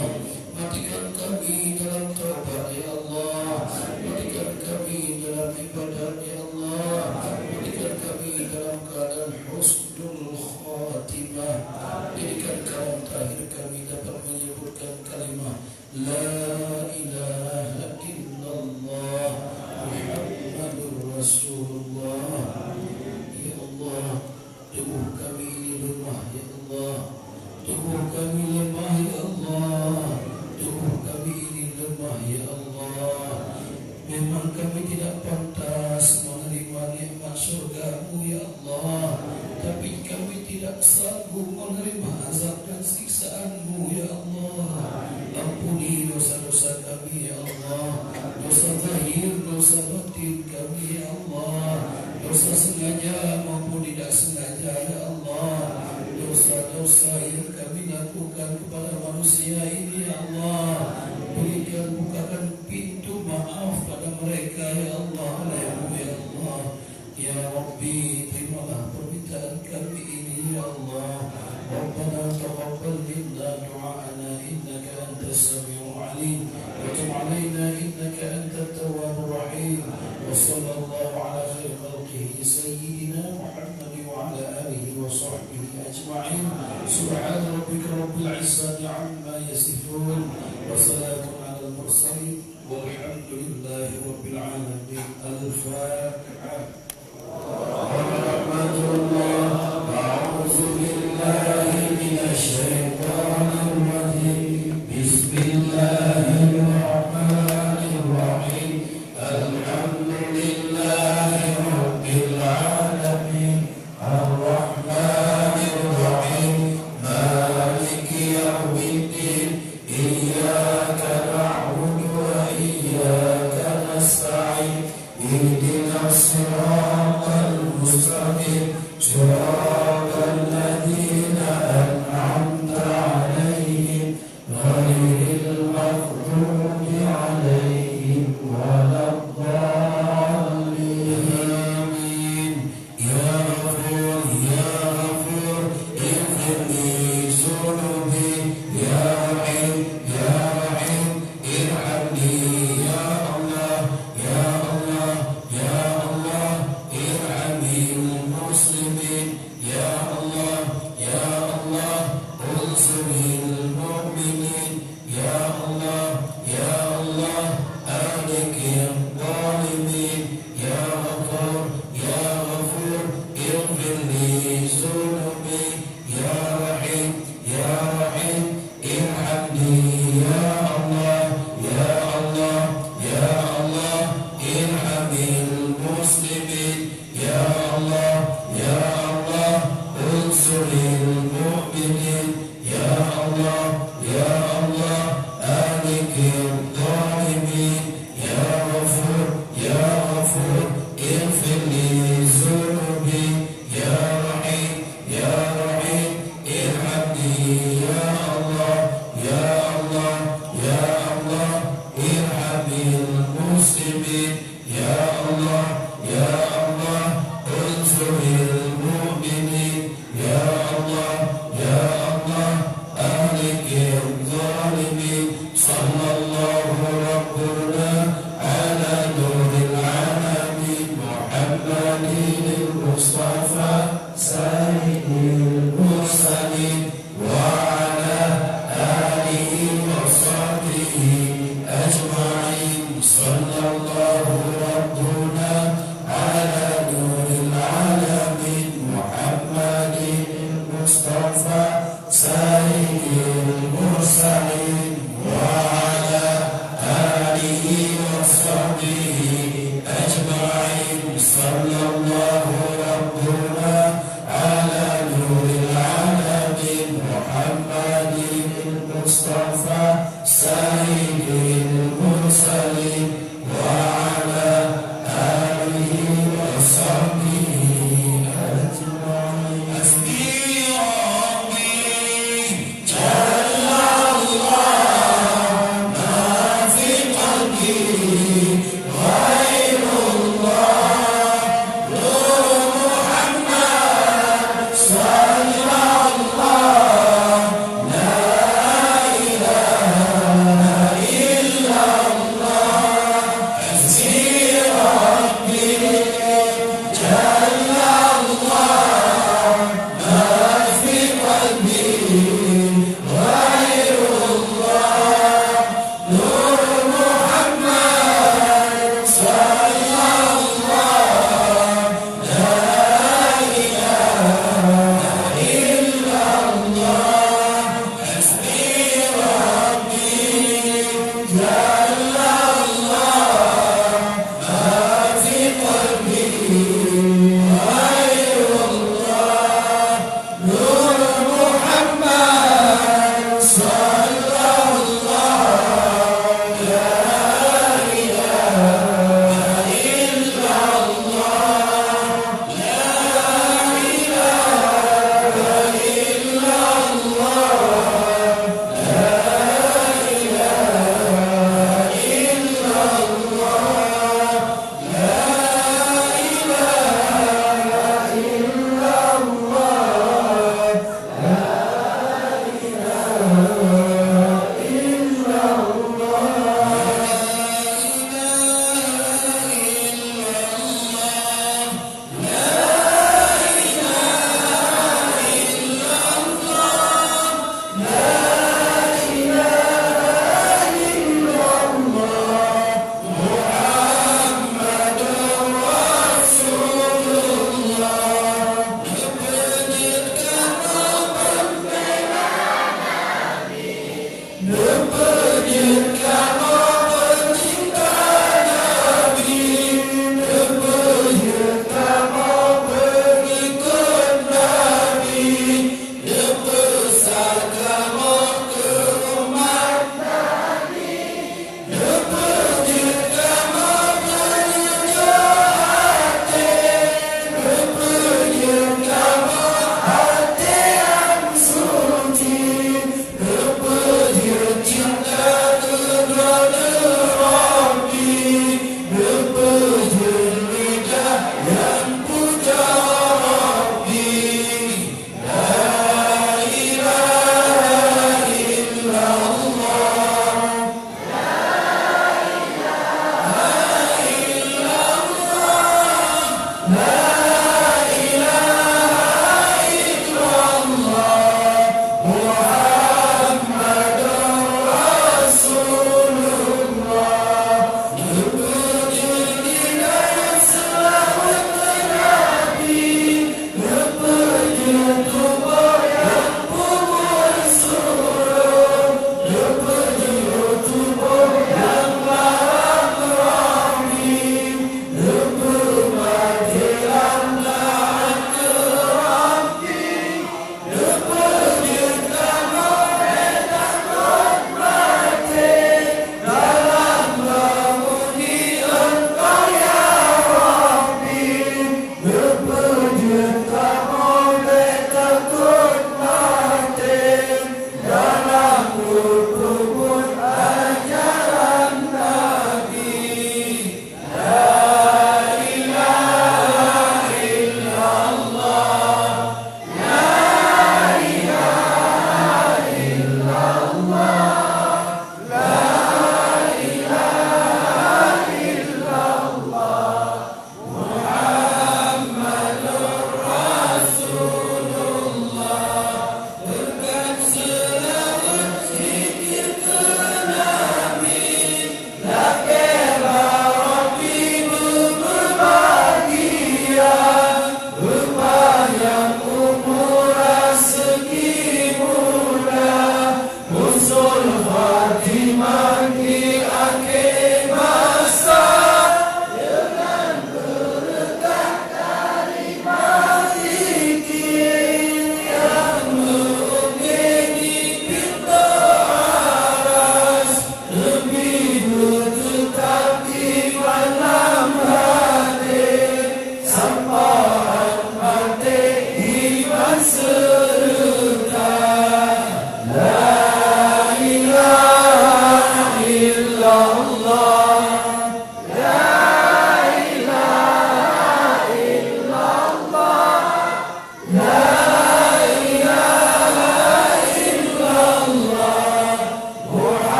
Matikan kami dalam taubat ya Allah. Matikan kami dalam ibadat ya Allah. Matikan kami dalam keadaan husnul khatimah. Jadikan kalam terakhir kami dapat menyebutkan kalimah La ilaha illallah Muhammadur Rasulullah. Ya Allah, tubuh kami ini lemah ya Allah. Tubuh kami lemah ya Allah. Tubuh kami ini lemah ya Allah. Memang kami tidak pantas menerima nikmat surga-Mu ya Allah, tapi kami tidak sanggup menerima azab dan siksaan-Mu ya Allah. Ampuni dosa-dosa kami ya Allah. Dosa zahir, dosa batin kami ya Allah. Dosa sengaja maupun tidak sengaja ya Allah. Dosa-dosa yang kami lakukan kepada manusia ini ya Allah, berikan bukakan pintu maaf pada mereka ya Allah. Ya Allah ya Rabbi, terimalah permintaan kami ini ya Allah. Rabbana taqabbal minna du'a'ana innaka antas sami'ul 'alim wa tub 'alaina innaka antat tawwabur rahim. Wa sallallahu 'ala khairi khalqihi sayyidina Muhammad wa 'ala alihi wa sahbihi ajma'in. Subhana rabbika rabbil 'izzati 'amma yasifun wa salamun 'alal mursalin walhamdulillahi rabbil 'alamin. Al-Fatiha. Ya sallallahu rabbuna ala nuril alamin Muhammadin Mustafa sayyidil mursalin wa ala alihi wa sahbihi ajma'in. Hasbi rabbi jalla Allah ma fi qalbi cinta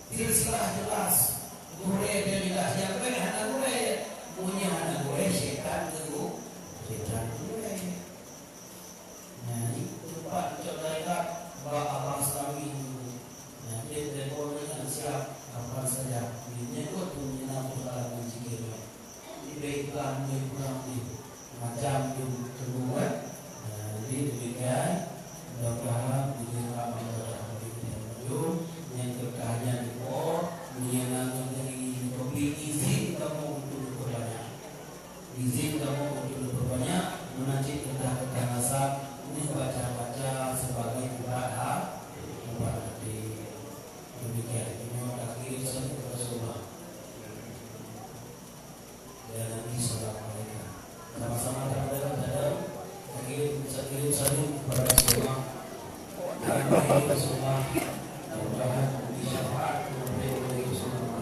silsilah jelas. Gure dia jelas. Yang baik anak gure, punya anak gure setan dulu, setan gure. Nah, itu tempat coba bawa abang sekali. Nah, dia telepon dengan siap apa saja. Ini kok punya nama dalam mencikir. Diberikan pulang di macam itu kedua. Jadi demikian. Mudah-mudahan diberikan yang berkahnya di bawah, menyenangkan dari topik izin kamu untuk berbanyak, izin kamu untuk berbanyak, menajik kata-kata nasab ini baca-baca sebagai ibadah, hati. Demikian ini akhir satu Rasulullah dan Nabi Sallallahu Alaihi Wasallam. Sama-sama dalam akhir satu kepada semua. Akhir semua. Mudah-mudahan bisa bermanfaat untuk semua.